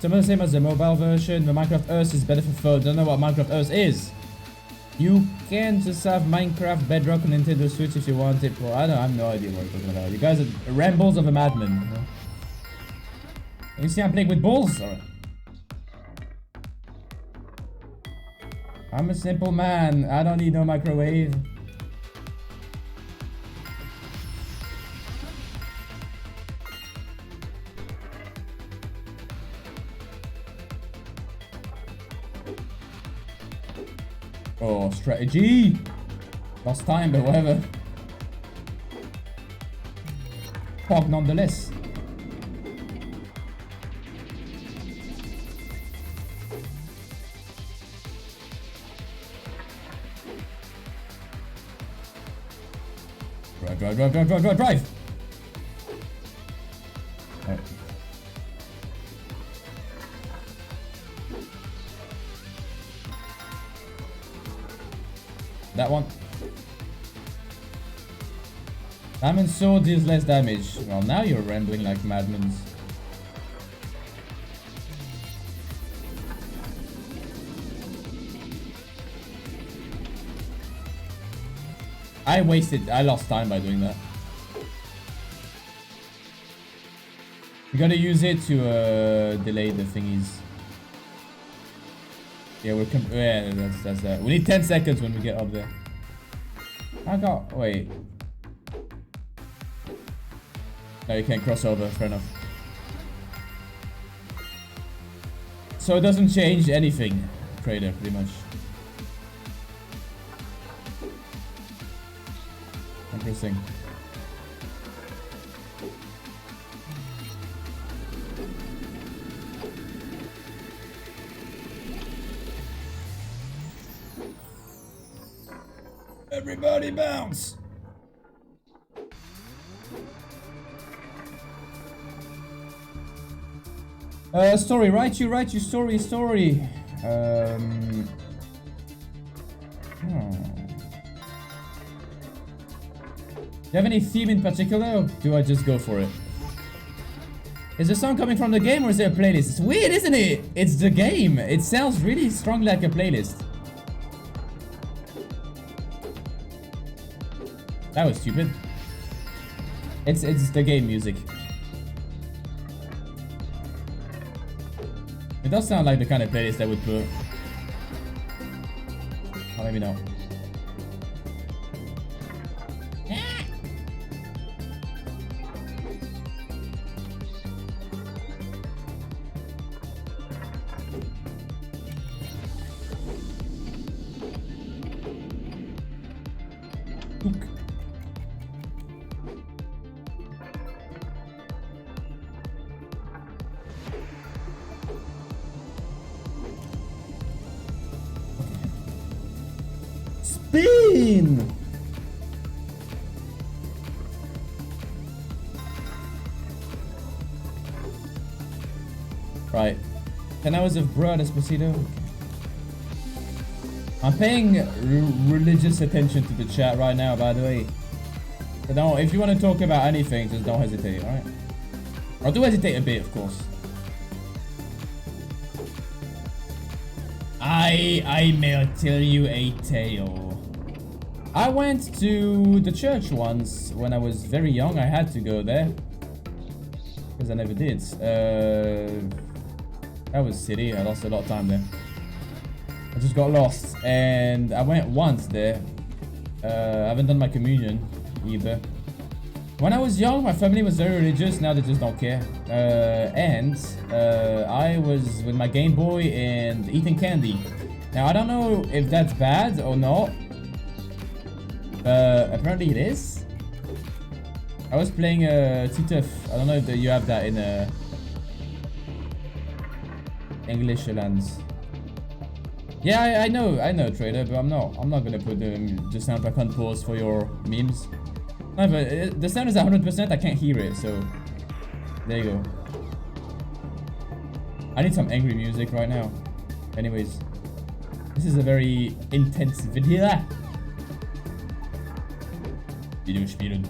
Some of the same as the mobile version. The Minecraft Earth is better for phone. Don't know what Minecraft Earth is. You can just have Minecraft Bedrock on Nintendo Switch if you want it. Well, I have no idea what you're talking about. You guys are rambles of a madman. You know? You see I'm playing with balls? Alright. I'm a simple man. I don't need no microwave. Oh, strategy! Lost time, but whatever. Pog nonetheless. Drive! Right. That one. Diamond sword deals less damage. Well, now you're rambling like madmen. I lost time by doing that. You gotta use it to delay the thingies. Yeah, yeah, that's that. We need 10 seconds when we get up there. Wait. No, you can't cross over, fair enough. So it doesn't change anything, Crater, pretty much. Interesting. Everybody bounce! Story, write you story. Do you have any theme in particular, or do I just go for it? Is the song coming from the game or is there a playlist? It's weird, isn't it? It's the game. It sounds really strongly like a playlist. That was stupid. It's the game music. It does sound like the kind of playlist I would put. Oh, maybe not. Spin! Right. 10 hours of bro Despacito. I'm paying religious attention to the chat right now, by the way. So don't, if you want to talk about anything, just don't hesitate, alright? Or do hesitate a bit, of course. I may tell you a tale. I went to the church once when I was very young. I had to go there. Because I never did. That was silly. I lost a lot of time there. I just got lost. And I went once there. I haven't done my communion either. When I was young, my family was very religious. Now they just don't care. I was with my Game Boy and eating candy. Now I don't know if that's bad or not. Apparently it is. I was playing Tituf. I don't know if you have that in English lands. Yeah, I know, Trader, but I'm not gonna put the soundtrack on pause for your memes. No, but the sound is 100%. I can't hear it, so there you go. I need some angry music right now. Anyways, this is a very intense video. Video spielen.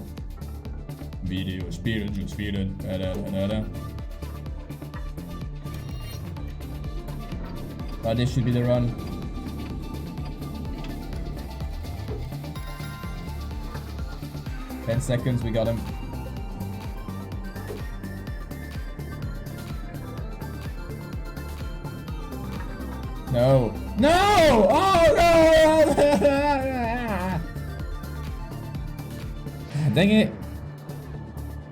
But this should be the run. Ten seconds, we got him. No. No! Oh no! Dang it.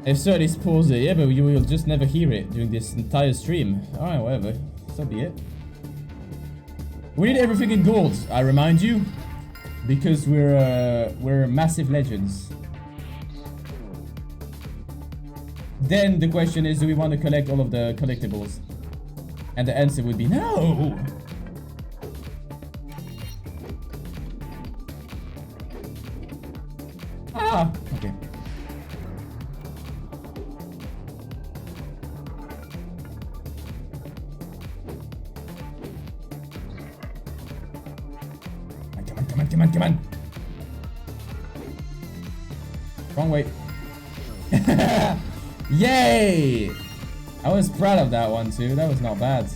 I've certainly paused it, yeah, but you will just never hear it during this entire stream. Alright, whatever. So be it. We need everything in gold, I remind you. Because we're massive legends. Then the question is, do we want to collect all of the collectibles? And the answer would be no! Ah! Okay. Come on. Wrong way. Yay! I was proud of that one too. That was not bad.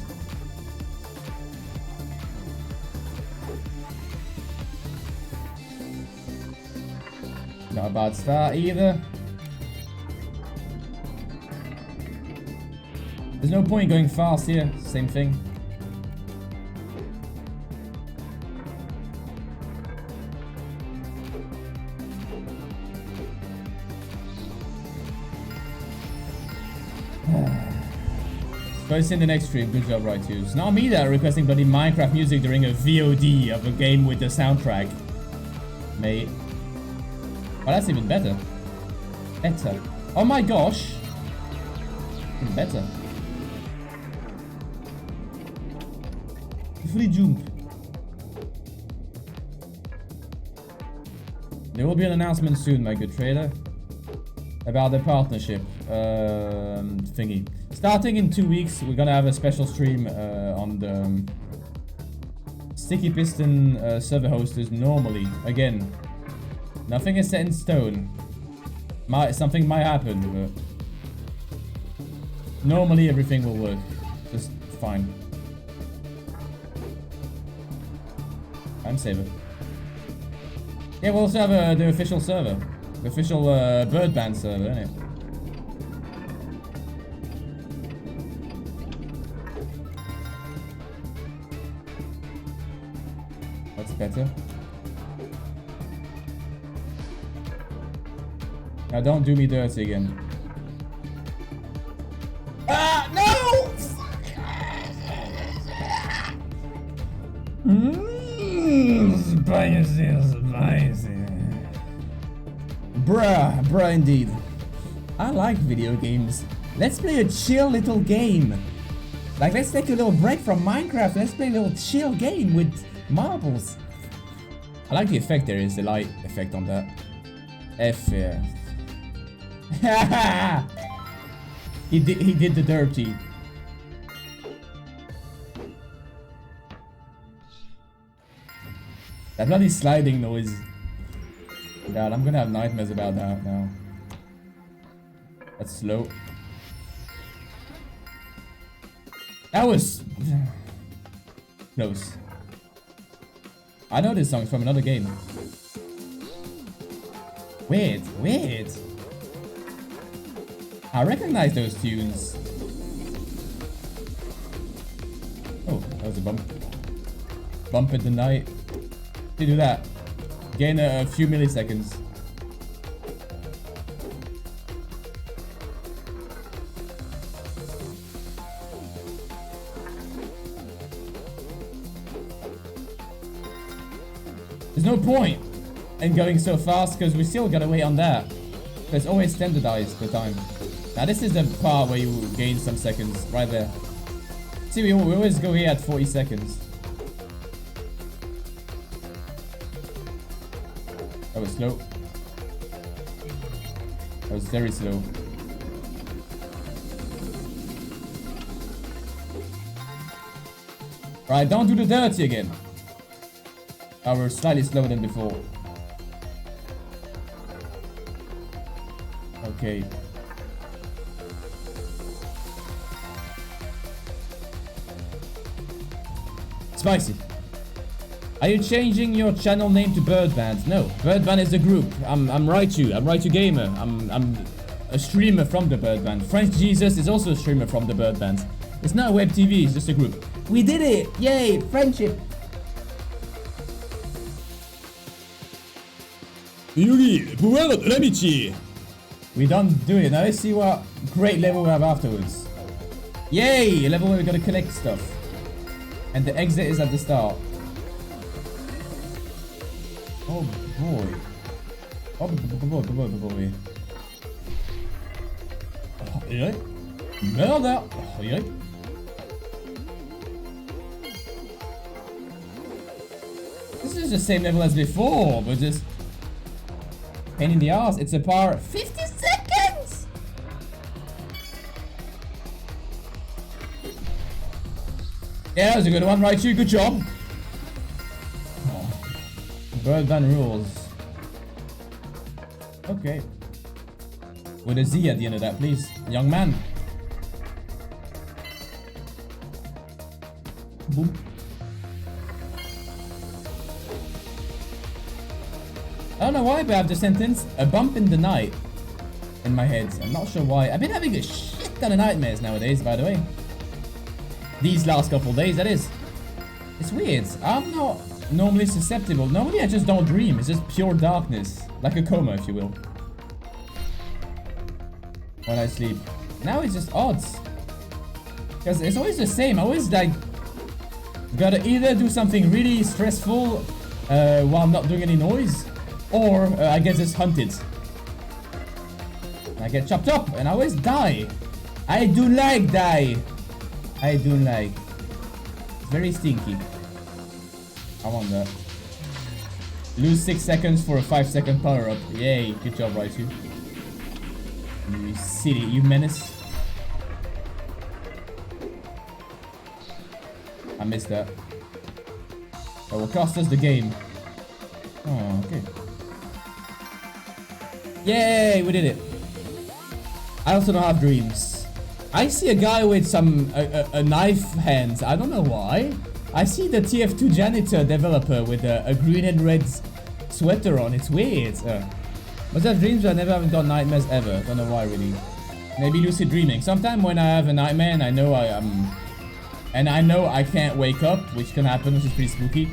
Not a bad start either. There's no point going fast here. Same thing. First in the next stream, good job, Rytugamer. It's not me that are requesting bloody Minecraft music during a VOD of a game with the soundtrack. Mate. Oh, that's even better. Better. Oh my gosh. Even better. Free jump. There will be an announcement soon, my good trader. About the partnership thingy. Starting in 2 weeks, we're gonna have a special stream on the Sticky Piston server hosters normally. Again, nothing is set in stone. Something might happen, but normally everything will work just fine. Time saver. Yeah, we'll also have the official server. The official Birdband server, isn't it? That's better. Now don't do me dirty again. Ah, no! Spicy. Bruh indeed. I like video games. Let's play a chill little game. Like, let's take a little break from Minecraft. Let's play a little chill game with marbles. I like the effect there is, the light effect on that. F, yeah. he did the dirty. That bloody sliding noise. God, I'm gonna have nightmares about that now. That's slow. That was close. I know this song from another game. Weird, weird. I recognize those tunes. Oh, that was a bump. Bump in the night. You do that. Gain a few milliseconds. There's no point in going so fast because we still gotta wait on that. It's always standardized the time. Now this is the part where you gain some seconds, right there. See, we always go here at 40 seconds. That was slow. That was very slow. Right, don't do the dirty again. Oh, we're slightly slower than before. Okay. Spicy. Are you changing your channel name to Birdband? No, Birdband is a group. I'm Rytugamer. I'm a streamer from the Birdband. French Jesus is also a streamer from the Birdband. It's not a web TV, it's just a group. We did it! Yay! Friendship! Yugi, pouvoir de l'amitié! We don't do it. Now let's see what great level we have afterwards. Yay! A level where we gotta collect stuff. And the exit is at the start. Oh boy. Oh boy. Yeah. Murder. Yeah. This is the same level as before, but just pain in the ass. It's a power 50 seconds. Yeah, that was a good one, right? Good job. Birdband rules. Okay. With a Z at the end of that, please. Young man. Boom. I don't know why, but I have the sentence, a bump in the night, in my head. I'm not sure why. I've been having a shit ton of nightmares nowadays, by the way. These last couple of days, that is. It's weird. I'm not normally susceptible. Normally I just don't dream. It's just pure darkness. Like a coma, if you will. When I sleep. Now it's just odds. Because it's always the same. I always like gotta either do something really stressful while not doing any noise, or I get just hunted. And I get chopped up and I always die. I do like die. I do like. It's very stinky. I want that. Lose 6 seconds for a 5-second power up. Yay, good job, Rytu. You silly, you menace. I missed that. That will cost us the game. Oh, okay. Yay, we did it. I also don't have dreams. I see a guy with some a knife hands. I don't know why. I see the TF2 janitor developer with a green and red sweater on. It's weird. But I have dreams, but I never haven't got nightmares ever. Don't know why really. Maybe lucid dreaming. Sometimes when I have a nightmare and I know I can't wake up, which can happen, which is pretty spooky.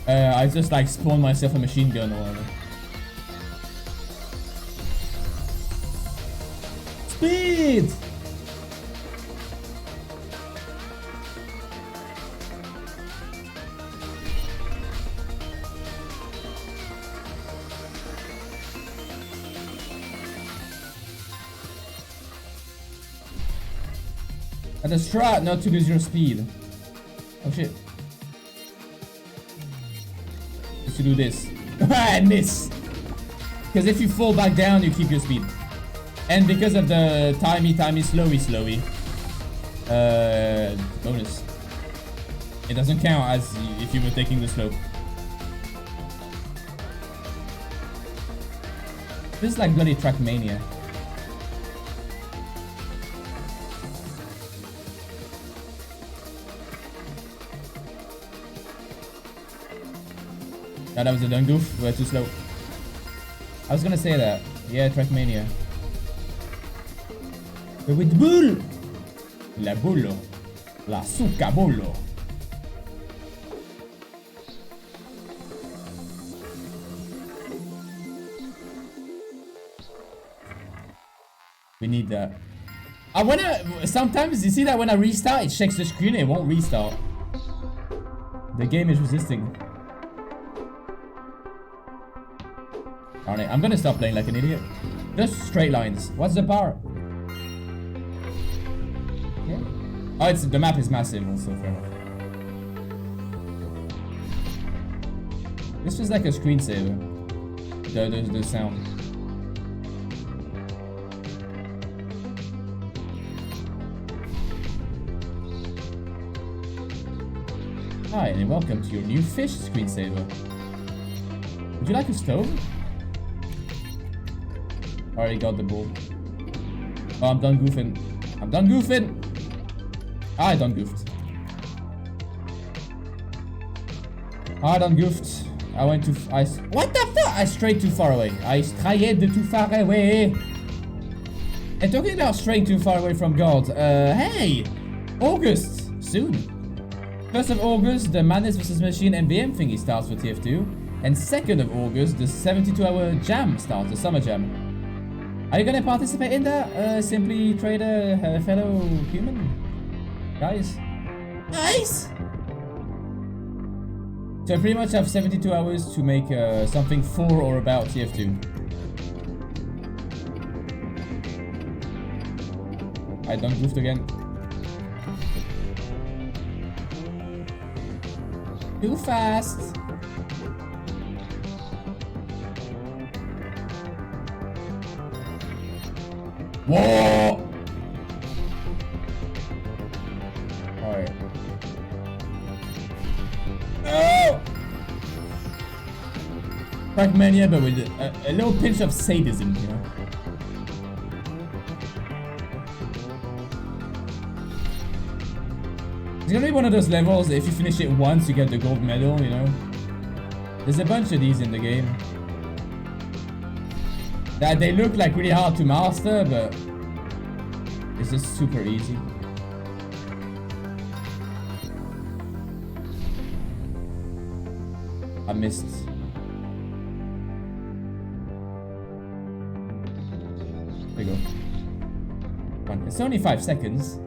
I just like spawn myself a machine gun or whatever. Speed! And the strat not to lose your speed. Oh shit. Just to do this. I miss! Because if you fall back down, you keep your speed. And because of the timey, slowy. Bonus. It doesn't count as if you were taking the slope. This is like bloody Trackmania. Yeah, that was a dumb goof. We're too slow. I was gonna say that. Yeah, Trackmania. But with bull! La bullo. La suca bullo. We need that. Sometimes you see that when I restart, it checks the screen and it won't restart. The game is resisting. Alright, I'm gonna stop playing like an idiot. Just straight lines. What's the bar? Yeah. Oh, the map is massive also, fair enough. This was like a screensaver. The sound. Hi, and welcome to your new fish screensaver. Would you like a stove? Already got the ball. Oh, I'm done goofing. I'm done goofing! I done goofed. I done goofed. I went too... What the fuck? I strayed too far away. I strayed too far away. And talking about straying too far away from God. Hey! August! Soon. 1st of August, the Madness vs. Machine MBM thingy starts for TF2. And 2nd of August, the 72-hour jam starts, the summer jam. Are you gonna participate in that? Simply trade a fellow human? Guys? Nice! So I pretty much have 72 hours to make something for or about TF2. I done goofed again. Too fast! Whoa! Alright. Oh! Trackmania, but with a little pinch of sadism, you know? It's gonna be one of those levels that if you finish it once, you get the gold medal, you know? There's a bunch of these in the game. That they look like really hard to master, but it's just super easy. I missed. There you go. Come on. It's only 5 seconds.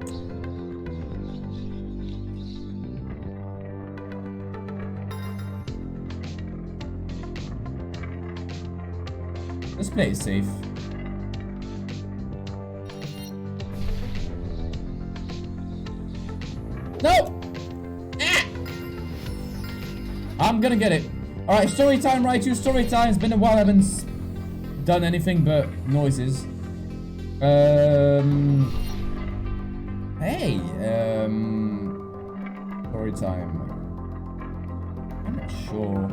Let's play it safe. No! Ah! I'm gonna get it. Alright, story time, Rytu. Story time. It's been a while. I haven't done anything but noises. Hey. Story time. I'm not sure.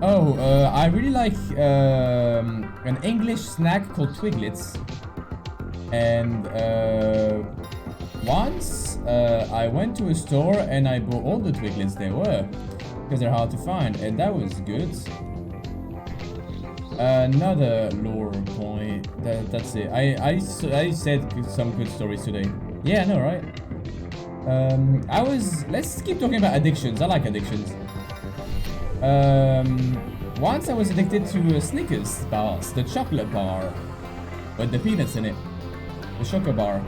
Oh, I really like an English snack called Twiglets. And once I went to a store and I bought all the Twiglets there were. Because they're hard to find, and that was good. Another lore point. That's it. I said some good stories today. Yeah, I know, right? Let's keep talking about addictions. I like addictions. Once I was addicted to Snickers bars, the chocolate bar with the peanuts in it, the Choco bar.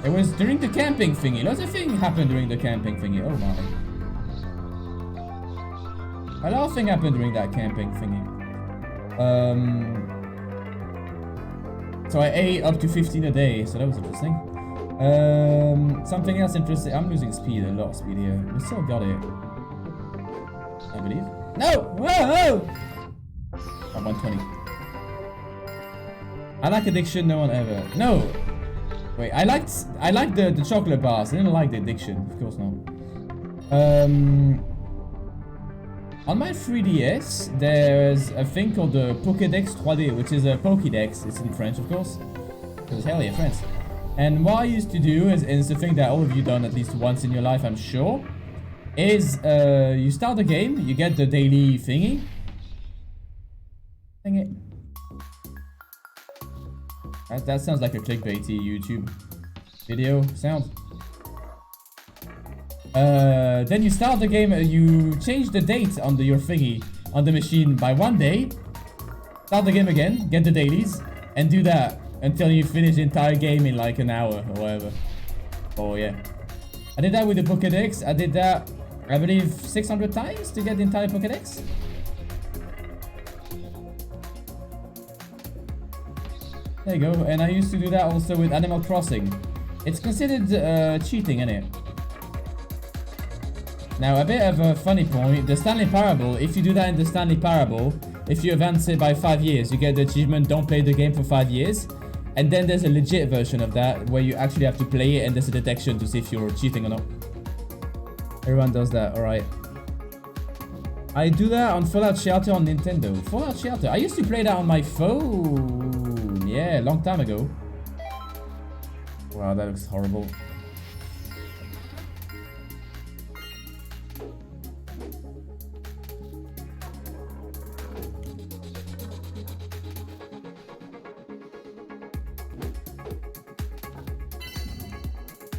It was during the camping thingy. Lots of things happened during the camping thingy. Oh my. A lot of things happened during that camping thingy. So I ate up to 15 a day, so that was interesting. Something else interesting. I'm losing speed, a lot of speed here. We still got it, I believe. No! Whoa! I'm 120. I like addiction, no one ever. No! Wait, I liked the chocolate bars. I didn't like the addiction, of course not. On my 3DS, there's a thing called the Pokédex 3D, which is a Pokédex. It's in French, of course. Because hell yeah, French. And what I used to do is, and it's the thing that all of you done at least once in your life, I'm sure, is you start the game, you get the daily thingy. Dang it. That sounds like a clickbaity YouTube video sound. Then you start the game, you change the date on your thingy on the machine by 1 day. Start the game again, get the dailies, and do that until you finish the entire game in like an hour or whatever. Oh yeah. I did that with the Pokédex. I did that, I believe, 600 times to get the entire Pokédex. There you go. And I used to do that also with Animal Crossing. It's considered cheating, innit? Now, a bit of a funny point, the Stanley Parable, if you do that in the Stanley Parable, if you advance it by 5 years, you get the achievement, don't play the game for 5 years. And then there's a legit version of that, where you actually have to play it and there's a detection to see if you're cheating or not. Everyone does that, alright. I do that on Fallout Shelter on Nintendo. Fallout Shelter, I used to play that on my phone. Yeah, a long time ago. Wow, that looks horrible.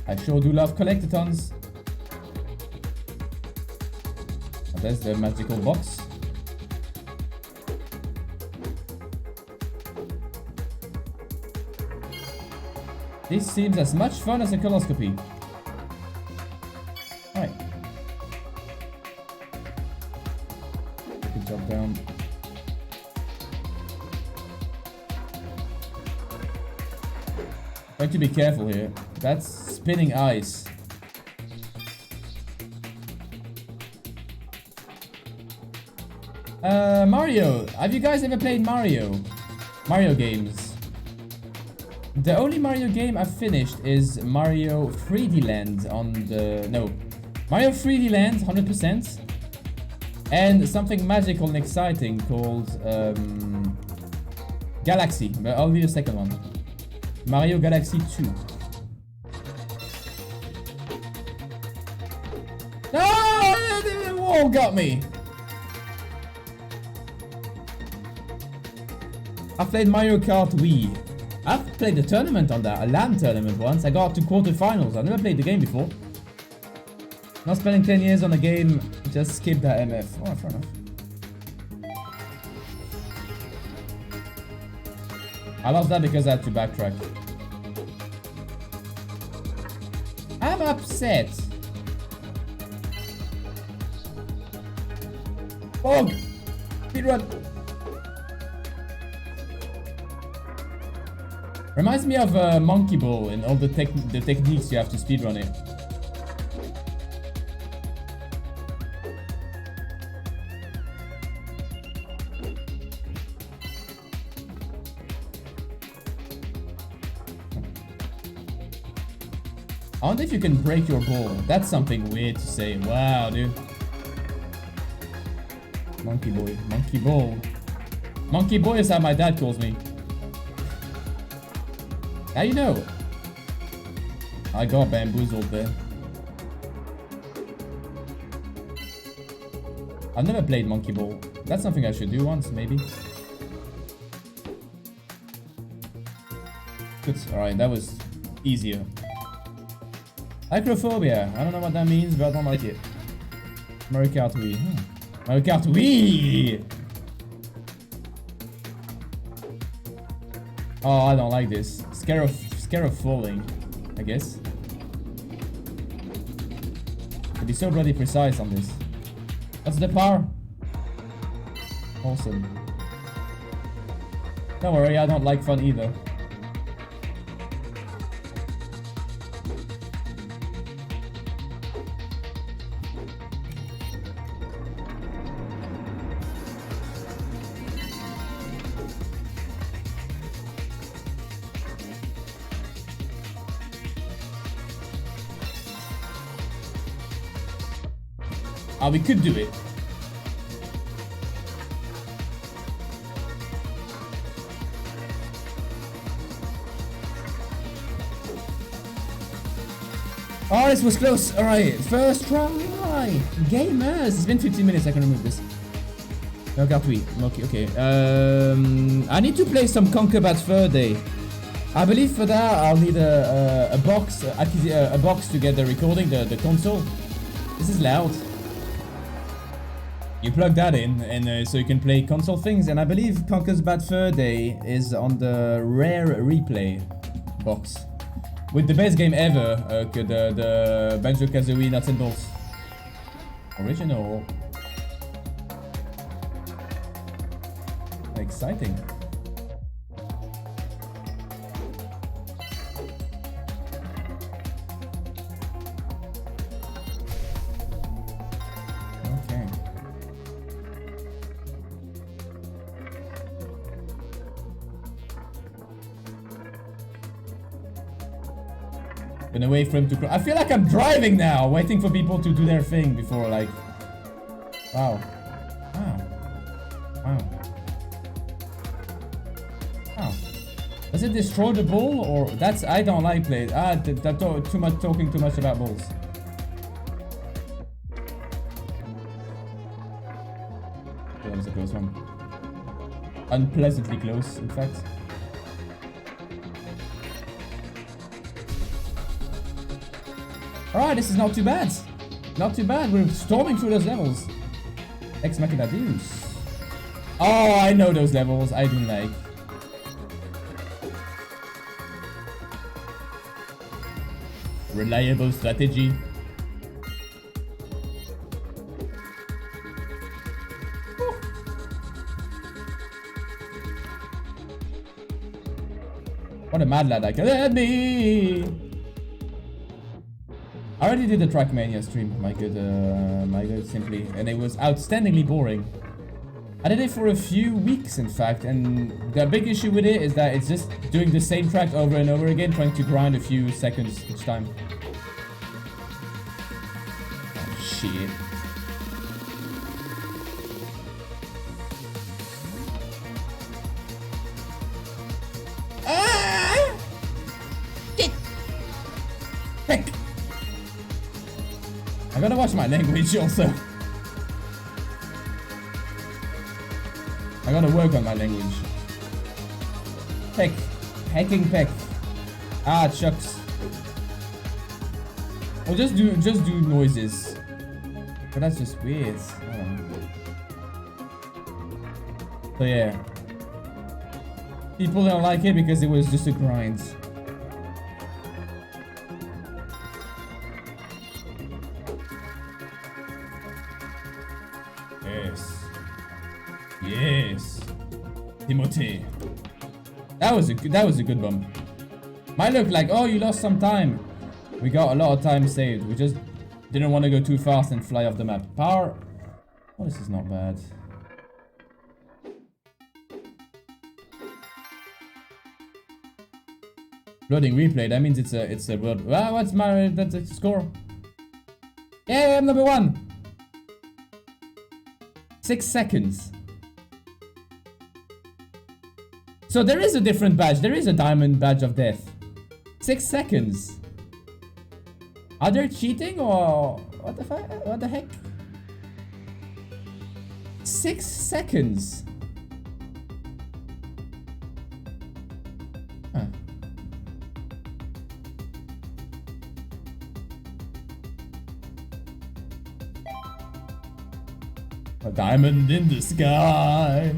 I sure do love collectathons. Oh, there's the magical box. This seems as much fun as a coloscopy. Alright. Good job down. Try to be careful here. That's spinning ice. Mario. Have you guys ever played Mario? Mario games. The only Mario game I've finished is Mario 3D Land on the... No. Mario 3D Land, 100%. And something magical and exciting called Galaxy. But I'll be the second one. Mario Galaxy 2. No! The wall got me! I played Mario Kart Wii. I've played a tournament on that, a LAN tournament once. I got to quarterfinals. I never played the game before. Not spending 10 years on a game, just skip that MF. Oh, fair enough. I lost that because I had to backtrack. I'm upset. Fog! Speedrun! Reminds me of Monkey Ball and all the techniques you have to speedrun it. I wonder if you can break your ball. That's something weird to say. Wow, dude. Monkey boy. Monkey ball. Monkey boy is how my dad calls me. How you know? I got bamboozled there. I've never played Monkey Ball. That's something I should do once, maybe. Good. Alright, that was easier. Acrophobia. I don't know what that means, but I don't like it. Mario Kart Wii. Mario Kart Wii! Oh, I don't like this. Scare of falling, I guess. To be so bloody precise on this. What's the power? Awesome. Don't worry, I don't like fun either. We could do it. Oh, this was close. Alright, first try. Gamers. It's been 15 minutes. I can remove this. Knockout tweet. Okay. I need to play some Conquer Bad Fur Day. I believe for that I'll need a box, a box to get the recording, the console. This is loud. You plug that in, and so you can play console things. And I believe Conquer's Bad Fur Day is on the rare replay box with the best game ever, the Banjo-Kazooie Nuts and Bolts original. Exciting. Okay. Been away from him to. I feel like I'm driving now, waiting for people to do their thing before, like. Wow. Does it destroy the ball, or that's I don't like play. Talking too much about balls. That was a close one. Unpleasantly close, in fact. Alright, this is not too bad. Not too bad. We're storming through those levels. Ex Machina Deus. Oh, I know those levels. I do like. Reliable strategy. What a mad lad I can be. I already did the Trackmania stream, my good Simply, and it was outstandingly boring. I did it for a few weeks, in fact, and the big issue with it is that it's just doing the same track over and over again, trying to grind a few seconds each time. Oh, shit. Ah! Shit! Heck! I gotta watch my language also. I gotta work on my language. Peck. Hacking peck. Ah, chucks. Well, just do noises. But that's just weird. So yeah. People don't like it because it was just a grind. Yes, Timothy. That was a good bump. Might look like, oh, you lost some time. We got a lot of time saved. We just didn't want to go too fast and fly off the map. Power. Oh, this is not bad. Loading replay. That means it's a world. Well, what's my that's a score? Yeah, I'm number 1. 6 seconds. So there is a different badge. There is a diamond badge of death. 6 seconds. Are they cheating or what the fuck? What the heck? 6 seconds. Huh. A diamond in the sky.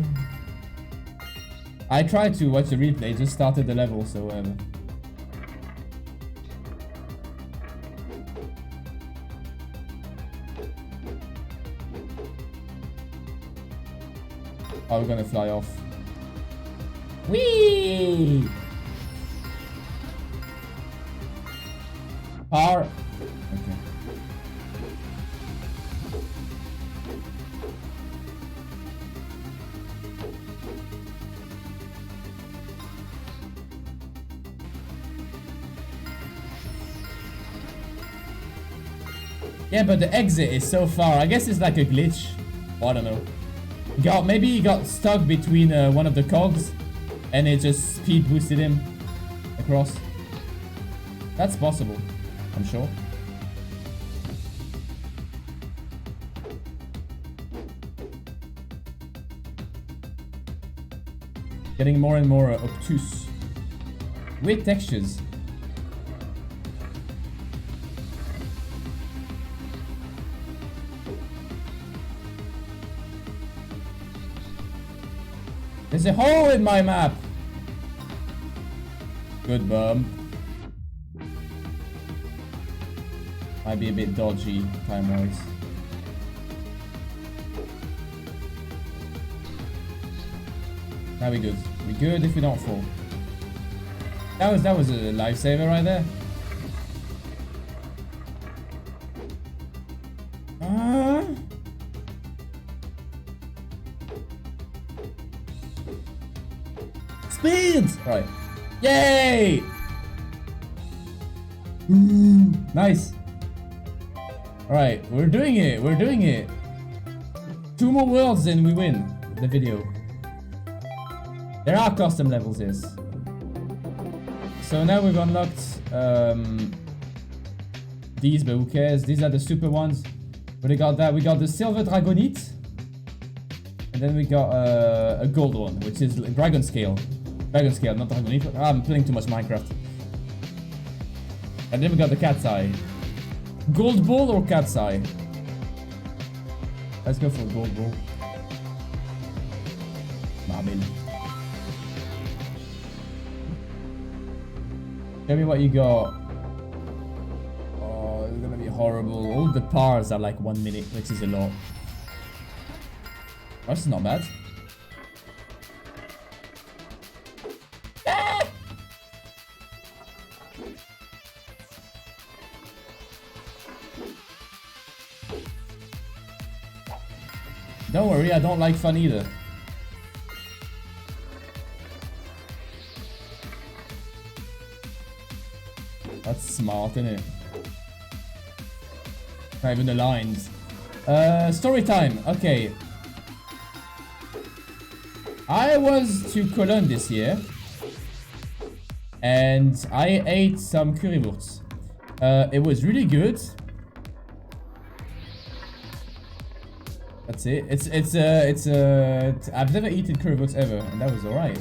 I tried to watch the replay, just started the level, so oh, we're gonna fly off. Whee! Power. Okay. Yeah, but the exit is so far. I guess it's like a glitch. Oh, I don't know. Maybe he got stuck between one of the cogs, and it just speed boosted him across. That's possible, I'm sure. Getting more and more obtuse. Weird textures. There's a hole in my map. Good bump. Might be a bit dodgy time-wise. Now we good. We good if we don't fall. That was a lifesaver right there. Speed! Right. Yay! Nice. Alright, we're doing it. We're doing it. 2 more worlds and we win the video. There are custom levels, yes. So now we've unlocked these, but who cares? These are the super ones. We got that. We got the silver dragonite. And then we got a gold one, which is dragon scale. Dragon scale, not dragonite. I'm playing too much Minecraft. And then we got the cat's eye. Gold ball or cat's eye? Let's go for gold ball. Marble. Tell me what you got. Oh, it's gonna be horrible. All the pars are like 1 minute, which is a lot. Oh, this is not bad. Don't worry, I don't like fun either. That's smart, isn't it? Not even the lines. Story time. Okay. I was to Cologne this year. And I ate some currywurst. It was really good. That's it. I've never eaten currywurst ever, and that was alright.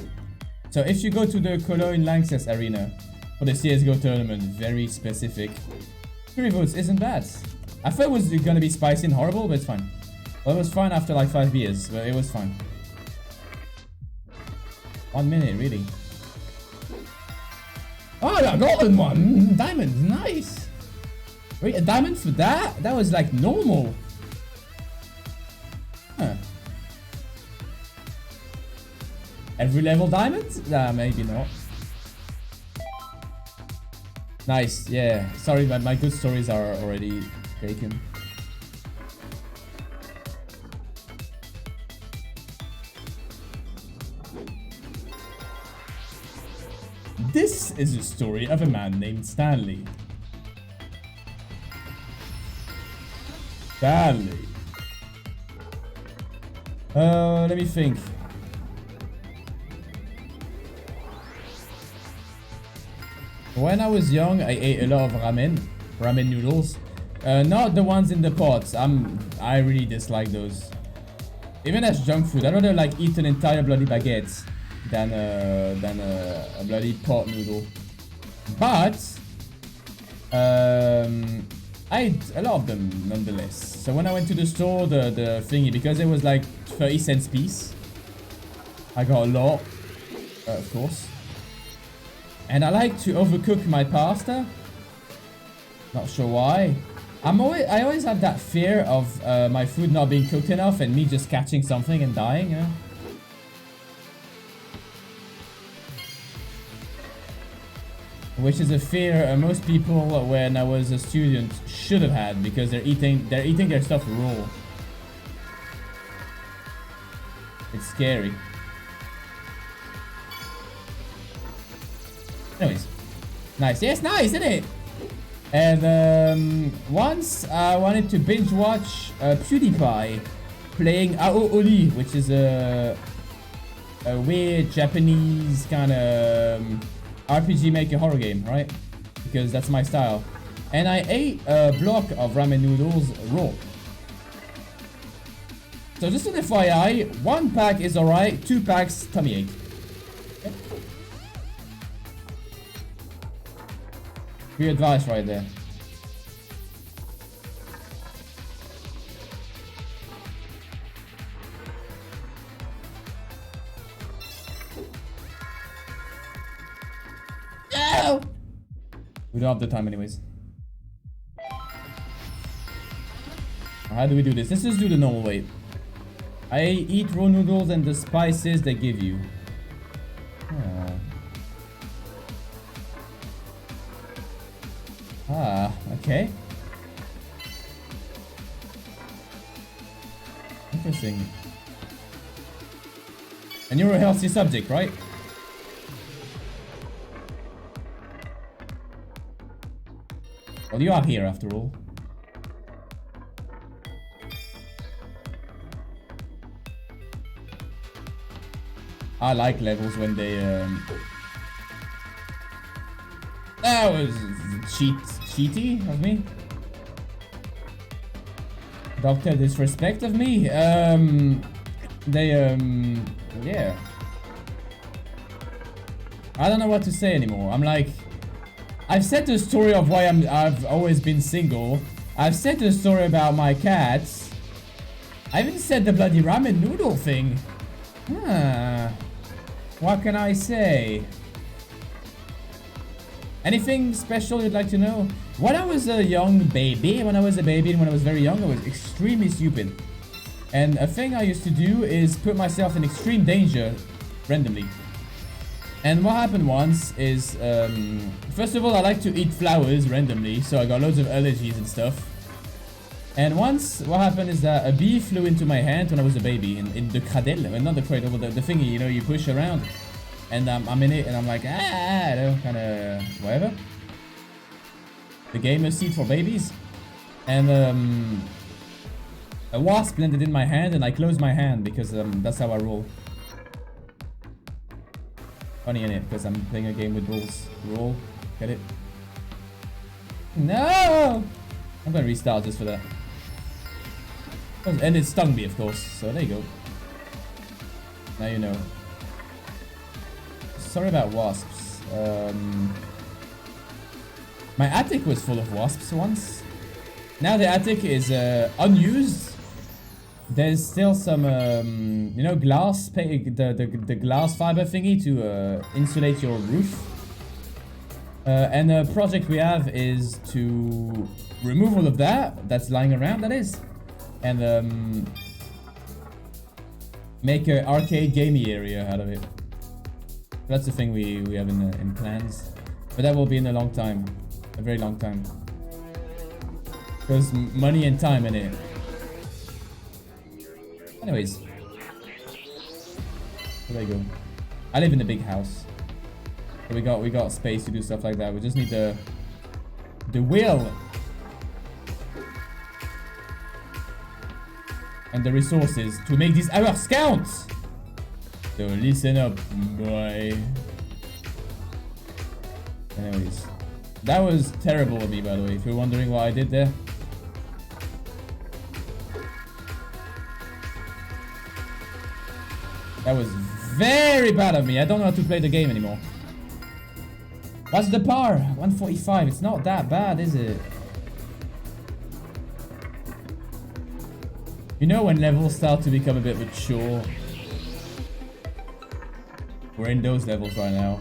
So if you go to the Cologne Lanxess Arena for the CSGO tournament, very specific, currywurst isn't bad. I thought it was gonna be spicy and horrible, but it's fine. Well, it was fine after like 5 beers, but it was fine. 1 minute, really. Oh, yeah, golden one! Diamond, nice! Wait, a diamond for that? That was like normal. Huh. Every level diamond? Nah, maybe not. Nice, yeah. Sorry, but my good stories are already taken. This is the story of a man named Stanley. Stanley. Let me think. When I was young, I ate a lot of ramen noodles. Not the ones in the pots. I really dislike those. Even as junk food, I'd rather like eat an entire bloody baguette than a bloody pot noodle. But I ate a lot of them nonetheless. So when I went to the store, the thingy, because it was like 30 cents piece, I got a lot, of course. And I like to overcook my pasta. Not sure why. I always have that fear of my food not being cooked enough and me just catching something and dying. Yeah? Which is a fear most people when I was a student should have had, because they're eating their stuff raw. It's scary. Anyways, nice. Yes, nice, isn't it? And once I wanted to binge watch PewDiePie playing Aoi, which is a weird Japanese kind of RPG Maker horror game, right? Because that's my style. And I ate a block of ramen noodles raw. So just an FYI, 1 pack is alright, 2 packs tummy ache. Free advice right there. No! We don't have the time anyways. How do we do this? Let's just do the normal way. I eat raw noodles and the spices they give you. Okay. Interesting. And you're a healthy subject, right? Well, you are here after all. I like levels when they that was cheaty of me. Doctor disrespect of me. Yeah. I don't know what to say anymore. I'm like, I've said the story of why I've always been single. I've said the story about my cats. I even said the bloody ramen noodle thing. What can I say? Anything special you'd like to know? When I was a young baby, and when I was very young, I was extremely stupid. And a thing I used to do is put myself in extreme danger randomly. And what happened once is, first of all, I like to eat flowers randomly, so I got loads of allergies and stuff. And once, what happened is that a bee flew into my hand when I was a baby, in the cradle, well, not the cradle, but the thingy, you know, you push around. And I'm in it, and I'm like, you know, kind of, whatever. The gamer seat for babies. And a wasp landed in my hand, and I closed my hand, because that's how I roll. Funny in it, because I'm playing a game with rules. Roll, get it? No! I'm gonna restart just for that. And it stung me, of course, so there you go. Now you know. Sorry about wasps. My attic was full of wasps once. Now the attic is unused. There's still some, you know, glass, the glass fiber thingy to insulate your roof. And the project we have is to remove all of that's lying around, that is. And make an arcade gaming area out of it. That's the thing we have in plans. But that will be in a long time. A very long time. Because money and time in it. Anyways. So there you go. I live in a big house. So we got space to do stuff like that. We just need the will. And the resources to make these hours count. So listen up, boy. Anyways. That was terrible of me, by the way, if you're wondering what I did there. That was very bad of me. I don't know how to play the game anymore. What's the par? 145. It's not that bad, is it? You know when levels start to become a bit mature? We're in those levels right now.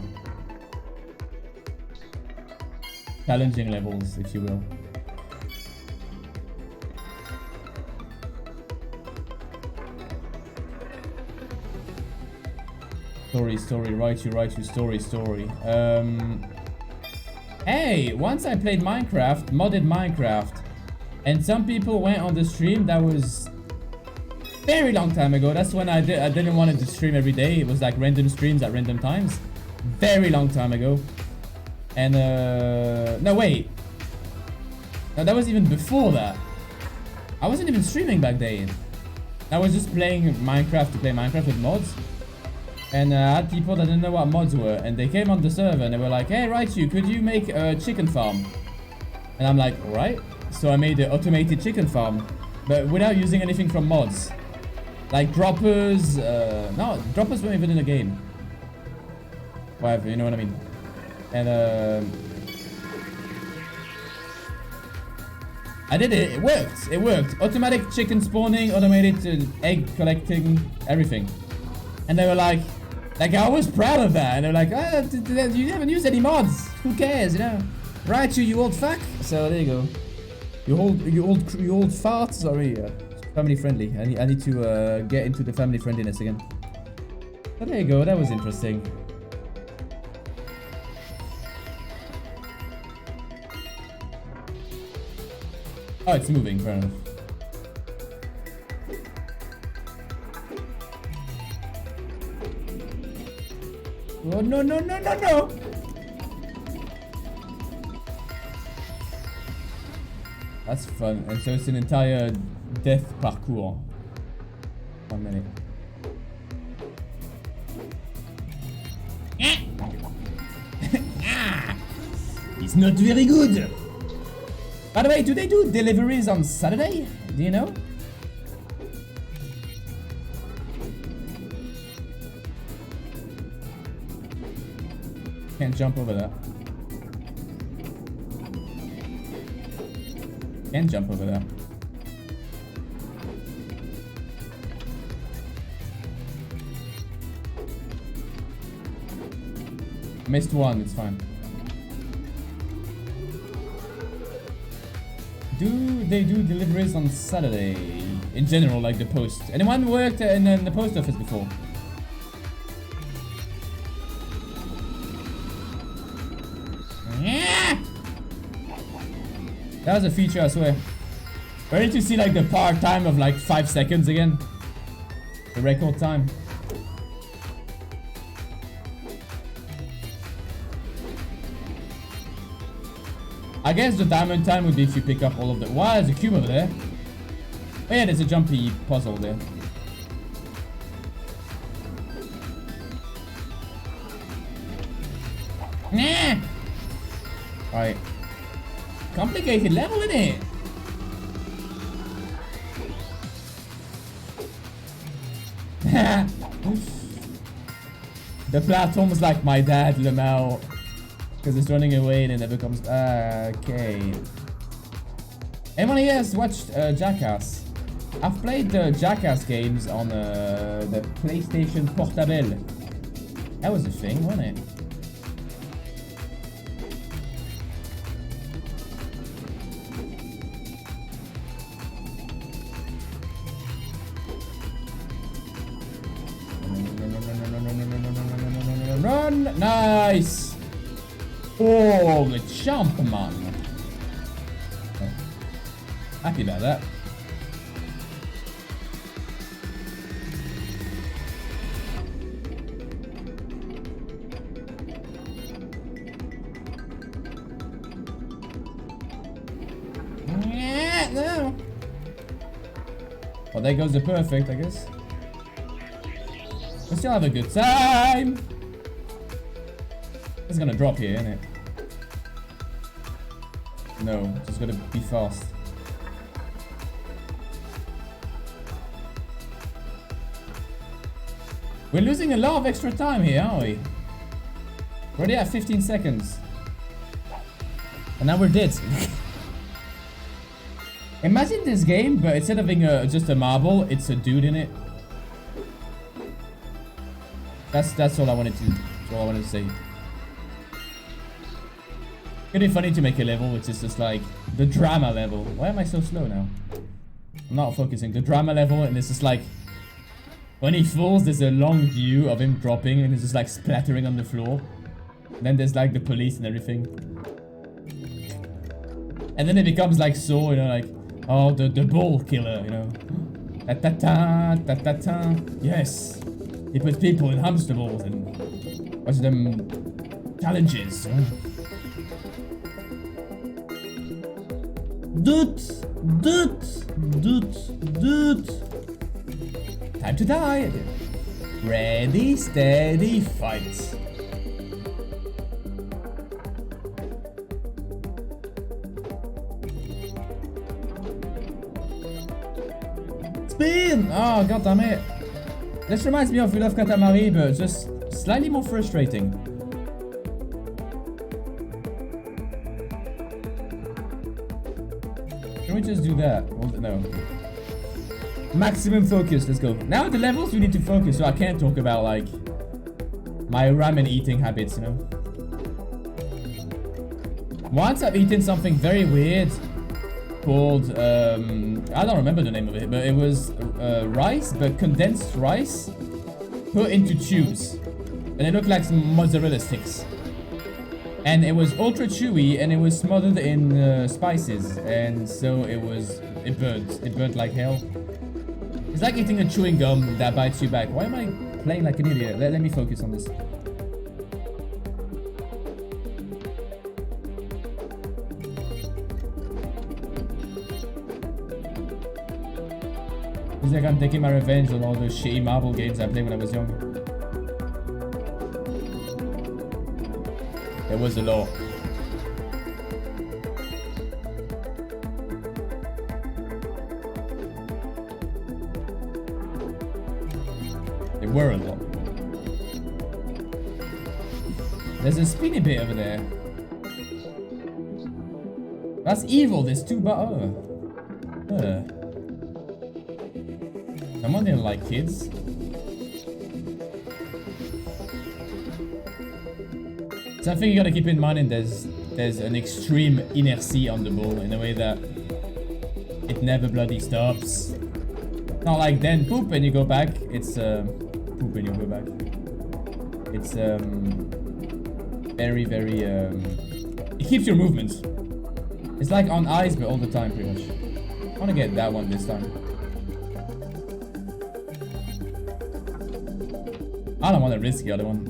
Challenging levels, if you will. Story, write you, story. Hey, once I played Minecraft, modded Minecraft, and some people went on the stream. That was very long time ago. That's when I didn't want to stream every day. It was like random streams at random times. Very long time ago. And no, wait. No, that was even before that. I wasn't even streaming back then. I was just playing Minecraft to play Minecraft with mods. And I had people that didn't know what mods were, and they came on the server and they were like, hey, Rytu, could you make a chicken farm? And I'm like, alright. So I made an automated chicken farm, but without using anything from mods. Like droppers, no, droppers weren't even in the game. Whatever, you know what I mean. And I did it. It worked. It worked. Automatic chicken spawning, automated egg collecting, everything. And they were like I was proud of that. And they're like, you haven't used any mods. Who cares, you know? Right, you old fuck. So there you go. You old fart. Sorry, family friendly. I need to get into the family friendliness again. But there you go. That was interesting. Oh, it's moving. Fair enough. Oh no no no no no! That's fun. And so it's an entire death parkour. 1 minute. It's not very good. By the way, do they do deliveries on Saturday? Do you know? Can't jump over that. Can't jump over that. Missed one, it's fine. Do they do deliveries on Saturday? In general, like the post. Anyone worked in the post office before? That was a feature, I swear. Ready to see like the park time of like 5 seconds again? The record time. I guess the diamond time would be if you pick up all of the... Wow, there's a cube over there. Oh yeah, there's a jumpy puzzle there. Nah! Alright. Complicated level, innit? The platform's like my dad, Lamau. Because it's running away and it never comes. Okay. Anyone here has watched Jackass? I've played the Jackass games on the PlayStation Portable. That was a thing, wasn't it? Run! Nice! Oh, the jump, man. Oh. Happy about that. No. Well, there goes the perfect, I guess. We still have a good time. It's gonna drop here, isn't it? No, just gotta be fast. We're losing a lot of extra time here, aren't we? We're already at 15 seconds. And now we're dead. Imagine this game, but instead of being just a marble, it's a dude in it. That's all I wanted to. That's all I wanted to say. It'd be funny to make a level which is just like the drama level. Why am I so slow now? I'm not focusing. The drama level, and it's just like when he falls, there's a long view of him dropping, and it's just like splattering on the floor. And then there's like the police and everything. And then it becomes like so, you know, like oh the bull killer, you know. Ta ta ta ta ta ta. Yes. He puts people in hamster balls and watch them challenges. You know? Doot! Time to die! Ready, steady, fight! Spin! Oh, god damn it! This reminds me of We Love Katamari, but just slightly more frustrating. Can we we just do that? Well, no. Maximum focus, let's go. Now the levels we need to focus, so I can't talk about like my ramen eating habits, you know. Once I've eaten something very weird called, I don't remember the name of it, but it was rice, but condensed rice put into tubes. And it looked like some mozzarella sticks. And it was ultra chewy, and it was smothered in spices. And so it burnt like hell. It's like eating a chewing gum that bites you back. Why am I playing like an idiot? Let me focus on this. It's like I'm taking my revenge on all those shitty marble games I played when I was young. There was a law. There were a law. There's a spinny bit over there. That's evil, there's two Someone didn't like kids. Something you gotta keep in mind, and there's an extreme inertia on the ball in a way that it never bloody stops. Not like then poop and you go back. It's poop and you go back. It's very it keeps your movement. It's like on ice but all the time pretty much. I wanna get that one this time. I don't want to risk the other one.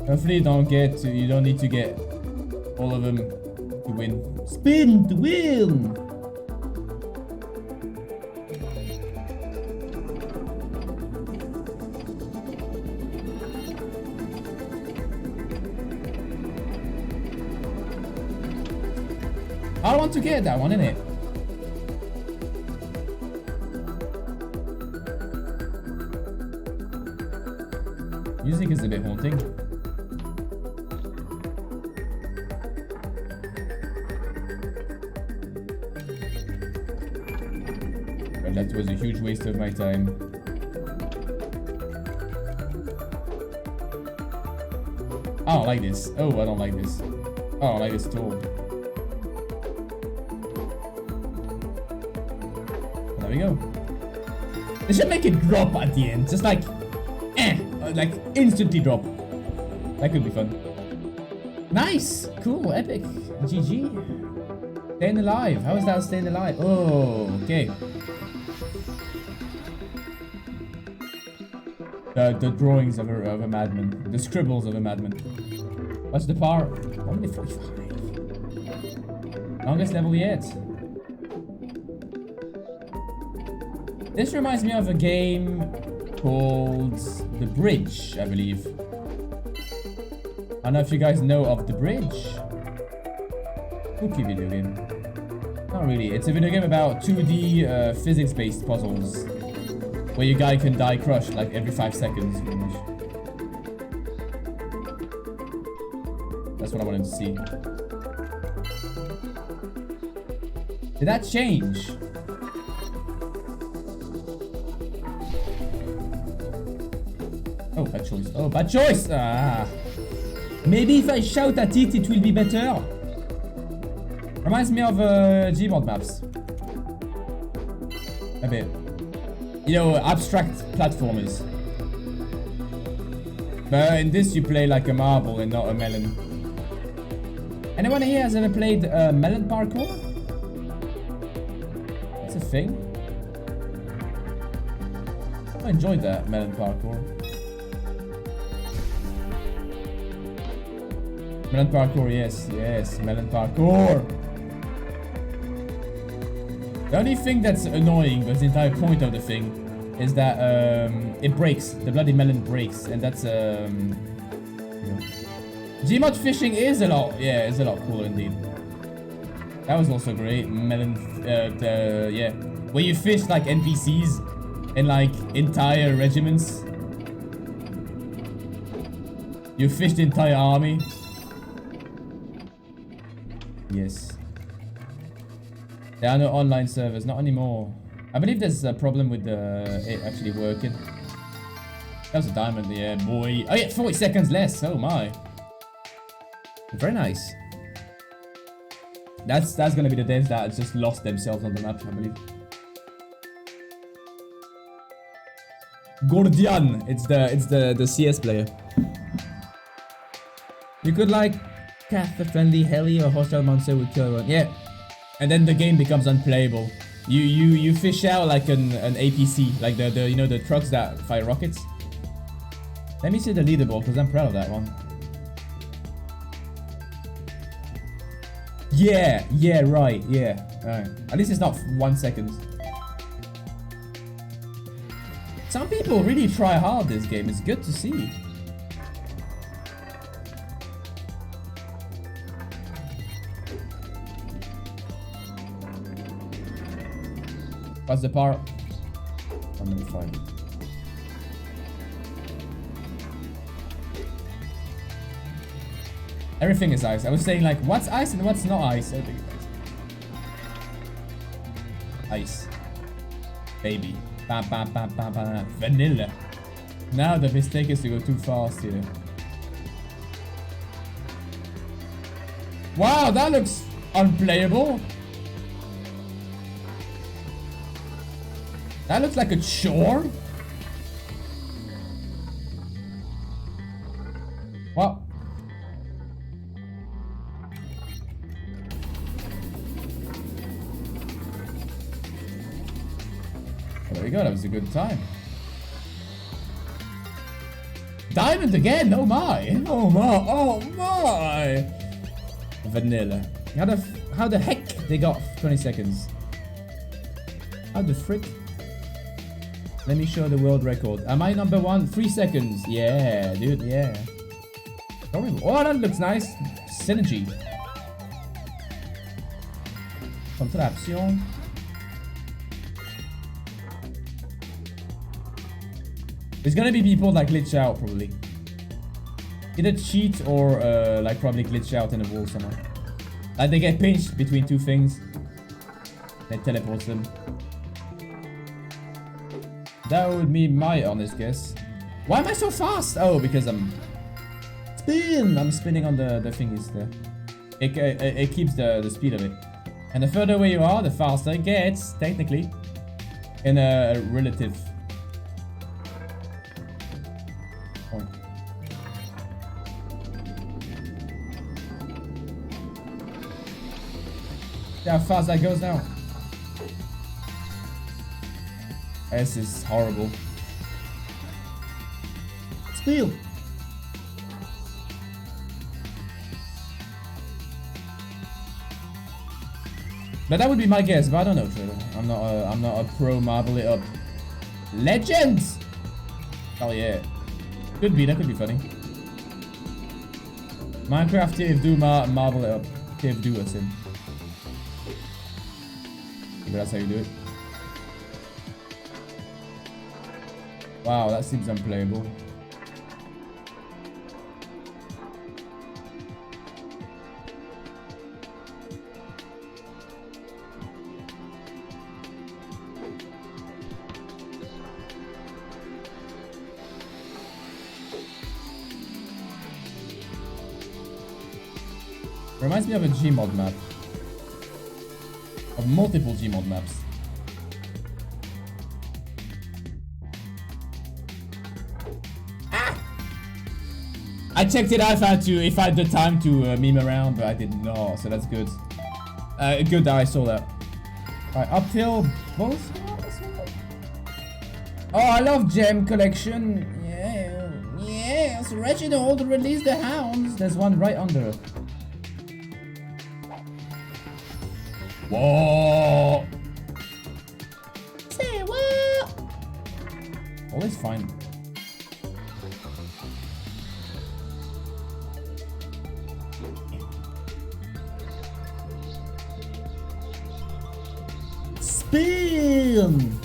Hopefully you don't need to get all of them to win. Spin to win! I want to get that one, innit? Music is a bit haunting. Well, that was a huge waste of my time. I don't like this. Oh, I don't like this. I don't like this at all. There we go. They should make it drop at the end. Just like like instantly drop. That could be fun. Nice, cool, epic, GG. Staying alive. How is that staying alive? Oh, okay. The drawings of a madman, the scribbles of a madman. What's the power? Only 45. Longest level yet. This reminds me of a game called The Bridge, I believe. I don't know if you guys know of The Bridge. Spooky video game. Not really. It's a video game about 2D physics-based puzzles where your guy can die crushed like every 5 seconds, pretty much. That's what I wanted to see. Did that change? Oh, bad choice. Oh, bad choice! Ah. Maybe if I shout at it, it will be better. Reminds me of Gboard maps. A bit. You know, abstract platformers. But in this, you play like a marble and not a melon. Anyone here has ever played melon parkour? That's a thing. I enjoyed that, melon parkour. Melon parkour, yes, melon parkour. The only thing that's annoying, but the entire point of the thing, is that it breaks. The bloody melon breaks, and that's Gmod fishing is a lot, it's a lot cooler indeed. That was also great. Melon, yeah, where you fish like NPCs and like entire regiments. You fish the entire army. Yes. There are no online servers, not anymore. I believe there's a problem with it actually working. That was a diamond, yeah, boy. Oh yeah, 40 seconds less. Oh my. Very nice. That's gonna be the devs that just lost themselves on the map, I believe. Gordian, it's the CS player. You could like cast a friendly heli or hostile monster with kill one. Yeah. And then the game becomes unplayable. You fish out like an APC, like the you know the trucks that fire rockets. Let me see the leaderboard because I'm proud of that one. Yeah, right, yeah. Alright. At least it's not 1 second. Some people really try hard this game, it's good to see. What's the power? 105. Everything is ice. I was saying like, what's ice and what's not ice? Everything is ice. Ice. Baby. Bam, bam, bam, bam, bam. Vanilla. Now the mistake is to go too fast here. Wow, that looks unplayable. That looks like a chore. What? There we go, that was a good time. Diamond again, oh my! Oh my, oh my! Vanilla. How the heck they got 20 seconds? How the frick? Let me show the world record. Am I number 1? 3 seconds. Yeah, dude, yeah. Oh, that looks nice. Synergy. Contraption. There's gonna be people that glitch out, probably. Either cheat or, like, probably glitch out in a wall somewhere. Like, they get pinched between two things. Then teleports them. That would be my honest guess. Why am I so fast? Oh, because I'm spinning on the thingies there. It keeps the speed of it. And the further away you are, the faster it gets, technically. In a relative point. See how fast that goes now. This is horrible. Steal. But that would be my guess, but I don't know, Trailer. I'm not a pro marble it up. Legends! Oh yeah. Could be, that could be funny. Minecraft TFD marble it up. TFD us in. Maybe that's how you do it. Wow, that seems unplayable. Reminds me of a Gmod map. Of multiple Gmod maps. I checked it out if I had the time to meme around, but I did not, so that's good. Good that I saw that. Alright, uphill both. Oh, I love gem collection. Yeah, yes, Reginald, release the hounds. There's one right under. Whoa! Say what? Always fine. Spin!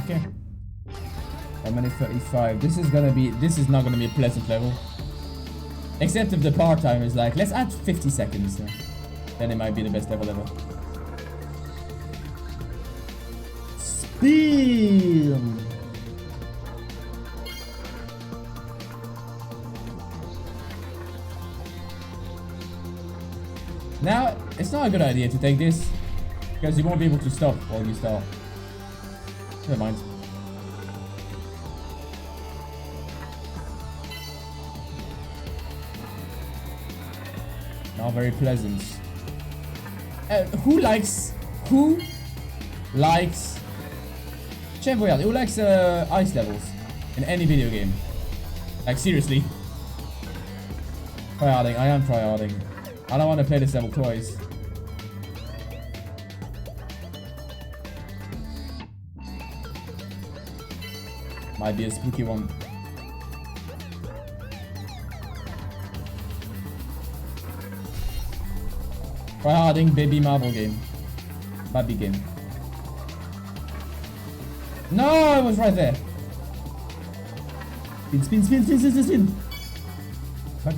Okay. How many 35? This is not gonna be a pleasant level. Except if the part time is like, let's add 50 seconds. Then it might be the best level ever. Speed! Now, it's not a good idea to take this, because you won't be able to stop while you start. Never mind. Not very pleasant. Who likes... Chef Boyard, who likes ice levels in any video game? Like, seriously. Tryharding, I am tryharding. I don't want to play this level twice. Might be a spooky one. Tryharding baby marble game. Baby game. No, it was right there. Spin. Back.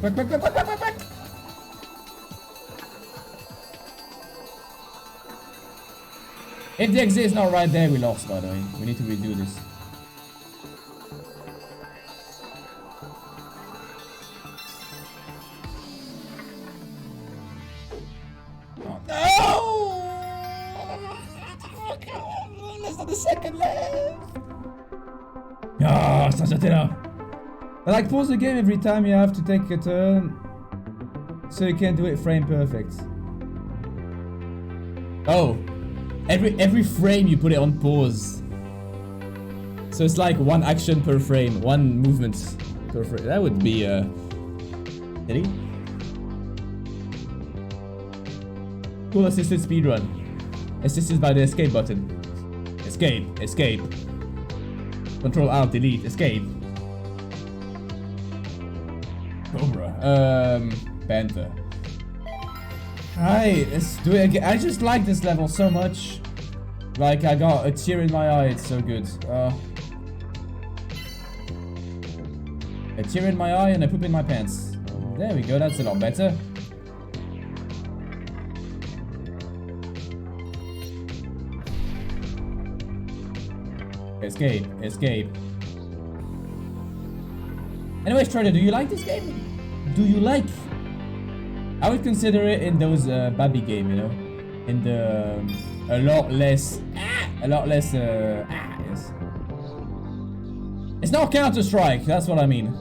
If the exit is not right there, we lost, by the way. We need to redo this. Oh, no! Less than a second left! Ah, I like pause the game every time you have to take a turn, so you can do it frame perfect. Oh. Every frame you put it on pause. So it's like one action per frame, one movement per frame. That would be Did he? Cool assisted speedrun. Assisted by the escape button. Escape. Control Alt Delete. Escape. Cobra. Panther. Alright, let's do it again. I just like this level so much. Like, I got a tear in my eye, it's so good. A tear in my eye and a poop in my pants. There we go, that's a lot better. Escape. Anyways, Trader, do you like this game? Do you like? I would consider it in those baby game, you know, in the a lot less. Yes. It's not Counter-Strike. That's what I mean.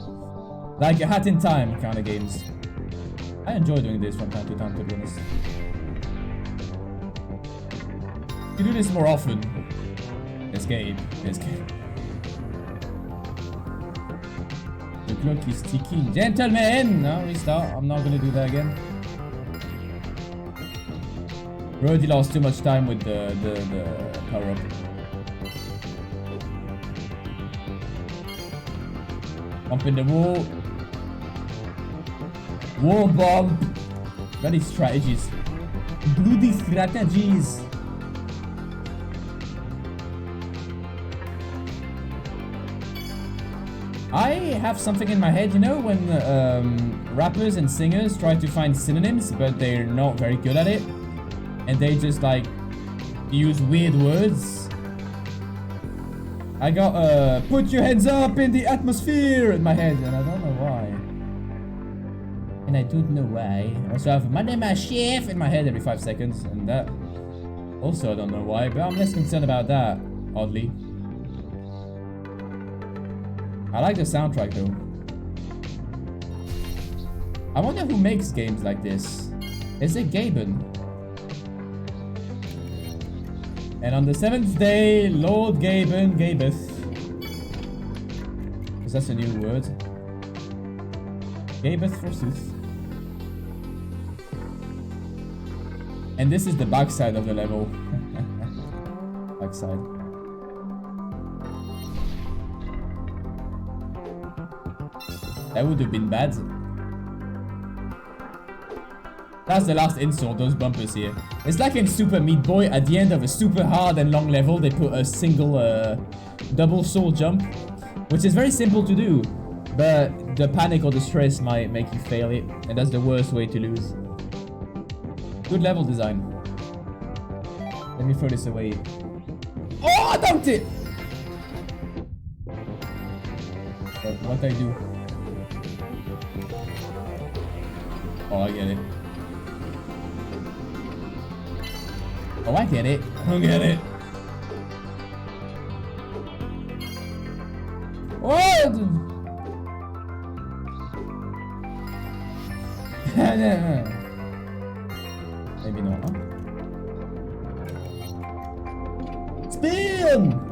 Like a Hat in Time kind of games. I enjoy doing this from time to time, to be honest. You do this more often. Escape. The clock is ticking. Gentlemen! No, restart. I'm not gonna do that again. Already lost too much time with the power up. Bump in the wall. Wall bump. Bloody strategies. Bloody strategies. I have something in my head, you know, when rappers and singers try to find synonyms, but they're not very good at it. And they just like use weird words. I got put your hands up in the atmosphere in my head, and I don't know why. I also have my name is chef in my head every 5 seconds, and that also I don't know why, but I'm less concerned about that, oddly. I like the soundtrack though. I wonder who makes games like this. Is it Gaben? And on the 7th day, Lord Gaben gabeth. Because that's a new word. Gabeth forsooth. And this is the backside of the level. Backside. That would have been bad. That's the last insult, those bumpers here. It's like in Super Meat Boy, at the end of a super hard and long level, they put a single double soul jump, which is very simple to do, but the panic or the stress might make you fail it, and that's the worst way to lose. Good level design. Let me throw this away. Oh, I dunked it! What I do? Oh, I get it. Oh, I get it. I get it. What? Maybe not, huh? Spin!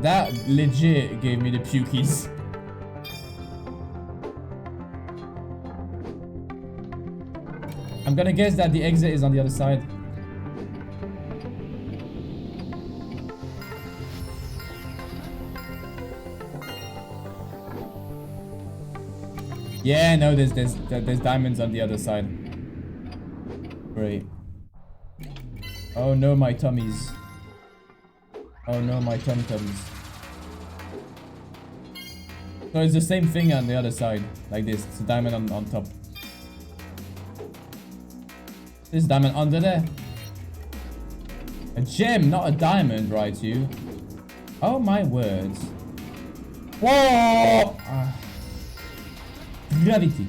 That legit gave me the pukies. I'm gonna guess that the exit is on the other side. Yeah, no, there's diamonds on the other side. Great. Oh no, my tummies. Oh no, my tum-tums. So it's the same thing on the other side, like this. It's a diamond on top. This diamond under there. A gem, not a diamond, right, you? Oh my words. Whoa! Gravity.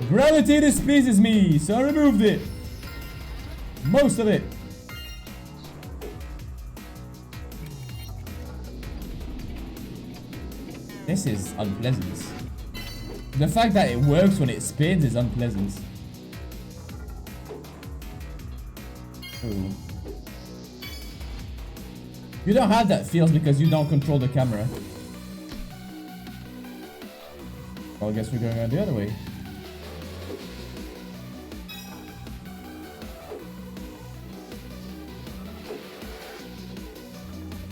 Gravity displeases me, so I removed it. Most of it. This is unpleasant. The fact that it works when it spins is unpleasant. Ooh. You don't have that feels because you don't control the camera. Well, I guess we're going around the other way.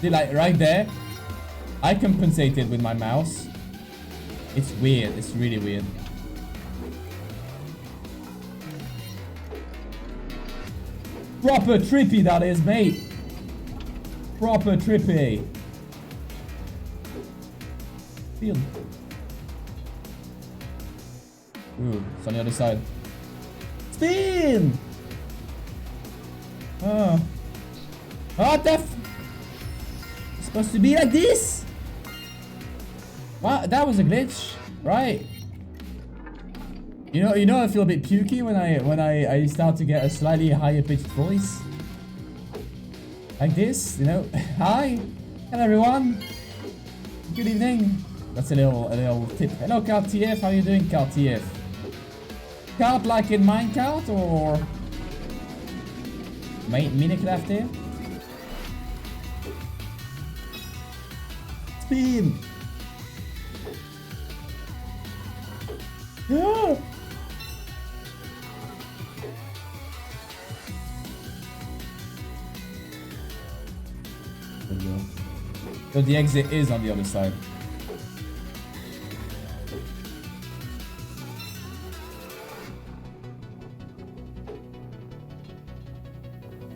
See, like right there, I compensated with my mouse. It's weird. It's really weird. Proper trippy that is, mate. Proper trippy. Feel. Ooh, it's on the other side. Spin! Oh. What the f— it's supposed to be like this? What? That was a glitch, right? You know I feel a bit pukey when I start to get a slightly higher pitched voice. Like this, you know. Hi. Hello everyone. Good evening. That's a little tip. Hello CartTF, how are you doing CartTF? Cart like in Minecraft or Minecraft here? Spin! Yeah. There we go. So the exit is on the other side.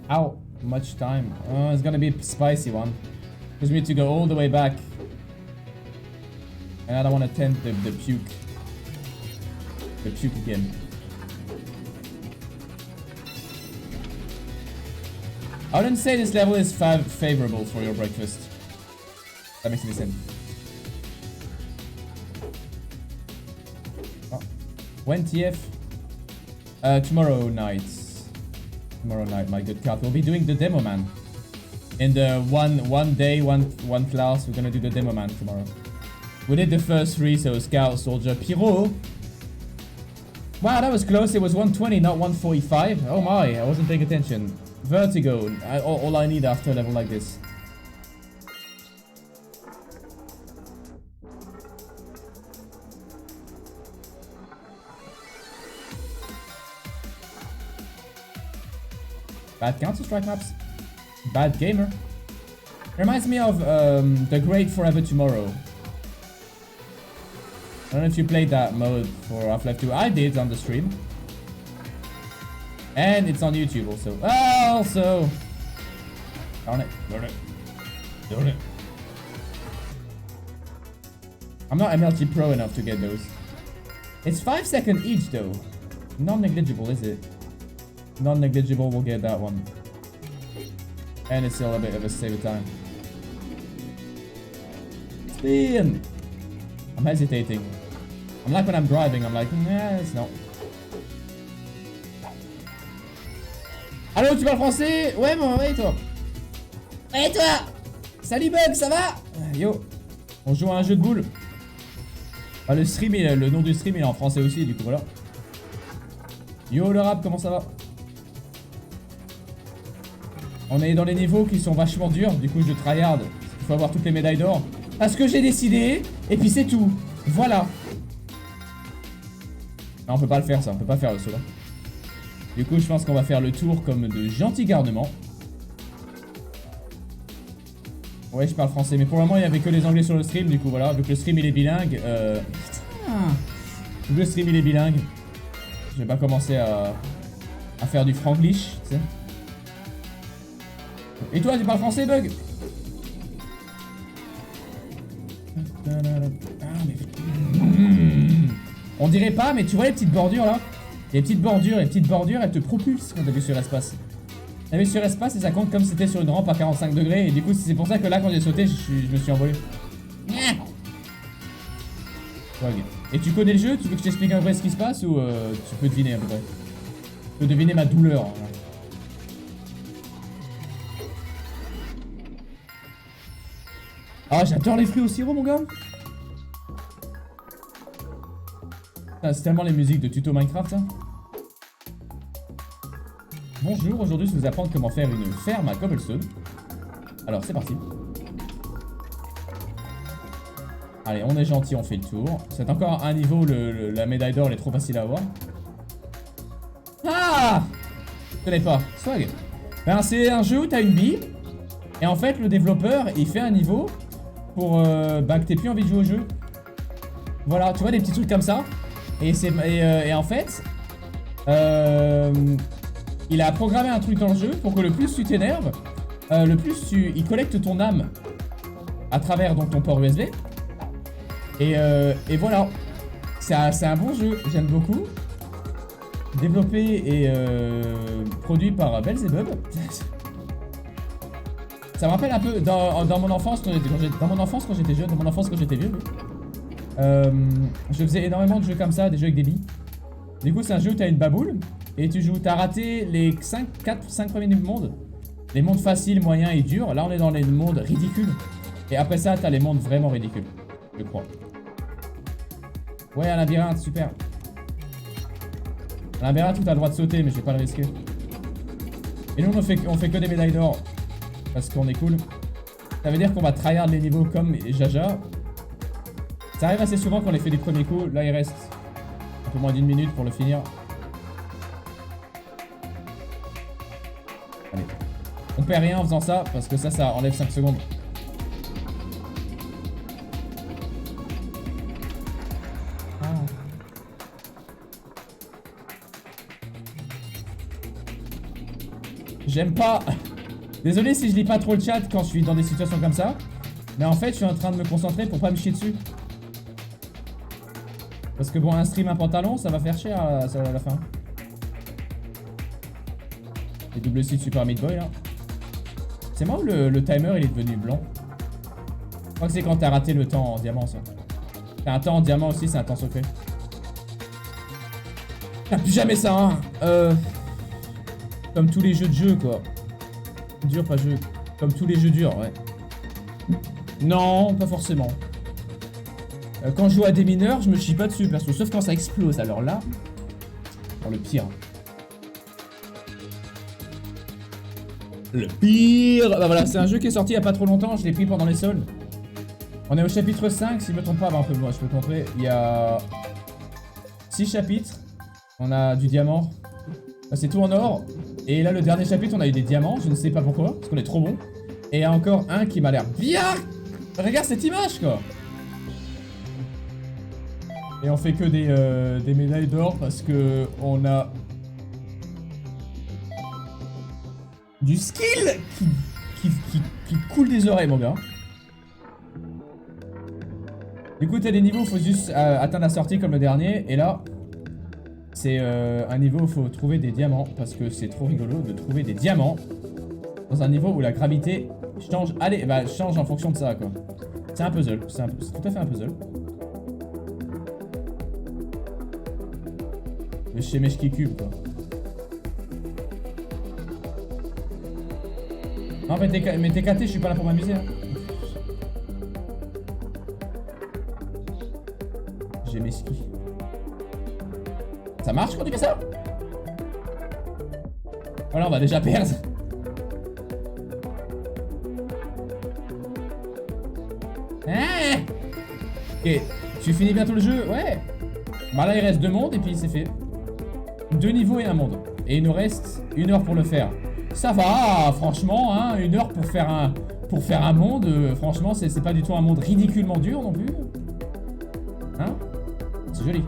How much time? Oh, it's gonna be a spicy one. Because we need to go all the way back. And I don't want to tempt the puke. The puke again. I wouldn't say this level is favorable for your breakfast. That makes any sense. Oh. When TF? Tomorrow night. Tomorrow night, my good cat. We'll be doing the demo man. In the one day, one class, we're gonna do the demo man tomorrow. We did the first three, so Scout, Soldier, Pyro. Wow, that was close. It was 120, not 145. Oh my, I wasn't paying attention. Vertigo, all I need after a level like this. Bad Counter-Strike maps. Bad gamer. Reminds me of The Great Forever Tomorrow. I don't know if you played that mode for Half-Life 2. I did on the stream. And it's on YouTube also. Also! Darn it. Darn it. Darn it. I'm not MLG Pro enough to get those. It's 5 seconds each though. Non-negligible, is it? Non-negligible, we'll get that one. And it's still a bit of a save of time. Spin! I'm hesitating. I'm like when I'm driving, I'm like, nah, it's not. Allô, tu parles français? Ouais, moi, ouais, toi. Et toi? Salut Bug, ça va? Yo. On joue à un jeu de boules. Ah, le stream, le nom du stream, il est en français aussi, du coup, voilà. Yo, le rap, comment ça va? On est dans les niveaux qui sont vachement durs, du coup, je tryhard. Il faut avoir toutes les médailles d'or. Parce que j'ai décidé, et puis c'est tout. Voilà. Non, on peut pas le faire, ça. On peut pas faire le solo. Du coup, je pense qu'on va faire le tour comme de gentils garnements. Ouais, je parle français, mais pour le moment, il n'y avait que les anglais sur le stream, du coup, voilà. Vu que le stream, il est bilingue. Putain. Vu que le stream, il est bilingue. Je vais pas commencer à faire du franglish, tu sais. Et toi, tu parles français, Bug? On dirait pas, mais tu vois les petites bordures là? Les petites bordures, elles te propulsent quand t'appuies sur espace. T'appuies sur espace et ça compte comme si c'était sur une rampe à 45 degrés. Et du coup, c'est pour ça que là, quand j'ai sauté, je me suis envolé. Et tu connais le jeu? Tu veux que je t'explique un peu ce qui se passe ou tu peux deviner à peu près? Tu peux deviner ma douleur. Ah, j'adore les fruits au sirop, mon gars. C'est tellement les musiques de tuto Minecraft, ça. Bonjour, aujourd'hui je vais vous apprendre comment faire une ferme à cobblestone. Alors c'est parti. Allez, on est gentil, on fait le tour. C'est encore un niveau, la médaille d'or elle est trop facile à avoir. Ah, je connais pas, swag. Ben, c'est un jeu où t'as une bille. Et en fait le développeur il fait un niveau pour bah, que t'aies plus envie de jouer au jeu. Voilà, tu vois des petits trucs comme ça. Et en fait, il a programmé un truc dans le jeu pour que le plus tu t'énerves, le plus il collecte ton âme à travers donc ton port USB. Et voilà, c'est un bon jeu, j'aime beaucoup. Développé et produit par Belzebub. Ça me rappelle un peu dans mon enfance quand j'étais jeune, dans mon enfance quand j'étais vieux. Je faisais énormément de jeux comme ça, des jeux avec des billes. Du coup, c'est un jeu où t'as une baboule et tu joues. T'as raté les 4-5 premiers mondes. Les mondes faciles, moyens et durs. Là, on est dans les mondes ridicules. Et après ça, t'as les mondes vraiment ridicules, je crois. Ouais, un labyrinthe, super. Un labyrinthe où t'as le droit de sauter, mais je vais pas le risquer. Et nous, on fait que des médailles d'or. Parce qu'on est cool. Ça veut dire qu'on va tryhard les niveaux comme Jaja. Ça arrive assez souvent qu'on les fait du premier coup. Là, il reste un peu moins d'1 minute pour le finir. Allez. On perd rien en faisant ça, parce que ça enlève 5 secondes. Ah. J'aime pas. Désolé si je lis pas trop le chat quand je suis dans des situations comme ça. Mais en fait, je suis en train de me concentrer pour pas me chier dessus. Parce que bon, un stream, un pantalon, ça va faire cher à la fin. Et double site Super Meat Boy là. C'est moi ou le timer il est devenu blanc? Je crois que c'est quand t'as raté le temps en diamant ça. T'as un temps en diamant aussi, c'est un temps secret. T'as plus jamais ça hein. Comme tous les jeux de jeu quoi. Dur pas jeu. Comme tous les jeux durs ouais. Non, pas forcément. Quand je joue à des mineurs, je me chie pas dessus perso, sauf quand ça explose. Alors là, pour le pire. Le pire. Bah voilà, c'est un jeu qui est sorti il y a pas trop longtemps, je l'ai pris pendant les soldes. On est au chapitre 5, si je me trompe pas, bah un peu moins, je peux te montrer. Il y a 6 chapitres. On a du diamant. C'est tout en or. Et là, le dernier chapitre, on a eu des diamants, je ne sais pas pourquoi, parce qu'on est trop bon. Et encore un qui m'a l'air bien. Regarde cette image quoi. Et on fait que des médailles d'or parce que on a du skill qui coule des oreilles mon gars. Du coup t'as des niveaux où il faut juste atteindre la sortie comme le dernier. Et là c'est un niveau où il faut trouver des diamants. Parce que c'est trop rigolo de trouver des diamants dans un niveau où la gravité change. Allez, bah change en fonction de ça quoi. C'est un puzzle, c'est tout à fait un puzzle. Le chez Meshki Cube quoi. Non mais t'es caté, je suis pas là pour m'amuser hein. J'ai mes skis. Ça marche quand tu fais ça? Voilà, on va déjà perdre. Ah ok, tu finis bientôt le jeu? Ouais. Bah là il reste 2 mondes et puis c'est fait. 2 niveaux et 1 monde. Et il nous reste 1 heure pour le faire. Ça va, franchement, hein, 1 heure pour faire un monde, franchement, c'est pas du tout un monde ridiculement dur non plus. Hein? C'est joli.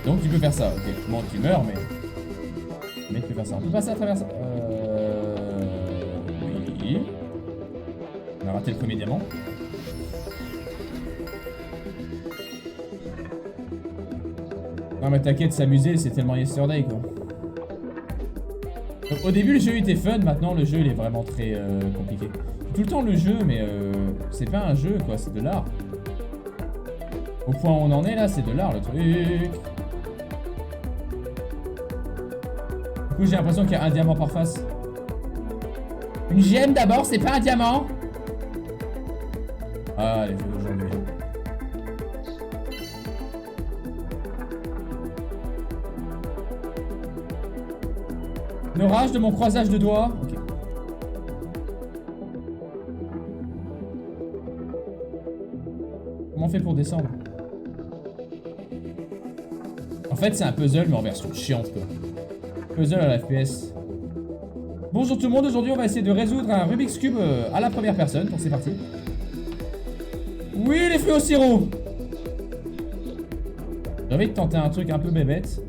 Donc tu peux faire ça, ok. Bon, tu meurs, mais tu peux faire ça. On peut passer à travers ça. Oui. On a raté le premier diamant. Non mais t'inquiète, s'amuser c'est tellement yesterday quoi. Donc, au début le jeu était fun, maintenant le jeu il est vraiment très compliqué. Tout le temps le jeu mais c'est pas un jeu quoi, c'est de l'art. Au point où on en est là, c'est de l'art le truc. Du coup j'ai l'impression qu'il y a un diamant par face. Une gemme d'abord, c'est pas un diamant. Ah les jeux d'aujourd'hui. L'orage de mon croisage de doigts. Ok. Comment on fait pour descendre? En fait, c'est un puzzle, mais en version chiante, quoi. Puzzle à la FPS. Bonjour tout le monde, aujourd'hui on va essayer de résoudre un Rubik's Cube à la première personne. Donc c'est parti. Oui, les fruits au sirop. J'ai envie de tenter un truc un peu bébête.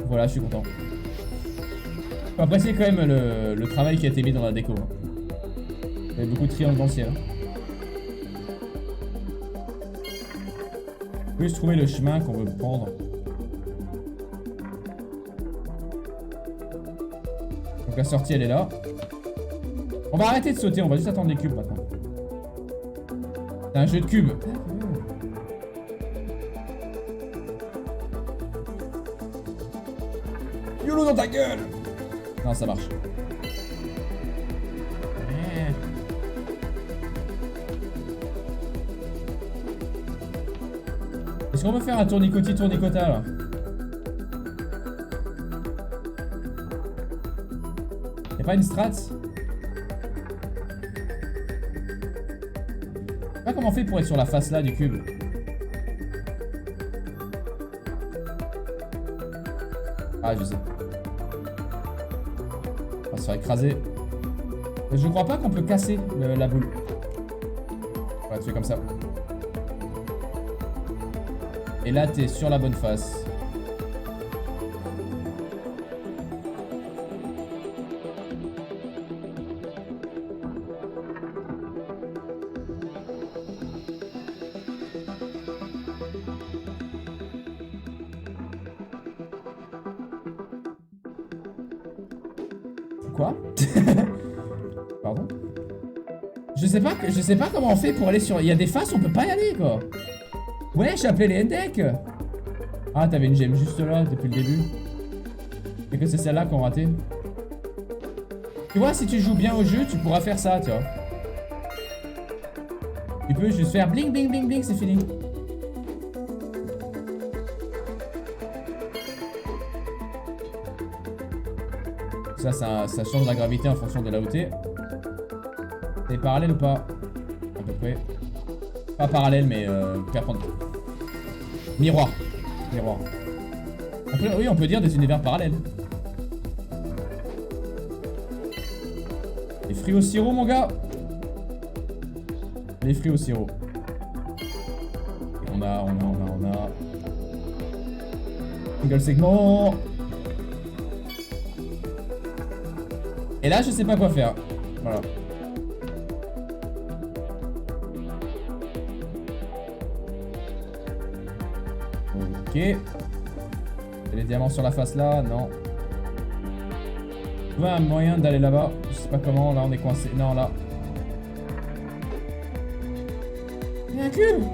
Voilà, je suis content. Faut apprécier quand même le travail qui a été mis dans la déco. Il y a beaucoup de triangles dans le ciel. Faut juste trouver le chemin qu'on veut prendre. Donc la sortie elle est là. On va arrêter de sauter, on va juste attendre les cubes maintenant. C'est un jeu de cubes. YOLO dans ta gueule! Non, ça marche. Est-ce qu'on peut faire un tournicota là? Y'a pas une strat? Je sais pas comment on fait pour être sur la face là du cube. Ah, je sais. On va se faire écraser. Je crois pas qu'on peut casser la boule. On va tuer comme ça. Et là, t'es sur la bonne face. Quoi? Pardon? Je sais pas comment on fait pour aller sur... Il y a des faces, on peut pas y aller quoi. Ouais, j'ai appelé les Hendek. Ah, t'avais une gemme juste là depuis le début. Et que c'est celle-là qu'on raté. Tu vois, si tu joues bien au jeu, tu pourras faire ça, tu vois. Tu peux juste faire bling bling bling bling, c'est fini. Ça change la gravité en fonction de là où t'es. T'es parallèle ou pas? À peu près. Pas parallèle, mais perpendiculaire. Miroir. Miroir. Oui, on peut dire des univers parallèles. Les fruits au sirop, mon gars. Les fruits au sirop. Et on a. Single segment. Et là, je sais pas quoi faire. Voilà. Ok. Les diamants sur la face là, non. Trouver un moyen d'aller là-bas. Je sais pas comment, là on est coincé. Non, là. Il y a un cube.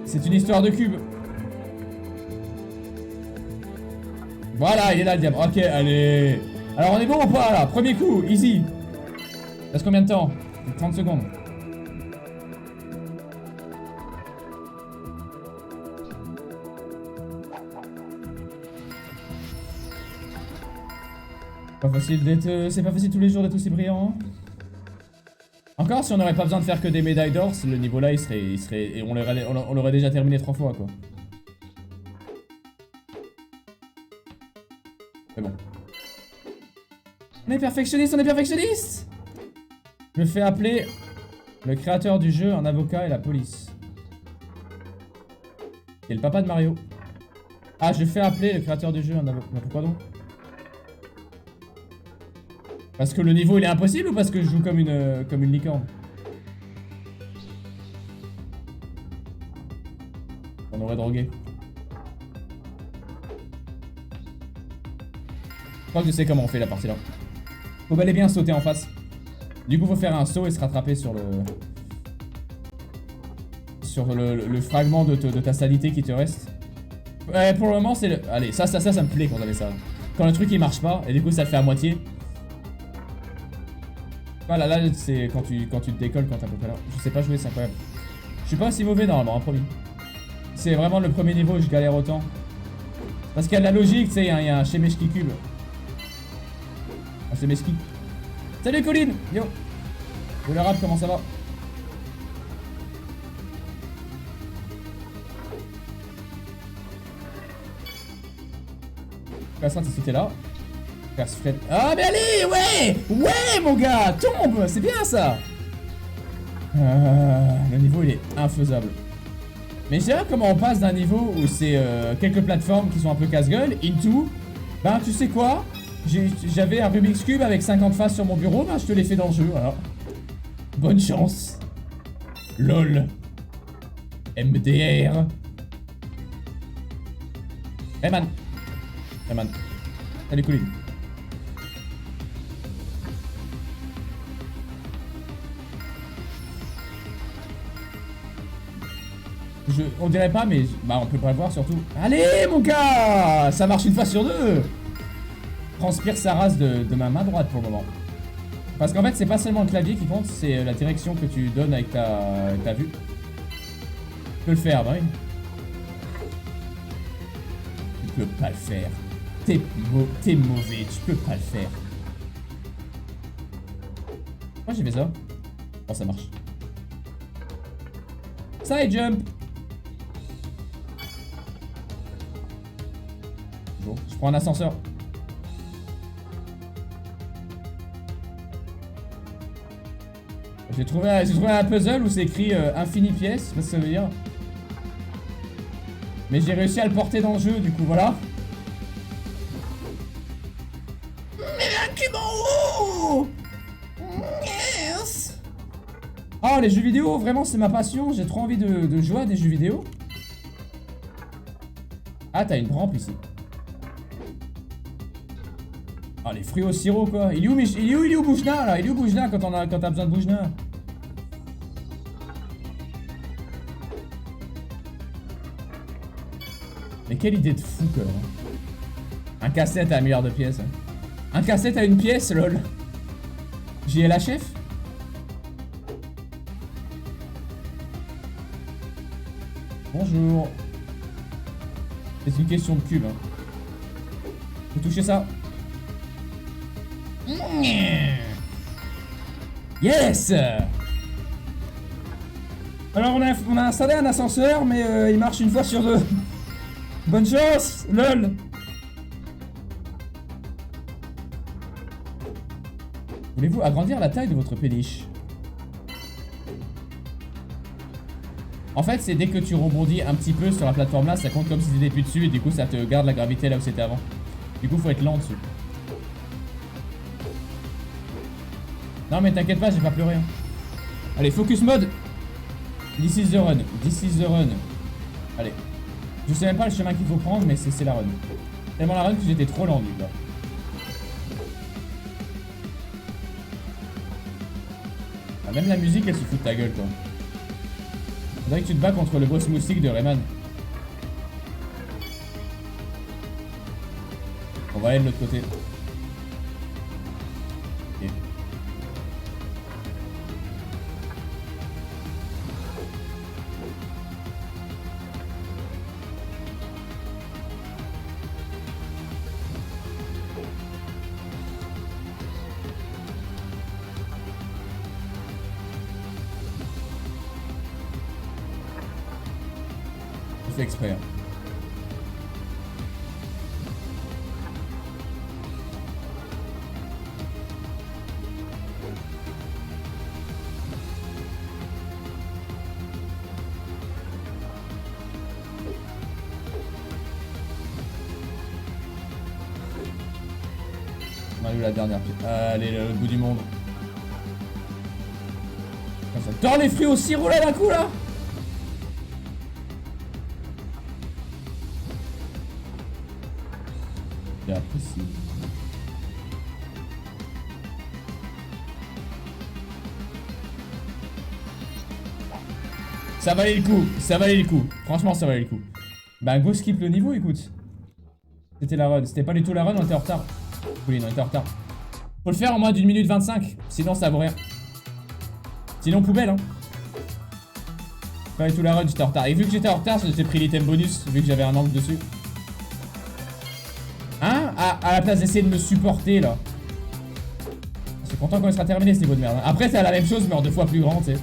C'est une histoire de cube. Voilà, il est là le diamant. Ok, allez. Alors on est bon ou pas là? Premier coup, easy. Il reste combien de temps? 30 secondes. Pas facile d'être. C'est pas facile tous les jours d'être aussi brillant. Hein. Encore si on n'aurait pas besoin de faire que des médailles d'or, le niveau là il serait. Et on l'aurait déjà terminé 3 fois quoi. C'est bon. On est perfectionniste, on est perfectionniste. Je fais appeler le créateur du jeu, un avocat et la police. Et le papa de Mario. Ah, je fais appeler le créateur du jeu, un avocat. Mais pourquoi donc? Parce que le niveau il est impossible ou parce que je joue comme une licorne? On aurait drogué. Je crois que je sais comment on fait la partie là. Faut bel et bien sauter en face. Du coup faut faire un saut et se rattraper sur le fragment de ta sanité qui te reste. Ouais, pour le moment c'est le... Allez, ça me plaît quand on avait ça. Quand le truc il marche pas et du coup ça le fait à moitié. Voilà, là c'est quand tu te décolles quand t'es à peu près là. Je sais pas jouer, c'est incroyable. Je suis pas aussi mauvais normalement, promis. C'est vraiment le premier niveau où je galère autant. Parce qu'il y a de la logique, tu sais, il y a un Shemeshki cube. Un Shemeshki. Salut Colline. Yo. Yo le rap, comment ça va? Personne t'es sauté là. Ah mais allez, ouais. Ouais mon gars, tombe. C'est bien ça. Le niveau il est infaisable. Mais je dirais comment on passe d'un niveau où c'est quelques plateformes qui sont un peu casse-gueule into, ben tu sais quoi, j'avais un Rubik's Cube avec 50 faces sur mon bureau, ben je te l'ai fait dans le jeu, voilà. Bonne chance. LOL. MDR. Hey man. Hey man. Salut Colline. On dirait pas, mais bah on peut pas le voir surtout. Allez mon gars, ça marche une fois sur deux. Transpire sa race de ma main droite pour le moment. Parce qu'en fait c'est pas seulement le clavier qui compte, c'est la direction que tu donnes avec ta vue. Tu peux le faire, bah oui. Tu peux pas le faire. T'es mauvais, tu peux pas le faire. Moi j'ai fait ça. Oh ça marche. Side jump. Bon, je prends un ascenseur. J'ai trouvé un puzzle où c'est écrit infini pièces, je sais pas ce que ça veut dire. Mais j'ai réussi à le porter dans le jeu, du coup voilà. Mais un cube en haut. Yes. Oh les jeux vidéo, vraiment c'est ma passion, j'ai trop envie de jouer à des jeux vidéo. Ah t'as une rampe ici. Ah les fruits au sirop quoi. Il est où Boujna là? Il est où Boujna quand t'as besoin de Boujna? Mais quelle idée de fou quoi. Un casse-tête à 1 milliard de pièces. Hein. Un casse-tête à une pièce lol. J'y ai la chef. Bonjour. C'est une question de cube. Hein. Faut toucher ça. Yes. Alors on a installé un ascenseur mais il marche une fois sur deux. Bonne chance, lol. Voulez-vous agrandir la taille de votre péniche? En fait, c'est dès que tu rebondis un petit peu sur la plateforme là, ça compte comme si t'étais plus dessus et du coup ça te garde la gravité là où c'était avant. Du coup, faut être lent dessus. Non mais t'inquiète pas, j'ai pas pleuré. Hein. Allez, focus mode. This is the run. This is the run. Allez. Je sais même pas le chemin qu'il faut prendre, mais c'est la run. Tellement la run que j'étais trop lent, là. Ah, même la musique, elle se fout de ta gueule, quoi. Faudrait que tu te bats contre le boss moustique de Rayman. On va aller de l'autre côté. Ok. Je fais exprès. Hein. On a eu la dernière. Allez, le bout du monde. Ça tord les fruits au sirop là d'un coup là. J'apprécie. Ça valait le coup, ça valait le coup. Franchement, ça valait le coup. Bah, go skip le niveau, écoute. C'était la run, c'était pas du tout la run, on était en retard. Oui, on était en retard. Faut le faire en moins d'1 minute 25, sinon ça vaut rien. Sinon, poubelle, hein. Pas du tout la run, j'étais en retard. Et vu que j'étais en retard, j'ai pris l'item bonus, vu que j'avais un angle dessus. Hein, à la place d'essayer de me supporter là. Je suis content quand il sera terminé ce niveau de merde. Après c'est la même chose mais en 2 fois plus grand, tu sais.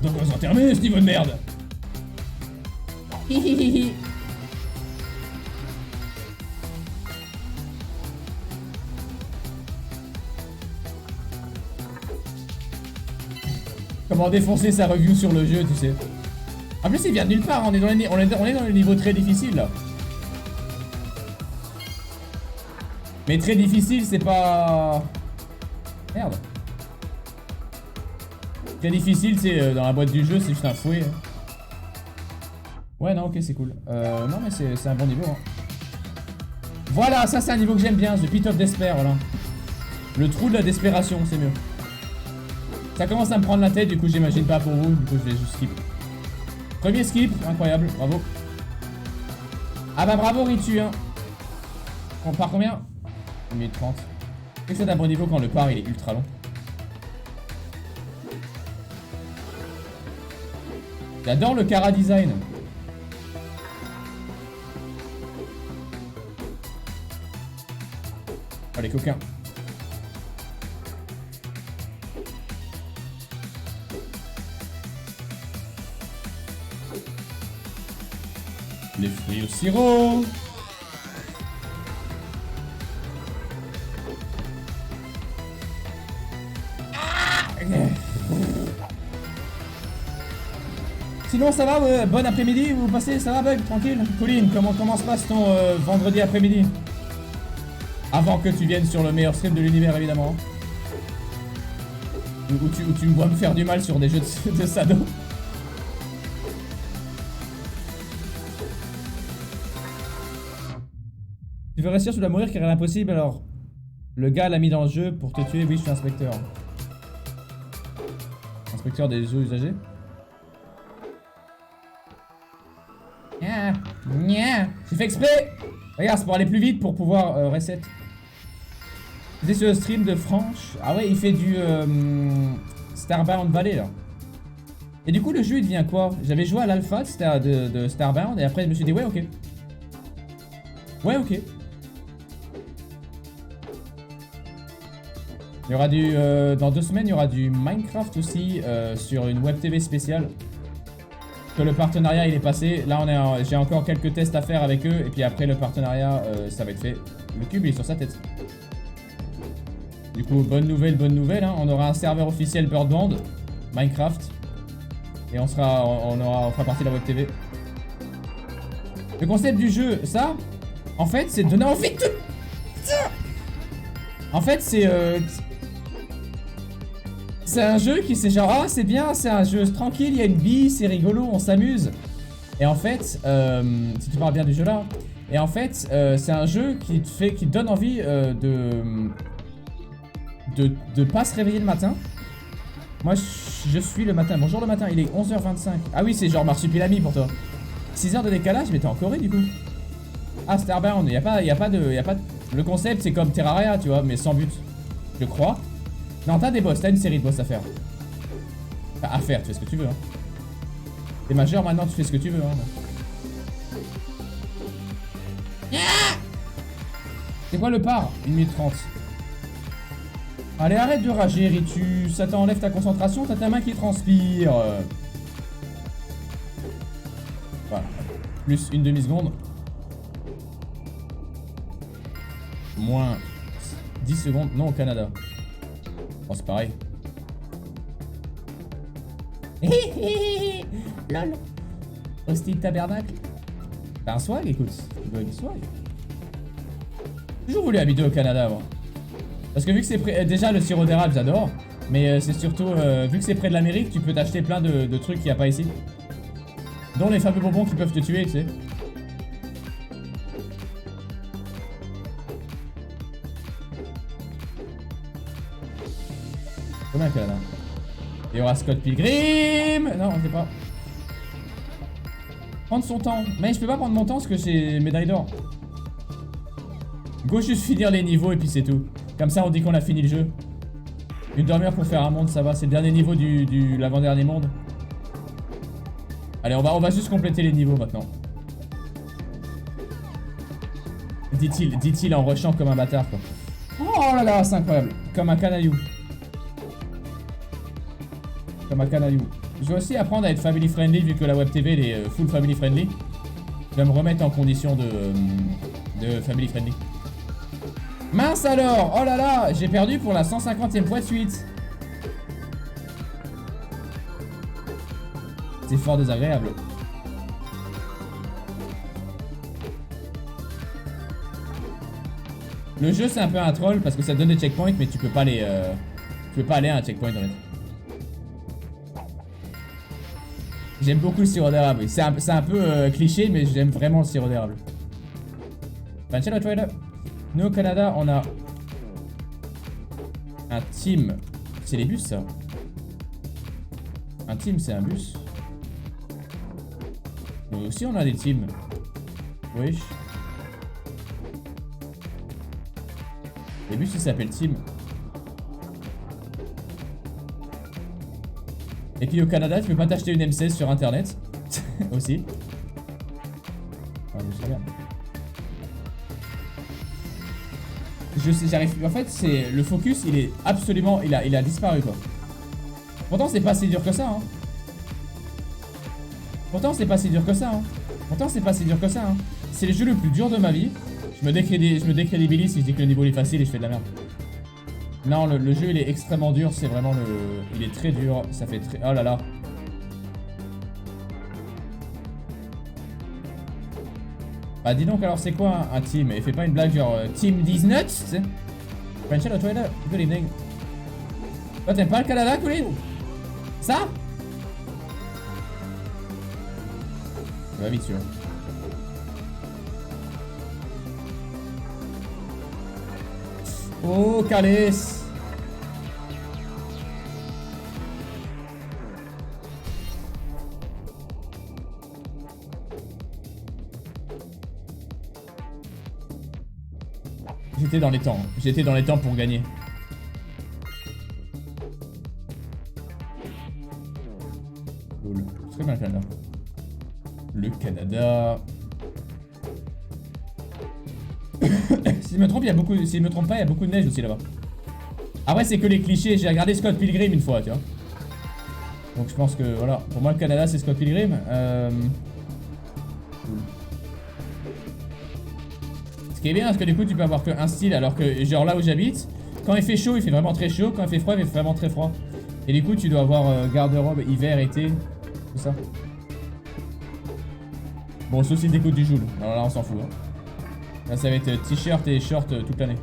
Donc on sera terminé ce niveau de merde. Hihihihi. Comment défoncer sa review sur le jeu, tu sais. En plus il vient de nulle part, on est dans le niveau très difficile là. Mais très difficile, c'est pas... Merde. Très difficile, c'est dans la boîte du jeu, c'est juste un fouet. Ouais, non, ok, c'est cool. Non, mais c'est un bon niveau. Hein. Voilà, ça c'est un niveau que j'aime bien, The Pit of Despair, voilà. Le trou de la despération, c'est mieux. Ça commence à me prendre la tête, du coup j'imagine pas pour vous, du coup je vais juste skip. Premier skip, incroyable, bravo. Ah bah bravo Ritu, hein. On part combien? 1 minute 30. C'est que c'est un bon niveau quand le part il est ultra long. J'adore le Cara design. Oh les coquins. Les fruits au sirop. Sinon ça va, bon après-midi, vous passez, ça va Bug, tranquille. Colline, comment se passe ton vendredi après-midi? Avant que tu viennes sur le meilleur stream de l'univers évidemment. Où tu me vois me faire du mal sur des jeux de Sado. Tu veux réussir, tu dois mourir car elle est impossible alors. Le gars l'a mis dans le jeu pour te tuer, oui je suis inspecteur. Inspecteur des eaux usagées. J'ai fait exprès. Regarde, c'est pour aller plus vite pour pouvoir reset. C'était sur le stream de Franche. Ah ouais, il fait du Starbound Valley là. Et du coup, le jeu il devient quoi? J'avais joué à l'alpha de Starbound et après je me suis dit ouais, ok. Ouais, ok. Il y aura du. Dans 2 semaines, il y aura du Minecraft aussi sur une web TV spéciale. que le partenariat il est passé. Là, j'ai encore quelques tests à faire avec eux. Et puis après, le partenariat, ça va être fait. Le cube, il est sur sa tête. Du coup, bonne nouvelle. Hein. On aura un serveur officiel Birdband, Minecraft. Et on fera partie de la web TV. Le concept du jeu, ça, en fait, c'est de donner envie de... En fait, c'est un jeu qui c'est genre, ah, c'est bien, c'est un jeu tranquille, il y a une bille, c'est rigolo, on s'amuse. Et en fait, si tu parles bien du jeu là, et en fait, c'est un jeu qui te donne envie de pas se réveiller le matin. Moi, je suis le matin. Bonjour le matin, il est 11h25. Ah oui, c'est genre marsupilami pour toi. 6 heures de décalage, mais t'es en Corée du coup. Ah, Starbound, y a pas de... Le concept, c'est comme Terraria, tu vois, mais sans but. Je crois. Non, t'as des boss, t'as une série de boss à faire. Enfin, à faire, tu fais ce que tu veux, hein. T'es majeur maintenant, tu fais ce que tu veux, hein. C'est quoi le par 1 minute 30. Allez, arrête de rager, Ritu. Ça t'enlève ta concentration, t'as ta main qui transpire. Voilà. Plus une demi-seconde. Moins 10 secondes. Non, au Canada. Oh, c'est pareil. Lol. Hostile tabernacle. T'as un swag, écoute. Tu dois du swag. J'ai toujours voulu habiter au Canada, moi. Parce que vu que c'est près... Déjà, le sirop d'érable, j'adore. Mais c'est surtout... vu que c'est près de l'Amérique, tu peux t'acheter plein de trucs qu'il n'y a pas ici. Dont les fameux bonbons qui peuvent te tuer, tu sais. Combien qu'il y en a? Il y aura Scott Pilgrim. Non, on sait pas. Prendre son temps. Mais je peux pas prendre mon temps parce que j'ai médaille d'or. Go juste finir les niveaux et puis c'est tout. Comme ça on dit qu'on a fini le jeu. Une demi-heure pour faire un monde, ça va. C'est le dernier niveau du l'avant-dernier monde. Allez, on va juste compléter les niveaux maintenant. Dit-il en rushant comme un bâtard, quoi. Oh là là, c'est incroyable. Comme un canaillou. Comme un canaillou. Je vais aussi apprendre à être family friendly vu que la web TV elle est full family friendly. Je vais me remettre en condition de family friendly. Mince alors. Oh là là, j'ai perdu pour la 150e fois de suite. C'est fort désagréable. Le jeu c'est un peu un troll parce que ça te donne des checkpoints mais tu peux pas aller à un checkpoint en fait. J'aime beaucoup le sirop d'érable, oui. C'est un peu cliché mais j'aime vraiment le sirop d'érable. Nous au Canada on a un team. C'est les bus ça. Un team c'est un bus. Nous aussi on a des teams. Wesh. Les bus ils s'appellent team. Et puis au Canada tu peux pas t'acheter une M16 sur internet. Aussi. Ah, je sais bien. Je sais, j'arrive. En fait, c'est le focus, il est absolument, il a disparu quoi. Pourtant, c'est pas si dur que ça. Hein. Pourtant, c'est pas si dur que ça. Hein. Pourtant, c'est pas si dur que ça. Hein. C'est le jeu le plus dur de ma vie. Je me décrédibilise si je dis que le niveau est facile et je fais de la merde. Non, le jeu il est extrêmement dur. C'est vraiment il est très dur. Ça fait très. Oh là là. Bah dis donc alors c'est quoi un team? Et fais pas une blague genre Team 10 nuts, tu sais. Frenchel au toilet, good evening. Toi t'aimes pas le Canada, Colin? Ça? Va vite sûr. Oh Calais. J'étais dans les temps. J'étais dans les temps pour gagner. Cool. Très bien le Canada. Le Canada. Si je me trompe, il y a beaucoup. Si je me trompe pas, il y a beaucoup de neige aussi là-bas. Après, c'est que les clichés. J'ai regardé Scott Pilgrim une fois, tu vois. Donc je pense que voilà, pour moi le Canada c'est Scott Pilgrim. Ce qui est bien, parce que du coup tu peux avoir qu'un style, alors que genre là où j'habite, quand il fait chaud, il fait vraiment très chaud, quand il fait froid, il fait vraiment très froid. Et du coup tu dois avoir garde-robe, hiver, été, tout ça. Bon, sauf si t'écoutes du Joule, alors là on s'en fout. Hein. Là ça va être t-shirt et short toute l'année.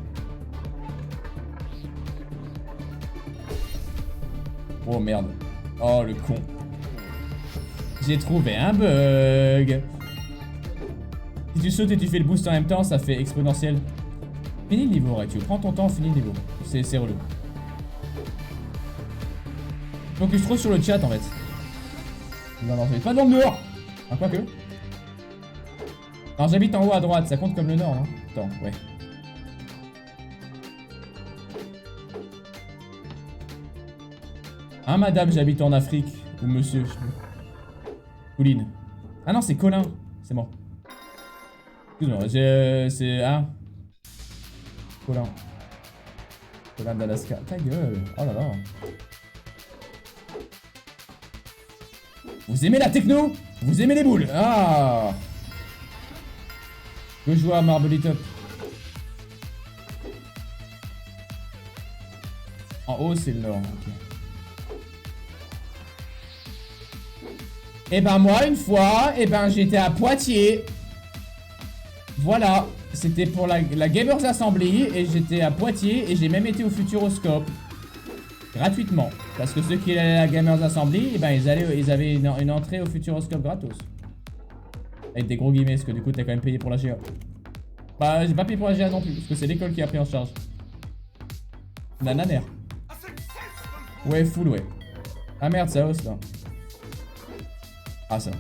Oh merde. Oh le con. J'ai trouvé un bug. Si tu sautes et tu fais le boost en même temps, ça fait exponentiel. Finis le niveau, Rytu. Prends ton temps, finis le niveau. C'est relou. Focus trop sur le chat en fait. Non, non, pas dans le nord. Ah, quoique. Non, j'habite en haut à droite, ça compte comme le nord, hein. Attends, ouais. Hein, madame, j'habite en Afrique. Ou monsieur, je sais plus. Pauline. Ah non, c'est Colin. C'est moi. Excuse-moi, c'est... Hein Colin. Colin d'Alaska. Ta gueule. Oh là là. Vous aimez la techno? Vous aimez les boules? Ah. Je joue à Marble Top. En haut, c'est le nord. Ok. Et ben moi, une fois, et ben j'étais à Poitiers. Voilà. C'était pour la Gamers Assembly. Et j'étais à Poitiers. Et j'ai même été au Futuroscope. Gratuitement. Parce que ceux qui allaient à la Gamers Assembly, et ben ils avaient une entrée au Futuroscope gratos. Avec des gros guillemets, parce que du coup t'as quand même payé pour la GA. Bah j'ai pas payé pour la GA non plus, parce que c'est l'école qui a pris en charge. Nananère. Ouais, full, ouais. Ah merde, ça hausse là. Ah ça.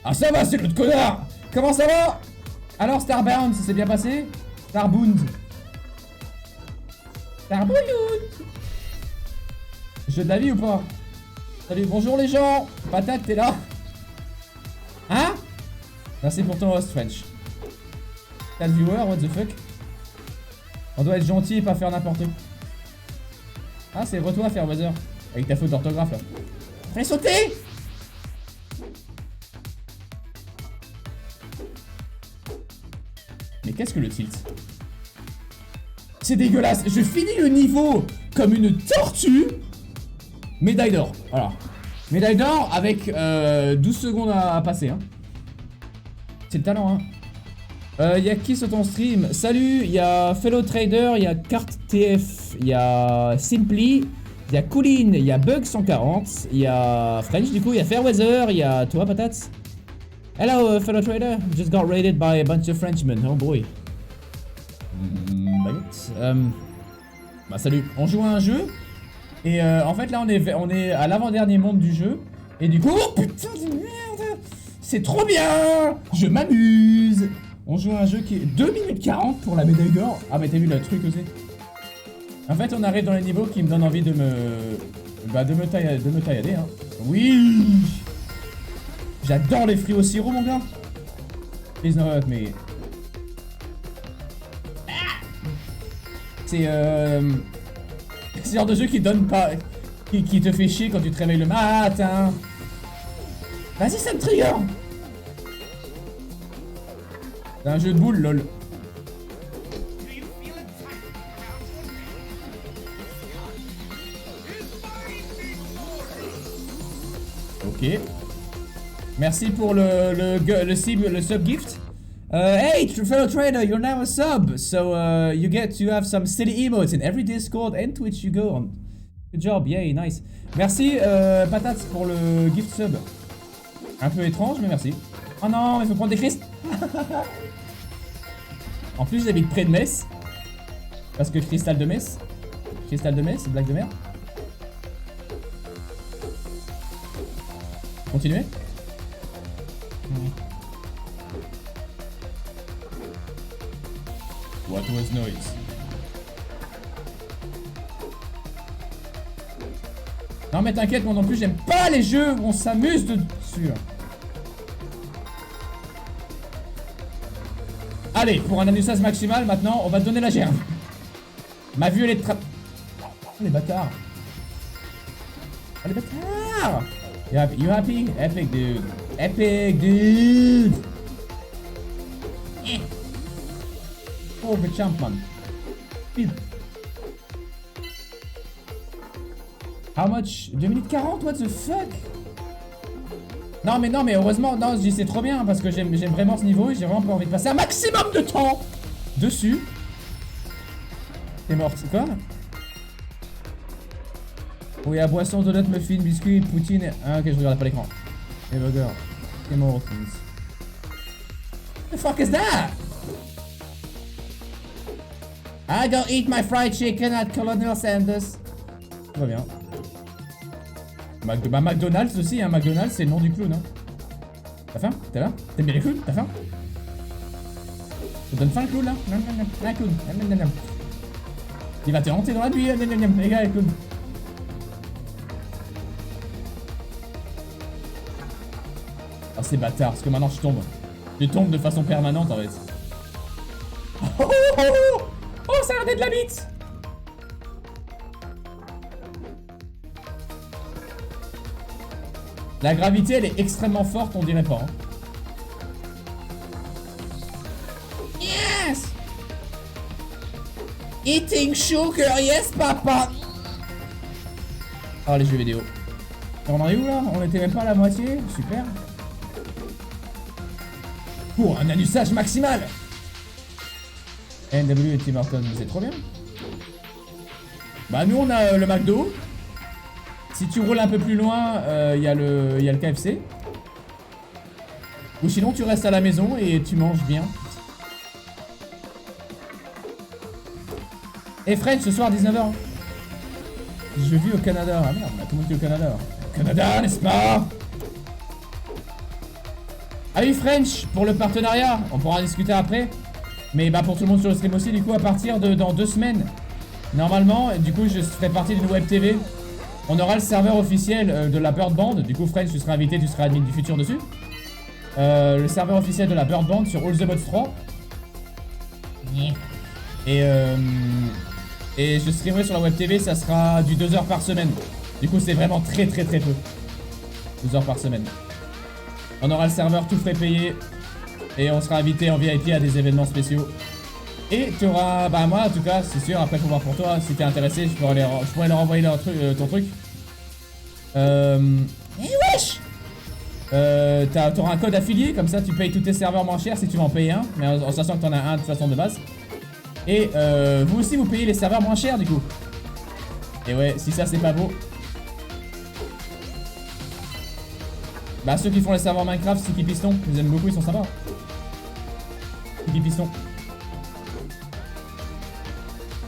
Ah ça va, c'est l'autre connard. Comment ça va? Alors Starbound, ça s'est bien passé? Starbound. Starbound. Jeu de la vie ou pas? Salut, bonjour les gens. Patate, t'es là? Hein? Merci pour ton host French. 4 viewers, what the fuck? On doit être gentil et pas faire n'importe quoi. Ah, c'est retour à faire Weather. Avec ta faute d'orthographe là. Fallait sauter! Mais qu'est-ce que le tilt? C'est dégueulasse. Je finis le niveau comme une tortue. Médaille d'or. Voilà. Médaille d'or avec 12 secondes à passer. Hein. C'est le talent. Hein. Y'a qui sur ton stream? Salut, y'a Fellow Trader, y'a Cart TF, y'a Simply, y'a Coolin, y'a Bug140, y'a French du coup, y'a Fairweather, y'a toi Patates. Hello Fellow Trader, just got raided by a bunch of Frenchmen, oh boy. Bah salut, on joue à un jeu et en fait là on est à l'avant-dernier monde du jeu et du coup, oh putain de merde, c'est trop bien, je m'amuse. On joue à un jeu qui est 2 minutes 40 pour la médaille d'or. Ah mais t'as vu le truc aussi. En fait on arrive dans les niveaux qui me donnent envie de me taillader hein. Oui. J'adore les fruits au sirop mon gars. Please not hurt me. C'est ce genre de jeu qui donne pas, qui te fait chier quand tu te réveilles le matin. Vas-y ça me trigger. C'est un jeu de boules lol. Ok. Merci pour le sub gift. Hey, fellow trader, you're now a sub, so you get to have some silly emotes in every Discord and Twitch you go on. Good job, yay, nice. Merci Patates pour le gift sub. Un peu étrange, mais merci. Oh non, il faut prendre des crisps. En plus, j'habite près de Metz. Parce que cristal de Metz. Cristal de Metz, blague de merde. Continuez. What was noise? Non mais t'inquiète, moi non plus j'aime pas les jeux où on s'amuse dessus. Allez, pour un anusage maximal, maintenant, on va te donner la gerbe. Ma vue, elle est Oh, les bâtards. Oh les bâtards! You happy? Epic dude. Epic dude! Eh. Pauvre champ man. Speed. How much? 2 minutes 40? What the fuck? Non mais heureusement, non, je dis c'est trop bien parce que j'aime vraiment ce niveau et j'ai vraiment pas envie de passer un maximum de temps dessus. T'es mort, c'est quoi? Oui, à boisson, donut, muffin, biscuit, poutine. Ah ok, je regarde pas l'écran. Et burger. T'es mort, please. The fuck is that? I go eat my fried chicken at Colonel Sanders. Tout va bien. McDonald's aussi, hein. McDonald's, c'est le nom du clown, hein. T'as faim? T'es là? T'aimes bien les clowns? T'as faim? Ça donne faim le clown, là? Non, non, non. Un clown. Non, non, non. Il va te hanter dans la nuit, non, non, non. Les gars, les clowns. Ah, c'est bâtard, parce que maintenant je tombe. Je tombe de façon permanente, en fait. Oh, oh, oh, oh, oh, ça a l'air d'être de la bite! La gravité, elle est extrêmement forte, on dirait pas. Hein. Yes! Eating sugar, yes, papa! Oh, les jeux vidéo. On en est où, là? On était même pas à la moitié. Super. Pour un anusage maximal! NW et Tim Hortons, c'est trop bien. Bah, nous, on a le McDo. Si tu roules un peu plus loin, il y a le KFC. Ou sinon, tu restes à la maison et tu manges bien. Et French, ce soir, 19h. Je vis au Canada. Ah merde, on a tout le monde qui est au Canada. Canada, n'est-ce pas? Ah oui, French, pour le partenariat, on pourra en discuter après. Mais bah pour tout le monde sur le stream aussi, du coup, à partir de dans 2 semaines, normalement, du coup, je ferai partie d'une web TV. On aura le serveur officiel de la Birdband. Du coup, French, tu seras invité, tu seras admin du futur dessus. Le serveur officiel de la Birdband sur All the Mods 3. Et je streamerai sur la web TV, ça sera du 2 heures par semaine. Du coup, c'est vraiment très peu. 2 heures par semaine. On aura le serveur tout frais payé. Et on sera invité en VIP à des événements spéciaux. Et tu auras, bah moi en tout cas, c'est sûr, après faut voir pour toi, si t'es intéressé, je pourrais leur envoyer ton truc. Wesh! T'auras un code affilié, comme ça tu payes tous tes serveurs moins cher si tu veux en payer un, mais en sachant que t'en as un de toute façon de base. Et vous aussi vous payez les serveurs moins chers du coup. Et ouais, si ça c'est pas beau. Bah ceux qui font les serveurs Minecraft, Sticky Piston, je les aime beaucoup, ils sont sympas. Sticky Piston.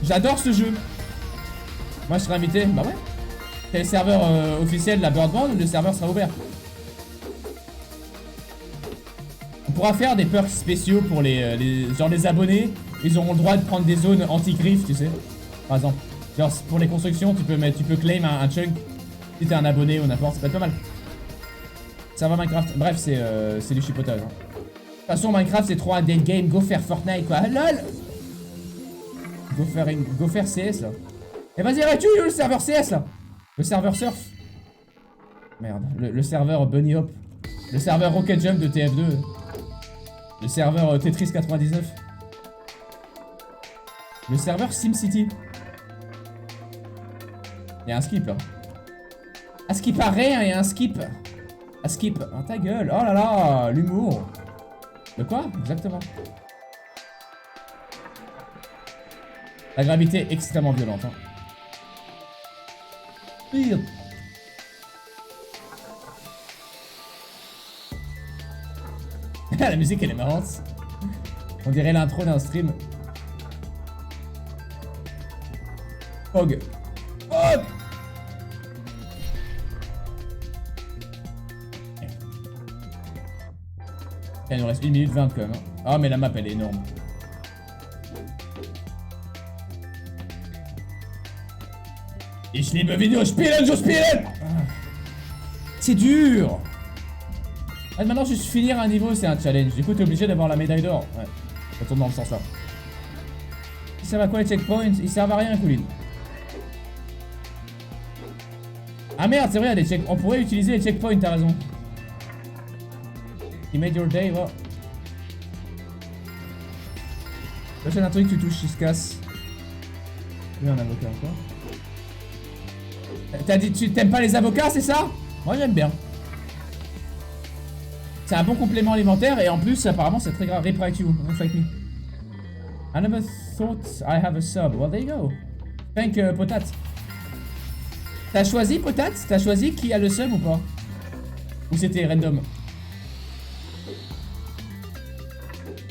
J'adore ce jeu. Moi je serai invité, bah ouais. C'est le serveur officiel de la Birdband où le serveur sera ouvert. On pourra faire des perks spéciaux pour genre les abonnés. Ils auront le droit de prendre des zones anti-griffes, tu sais. Par exemple. Genre pour les constructions, tu peux claim un chunk. Si t'es un abonné ou n'importe, ça peut être pas mal. Serveur Minecraft, bref, c'est du chipotage. Hein. De toute façon, Minecraft c'est trop un dead game. Go faire Fortnite quoi. LOL! Go faire CS là. Et vas-y, arrête-tu le serveur CS là. Le serveur surf. Merde, le serveur Bunny Hop. Le serveur Rocket Jump de TF2. Le serveur Tetris 99. Le serveur SimCity. Il y a un skip là. À ce qui paraît, il y a un skip. À skip. Oh ta gueule. Oh là là, l'humour. De quoi? Exactement. La gravité est extrêmement violente. Hein. Pire. La musique elle est marrante. On dirait l'intro d'un stream. Fog. Fog. Il nous reste 1 minute 20 quand même. Ah oh, mais la map elle est énorme. Ich liebe Videospielen, je spielen. C'est dur. Ah, maintenant juste finir un niveau c'est un challenge. Du coup t'es obligé d'avoir la médaille d'or. Ouais, ça tourne dans le sens là. Ils servent à quoi les checkpoints? Ils servent à rien, Colin. Ah merde, c'est vrai, il y a des checkpoints. On pourrait utiliser les checkpoints, t'as raison. He made your day, wow. Prochain un truc, tu touches, il se casse. Lui, un avocat encore. T'as dit, tu t'aimes pas les avocats, c'est ça? Moi, j'aime bien. C'est un bon complément alimentaire et en plus, apparemment, c'est très grave. Rip right you, don't fight me. I never thought I have a sub. Well, there you go. Thank Potat. T'as choisi Potat? T'as choisi qui a le sub ou pas? Ou c'était random?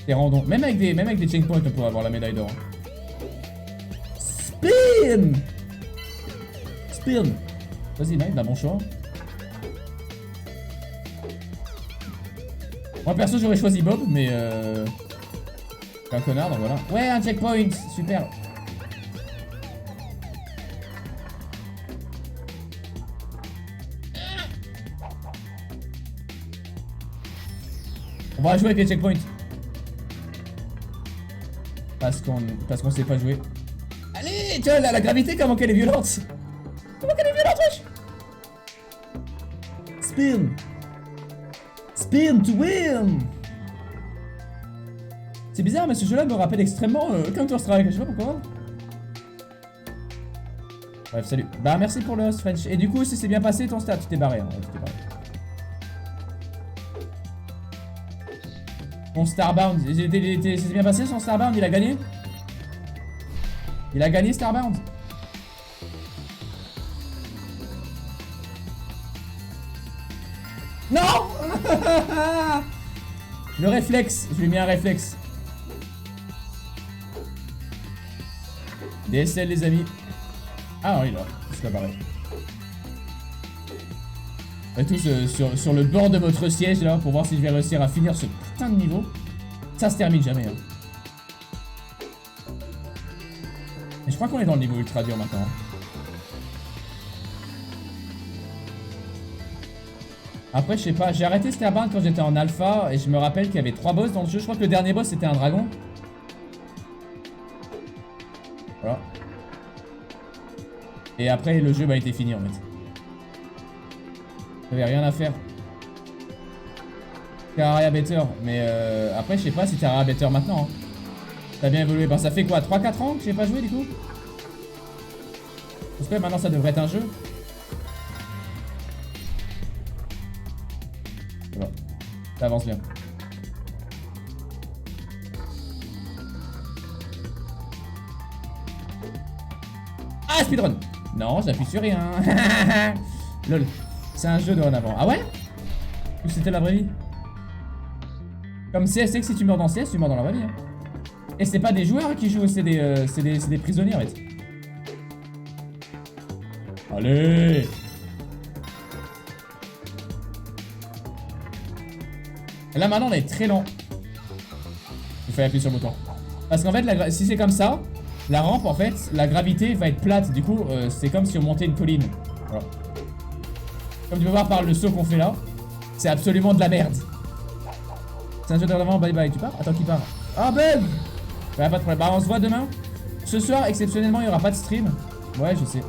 C'est random. Même avec des checkpoints, on pourrait avoir la médaille d'or. Spin! Spin! Vas-y, mec, t'as bon choix. Moi perso j'aurais choisi Bob mais je suis un connard donc voilà. Ouais un checkpoint, super. On va jouer avec les checkpoints. Parce qu'on sait pas jouer. Allez, tu vois la gravité comment qu'elle est violente. Comment qu'elle est violente wesh. Spin. Spin to win! C'est bizarre, mais ce jeu-là me rappelle extrêmement Counter-Strike, je sais pas pourquoi. Bref, salut. Bah, merci pour le host, French. Et du coup, si c'est bien passé ton stat, tu t'es barré. Hein, tu t'es barré. Ton Starbound, c'est bien passé son Starbound, il a gagné? Il a gagné Starbound? Non. Le réflexe, je lui ai mis un réflexe. DSL les amis. Ah non, il est là, c'est pas pareil. On est tous sur le bord de votre siège là pour voir si je vais réussir à finir ce putain de niveau. Ça se termine jamais. Hein. Et je crois qu'on est dans le niveau ultra dur maintenant. Après, je sais pas, j'ai arrêté Starbound quand j'étais en alpha et je me rappelle qu'il y avait 3 boss dans le jeu. Je crois que le dernier boss c'était un dragon. Voilà. Et après, le jeu a été fini en fait. J'avais rien à faire. Terraria Better, mais après, je sais pas si Terraria Better maintenant. Hein. Ça a bien évolué. Ben, ça fait quoi, 3-4 ans que j'ai pas joué du coup? Parce que maintenant ça devrait être un jeu. Bon. Ça avance bien. Ah, speedrun! Non, j'appuie sur rien. Lol. C'est un jeu de avant. Ah ouais? Ou c'était la vraie vie? Comme CS, c'est que si tu meurs dans CS, tu meurs dans la vraie vie. Hein. Et c'est pas des joueurs qui jouent, c'est des prisonniers en fait. Allez! Et là maintenant on est très lent. Il faut appuyer sur le bouton. Parce qu'en fait, si c'est comme ça, la rampe en fait, la gravité va être plate. Du coup, c'est comme si on montait une colline. Voilà. Comme tu peux voir par le saut qu'on fait là, c'est absolument de la merde. C'est un jeu d'avant, bye bye. Tu pars? Attends, qui part? Ah, bug! Ouais, pas de problème. Bah, on se voit demain. Ce soir, exceptionnellement, il n'y aura pas de stream. Ouais, je sais.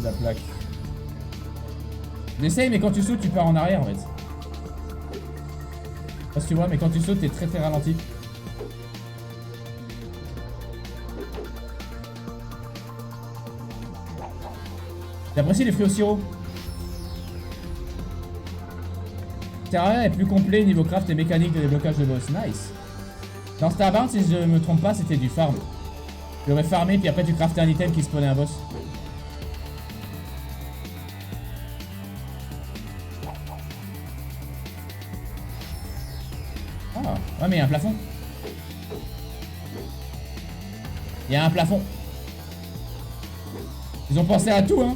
La plaque. J'essaye, mais quand tu sautes, tu pars en arrière en fait. Parce que tu vois, mais quand tu sautes, t'es très très ralenti. J'apprécie les fruits au sirop. Terraria est plus complet niveau craft et mécanique de déblocage de boss. Nice. Dans Starbound, si je me trompe pas, c'était du farm. Tu aurais farmé, puis après tu craftais un item qui spawnait un boss. Ah, ouais, mais il y a un plafond. Il y a un plafond. Ils ont pensé à tout, hein.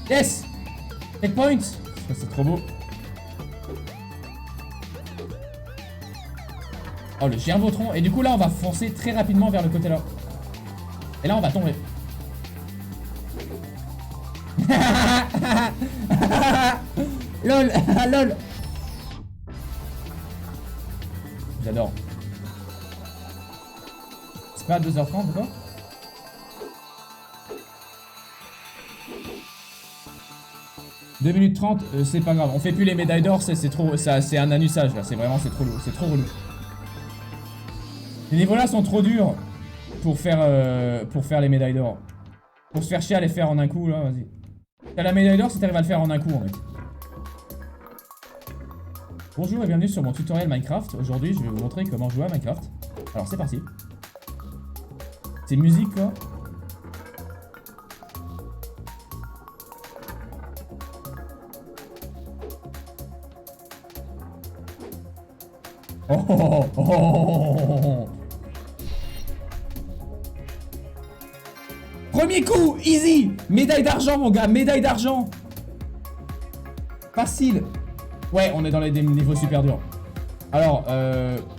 Yes! Checkpoint! C'est trop beau. Oh, le gervotron. Et du coup, là, on va foncer très rapidement vers le côté là. Et là, on va tomber. LOL. LOL. J'adore. C'est pas à 2h30 ou quoi? « 2 minutes 30, c'est pas grave. On fait plus les médailles d'or, c'est trop... C'est un anusage là, c'est vraiment... C'est trop lourd, c'est trop relou. Les niveaux là sont trop durs pour faire les médailles d'or. Pour se faire chier à les faire en un coup là, vas-y. T'as la médaille d'or si t'arrives à le faire en un coup en fait. Bonjour et bienvenue sur mon tutoriel Minecraft. Aujourd'hui je vais vous montrer comment jouer à Minecraft. Alors c'est parti. C'est musique quoi. Oh, oh, oh, oh. Premier coup, easy. Médaille d'argent mon gars, médaille d'argent. Facile. Ouais, on est dans les niveaux super durs. Alors,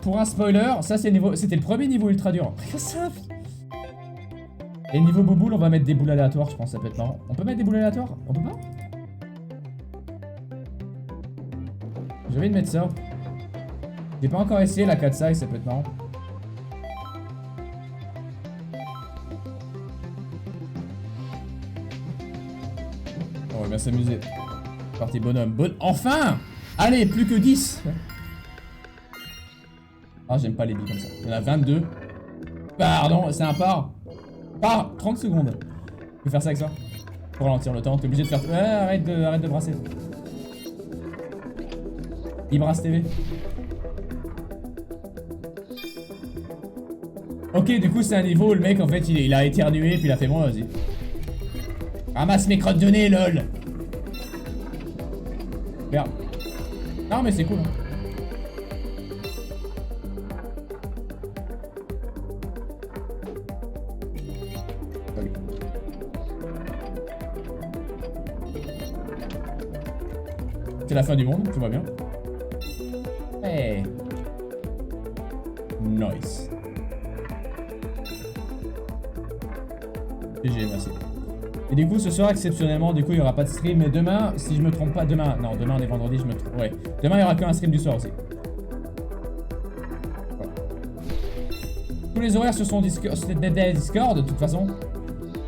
pour un spoiler, ça c'était le premier niveau ultra dur. Et niveau bouboule, on va mettre des boules aléatoires, je pense ça peut être marrant. On peut mettre des boules aléatoires? On peut pas? J'ai envie de mettre ça. J'ai pas encore essayé la 4 size, ça peut être marrant. On va bien s'amuser. Parti bonhomme. Enfin! Allez, plus que 10! Ah, j'aime pas les billes comme ça. Il y en a 22. Pardon, c'est un par. Par 30 secondes. Je vais faire ça avec ça. Pour ralentir le temps, t'es obligé de faire... arrête de brasser. Il brasse TV. Ok, du coup, c'est un niveau où le mec, en fait, il a éternué, puis il a fait bon, vas-y. Ramasse mes crottes de nez, lol. Merde. Non, mais c'est cool. Hein. C'est la fin du monde, tout va bien. Hey. Nice. GG, merci. Et du coup, ce soir, exceptionnellement, du coup, il n'y aura pas de stream. Mais demain, si je me trompe pas, demain... Non, demain, on est vendredi, je me trompe... Ouais. Demain, il n'y aura qu'un stream du soir aussi. Voilà. Tous les horaires se sont Discord, de toute façon.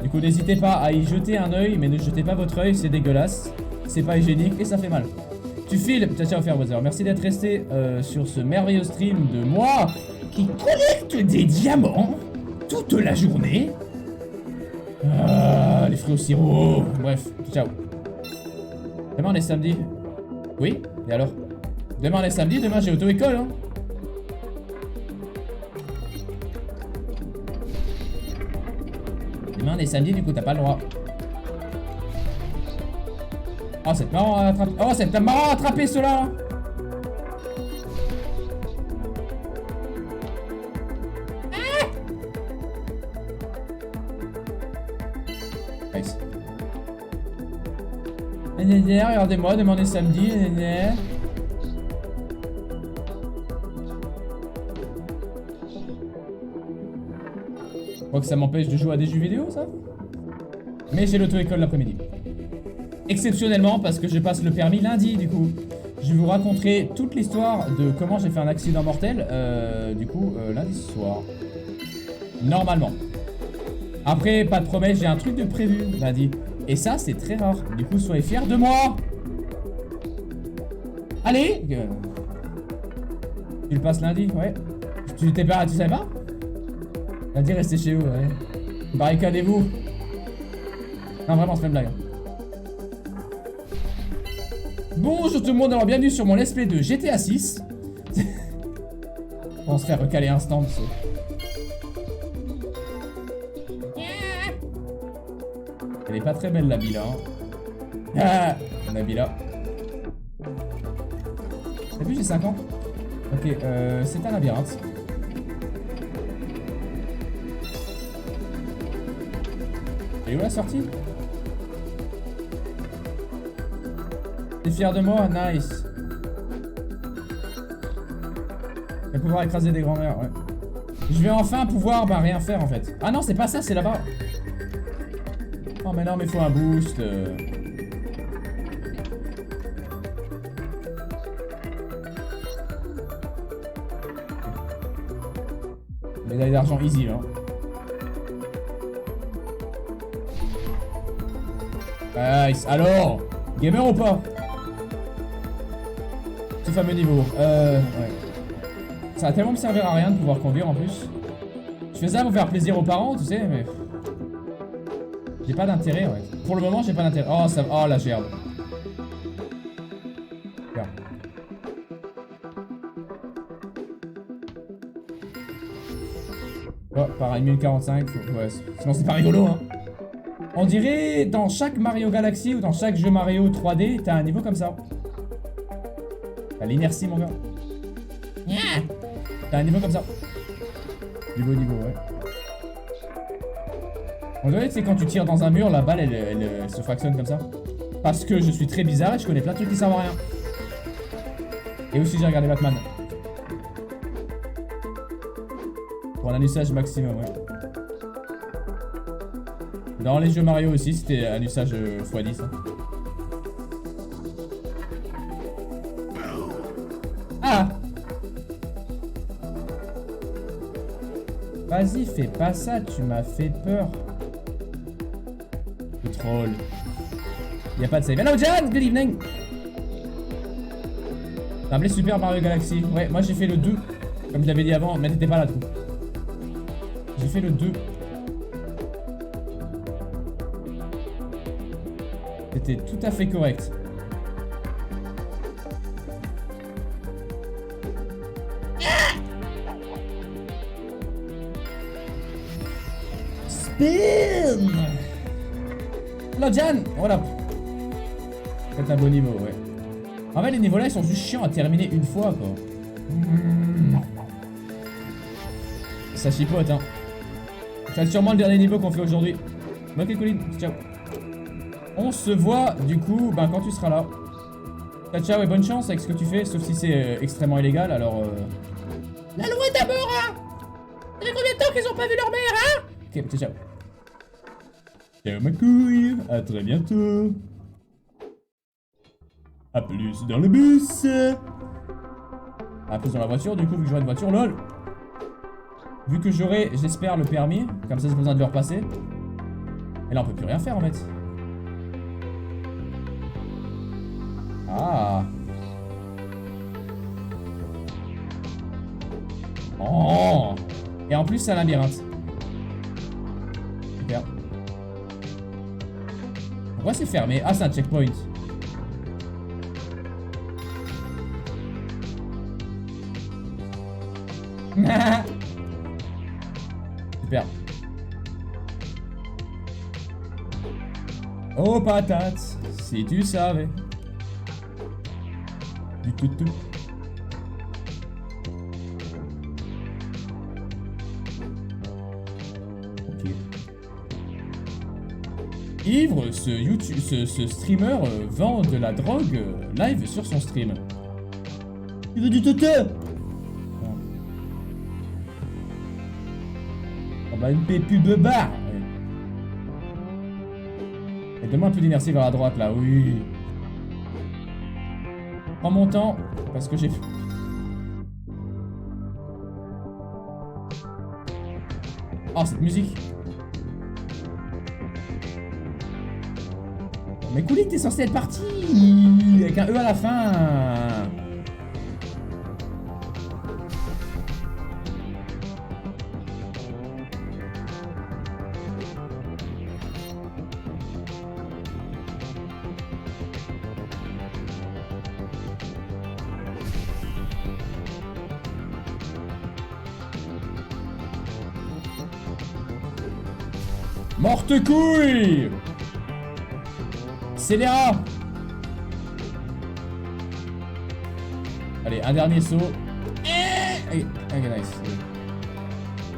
Du coup, n'hésitez pas à y jeter un œil, mais ne jetez pas votre œil, c'est dégueulasse. C'est pas hygiénique et ça fait mal. Tu files... Ciao, Fairweather. Merci d'être resté sur ce merveilleux stream de moi qui collecte des diamants toute la journée. Ah, les fruits au sirop. Bref, ciao. Demain on est samedi. Oui? Et alors? Demain on est samedi, demain j'ai auto-école hein. Demain on est samedi, du coup t'as pas le droit. Oh c'est marrant à attraper. Oh c'est marrant à attraper ceux-là. Nice. Regardez-moi, demain on est samedi. Je crois que ça m'empêche de jouer à des jeux vidéo, ça. Mais j'ai l'auto-école l'après-midi. Exceptionnellement, parce que je passe le permis lundi, du coup. Je vous raconterai toute l'histoire de comment j'ai fait un accident mortel, du coup, lundi soir. Normalement. Après, pas de promesse, j'ai un truc de prévu lundi. Et ça, c'est très rare. Du coup, soyez fiers de moi. Allez. Tu le passes lundi, ouais. Tu savais pas? Lundi, restez chez vous, ouais. Barricadez-vous. Non, vraiment, c'est pas une blague. Bonjour tout le monde, alors bienvenue sur mon let's play de GTA 6. On se fait recaler instant, tu sais. Elle est pas très belle la Bila. Hein. Ah, la Bila. T'as vu, j'ai 5 ans. Ok, c'est un labyrinthe. Et où la sortie? T'es fier de moi? Nice. Je vais pouvoir écraser des grands-mères, ouais. Je vais enfin pouvoir rien faire en fait. Ah non, c'est pas ça, c'est là-bas. Oh mais non mais faut un boost. Médaille d'argent easy là. Nice. Alors, gamer ou pas? Ce fameux niveau. Ouais. Ça va tellement me servir à rien de pouvoir conduire en plus. Je fais ça pour faire plaisir aux parents, tu sais, mais... J'ai pas d'intérêt, ouais. Pour le moment, j'ai pas d'intérêt. Oh, ça... Oh, la gerbe. Regarde. Oh, pareil, 1045. Ouais, sinon c'est pas rigolo, hein. On dirait dans chaque Mario Galaxy ou dans chaque jeu Mario 3D, t'as un niveau comme ça. T'as l'inertie, mon gars. Yeah. T'as un niveau comme ça. Niveau, ouais. On dirait, c'est quand tu tires dans un mur, la balle, elle se fractionne comme ça. Parce que je suis très bizarre et je connais plein de trucs qui servent à rien. Et aussi, j'ai regardé Batman. Pour un usage maximum, ouais. Dans les jeux Mario aussi, c'était un usage x10. Hein. Ah! Vas-y, fais pas ça, tu m'as fait peur. Le troll. Y'a pas de save. Hello John, good evening! T'as appelé Super Mario Galaxy. Ouais, moi j'ai fait le 2. Comme je l'avais dit avant, mais t'étais pas là, tout. J'ai fait le 2. C'était tout à fait correct. Spin! Hello Jan! Voilà. C'est un beau niveau, ouais. En fait, les niveaux là, ils sont juste chiants à terminer une fois, quoi. Ça chipote, hein. C'est sûrement le dernier niveau qu'on fait aujourd'hui. Ok, Colin, ciao. On se voit, du coup, ben, quand tu seras là. Ciao et bonne chance avec ce que tu fais, sauf si c'est extrêmement illégal, alors... La loi d'abord, hein! Ça fait combien de temps qu'ils ont pas vu leur mère, hein? Ok, ciao. Ciao ma couille, à très bientôt. A plus dans le bus. A plus dans la voiture, du coup, vu que j'aurai une voiture, lol. Vu que j'aurai, j'espère, le permis, comme ça j'ai besoin de le repasser. Et là on peut plus rien faire en fait. Ah. Oh. Et en plus c'est un labyrinthe. Super. Pourquoi c'est fermé? Ah, c'est un checkpoint. Super. Oh patate, si tu savais. Du tout. Ok. Ivre, ce streamer vend de la drogue live sur son stream. Il veut du toto. On va une pub de bar. Et donne-moi un peu d'inertie vers la droite là, oui. Prends mon temps, parce que j'ai... Oh, cette musique. Mais Couli, t'es censé être parti avec un E à la fin. Morte couille. Scélérat. Allez, un dernier saut. Ok, nice.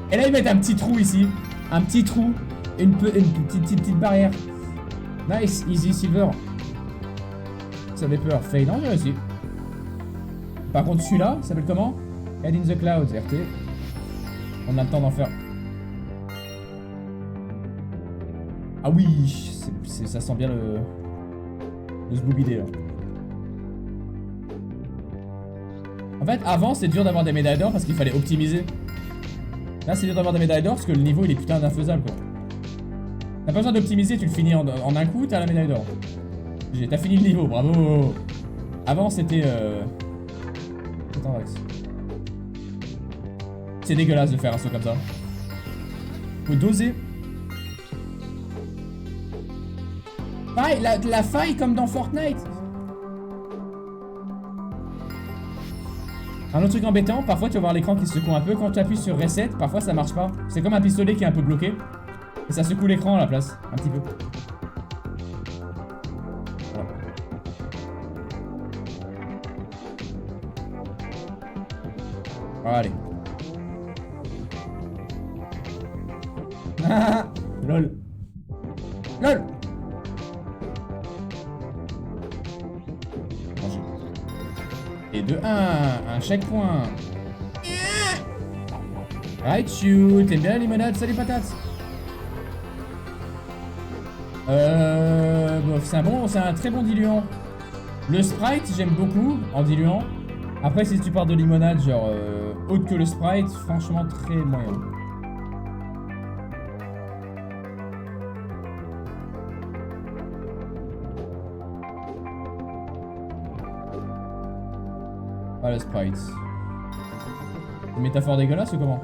Et là, ils mettent un petit trou ici. Un petit trou. Une petite barrière. Nice, easy, silver. Ça fait peur. Fail, non, j'ai réussi. Par contre, celui-là, ça s'appelle comment? Head in the clouds, RT. On a le temps d'en faire. Ah oui, ça sent bien le sboubidé là. En fait, avant, c'est dur d'avoir des médailles d'or parce qu'il fallait optimiser. Là, c'est dur d'avoir des médailles d'or parce que le niveau, il est putain d'infaisable, quoi. T'as pas besoin d'optimiser, tu le finis en un coup, t'as la médaille d'or. T'as fini le niveau, bravo. Avant, c'était... Attends, Rex. C'est dégueulasse de faire un saut comme ça. Faut doser. Pareil, la faille comme dans Fortnite. Un autre truc embêtant, parfois tu vas voir l'écran qui se secoue un peu. Quand tu appuies sur Reset, parfois ça marche pas. C'est comme un pistolet qui est un peu bloqué. Et ça secoue l'écran à la place, un petit peu. Voilà. Allez. Lol. LOL. Et de 1, un checkpoint. Rytugamer, t'aimes bien la limonade? Salut patate. Bon, c'est un très bon diluant. Le Sprite, j'aime beaucoup en diluant. Après, si tu parles de limonade, genre autre que le Sprite, franchement très moyen. Ah, le Sprite. Une métaphore dégueulasse ou comment?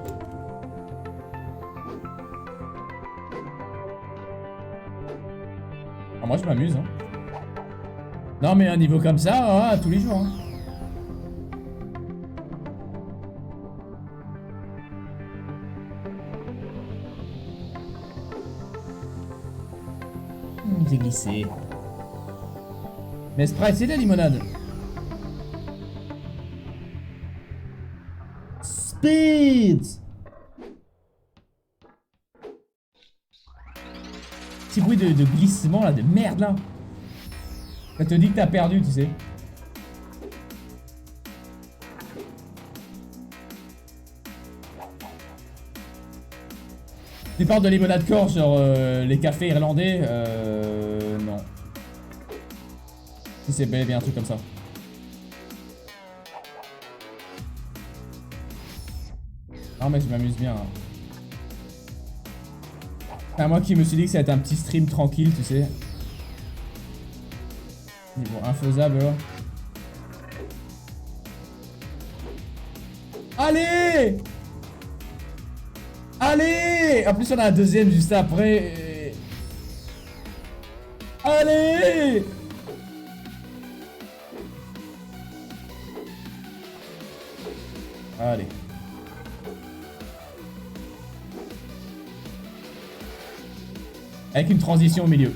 Ah, moi je m'amuse hein. Non mais un niveau comme ça, tous les jours hein. J'ai glissé. Mais Sprite c'est de la limonade. Speed. Petit bruit de glissement là, de merde là. Ça te dit que t'as perdu, tu sais. Tu parles de limonade corps sur les cafés irlandais, non. Si c'est bel et bien un truc comme ça. Non mais je m'amuse bien. Hein. C'est moi qui me suis dit que ça allait être un petit stream tranquille, tu sais. Niveau infaisable. Là. Allez! Allez! En plus on a un deuxième juste après. Allez! Allez. Avec une transition au milieu.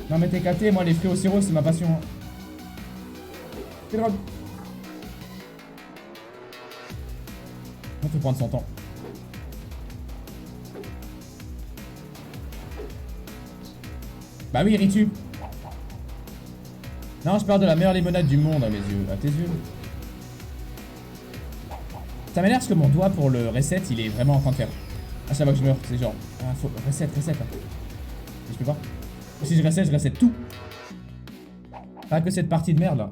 Non mais t'es capté, moi les fruits au sirop c'est ma passion. Hein. C'est drôle. On peut prendre son temps. Bah oui, Ritu. Non, je parle de la meilleure limonade du monde à mes yeux. À tes yeux. Ça m'énerve parce que mon doigt pour le reset, il est vraiment en train de faire. Ah, ça va que je meurs. C'est genre. Ah, faut. Reset. Là. Je peux pas. Si je reset tout. Pas que cette partie de merde là.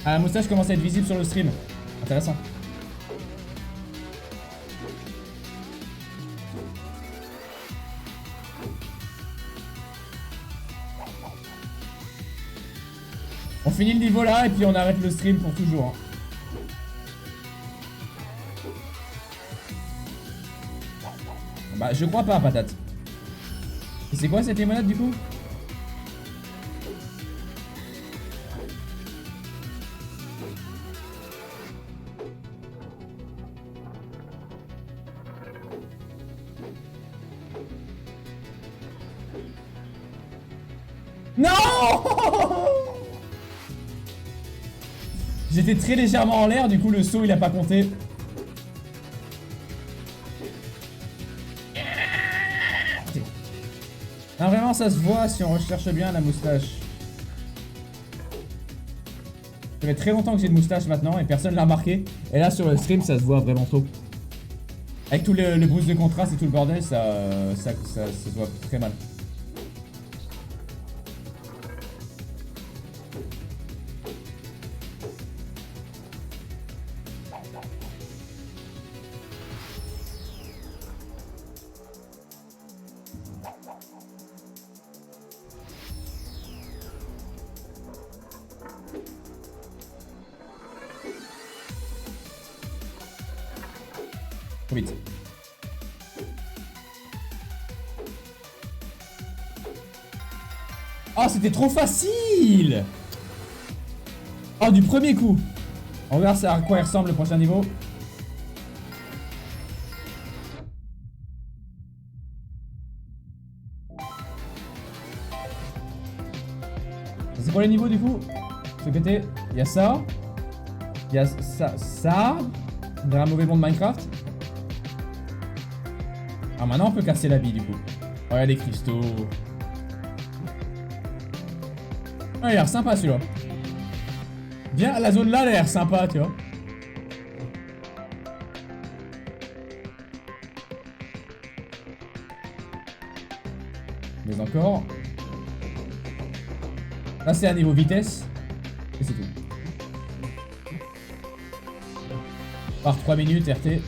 Ah, la moustache commence à être visible sur le stream. Intéressant. On finit le niveau là et puis on arrête le stream pour toujours. Hein. Bah je crois pas patate. Et c'est quoi cette limonade du coup? Non! J'étais très légèrement en l'air, du coup le saut il a pas compté. Non, vraiment, ça se voit si on recherche bien la moustache. Ça fait très longtemps que j'ai une moustache maintenant et personne l'a remarqué. Et là, sur le stream, ça se voit vraiment trop. Avec tout le boost de contraste et tout le bordel, ça se voit très mal. Trop vite. Oh, c'était trop facile! Oh, du premier coup. On va voir à quoi il ressemble le prochain niveau. C'est quoi les niveaux du coup? C'est pété. Il y a ça. Il y a ça. Dans un mauvais monde de Minecraft. Ah, maintenant on peut casser la bille du coup. Oh, il y a des cristaux. Ah, il a l'air sympa celui-là. Bien, la zone là, elle a l'air sympa, tu vois. Mais encore. Là, c'est un niveau vitesse. Et c'est tout. Par 3 minutes, RT.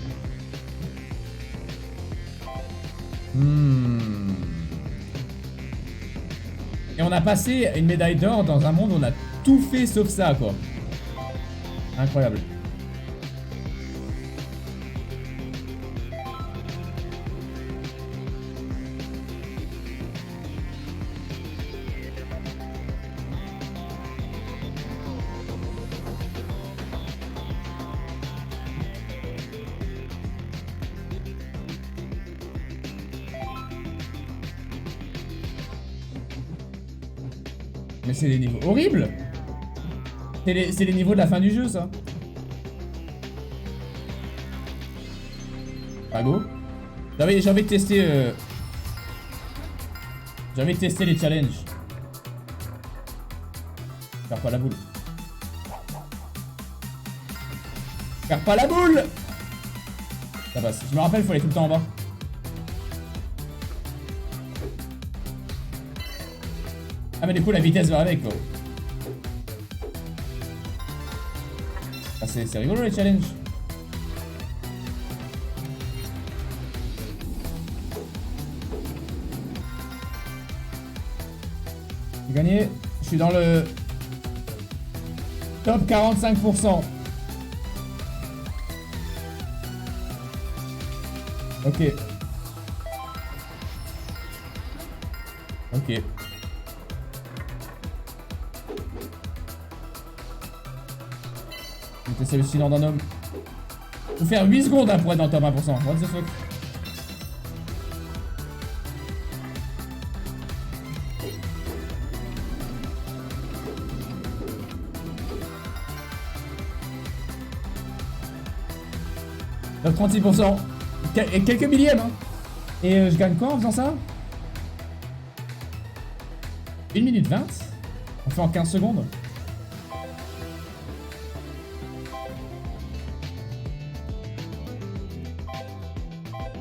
Et on a passé une médaille d'or dans un monde où on a tout fait sauf ça, quoi. Incroyable. Mais c'est des niveaux horribles. C'est les niveaux de la fin du jeu, ça. Pas go. J'ai envie de tester... J'ai envie de tester les challenges. Faire pas la boule. Faire pas la boule. Ça passe. Je me rappelle, il faut aller tout le temps en bas. Ah mais du coup la vitesse va avec, quoi. Ah, c'est rigolo les challenges. J'ai gagné. Je suis dans le top 45%. Ok. Ok. C'est hallucinant d'un homme. Faut faire 8 secondes hein, pour être dans le top 1%. What the fuck? Top 36%. Quelques millièmes hein. Et je gagne quoi en faisant ça? 1 minute 20. On fait en 15 secondes.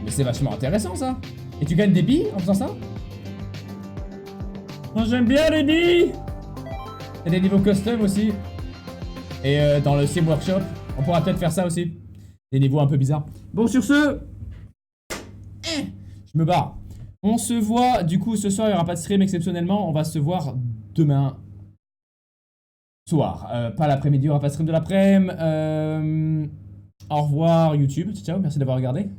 Mais c'est vachement intéressant ça. Et tu gagnes des billes en faisant ça? Moi j'aime bien les billes. Il y a des niveaux custom aussi. Et dans le Sim Workshop, on pourra peut-être faire ça aussi. Des niveaux un peu bizarres. Bon sur ce, je me barre. On se voit du coup ce soir, il n'y aura pas de stream exceptionnellement. On va se voir demain soir. Pas l'après-midi, il n'y aura pas de stream de l'après-midi. Au revoir YouTube, ciao, merci d'avoir regardé.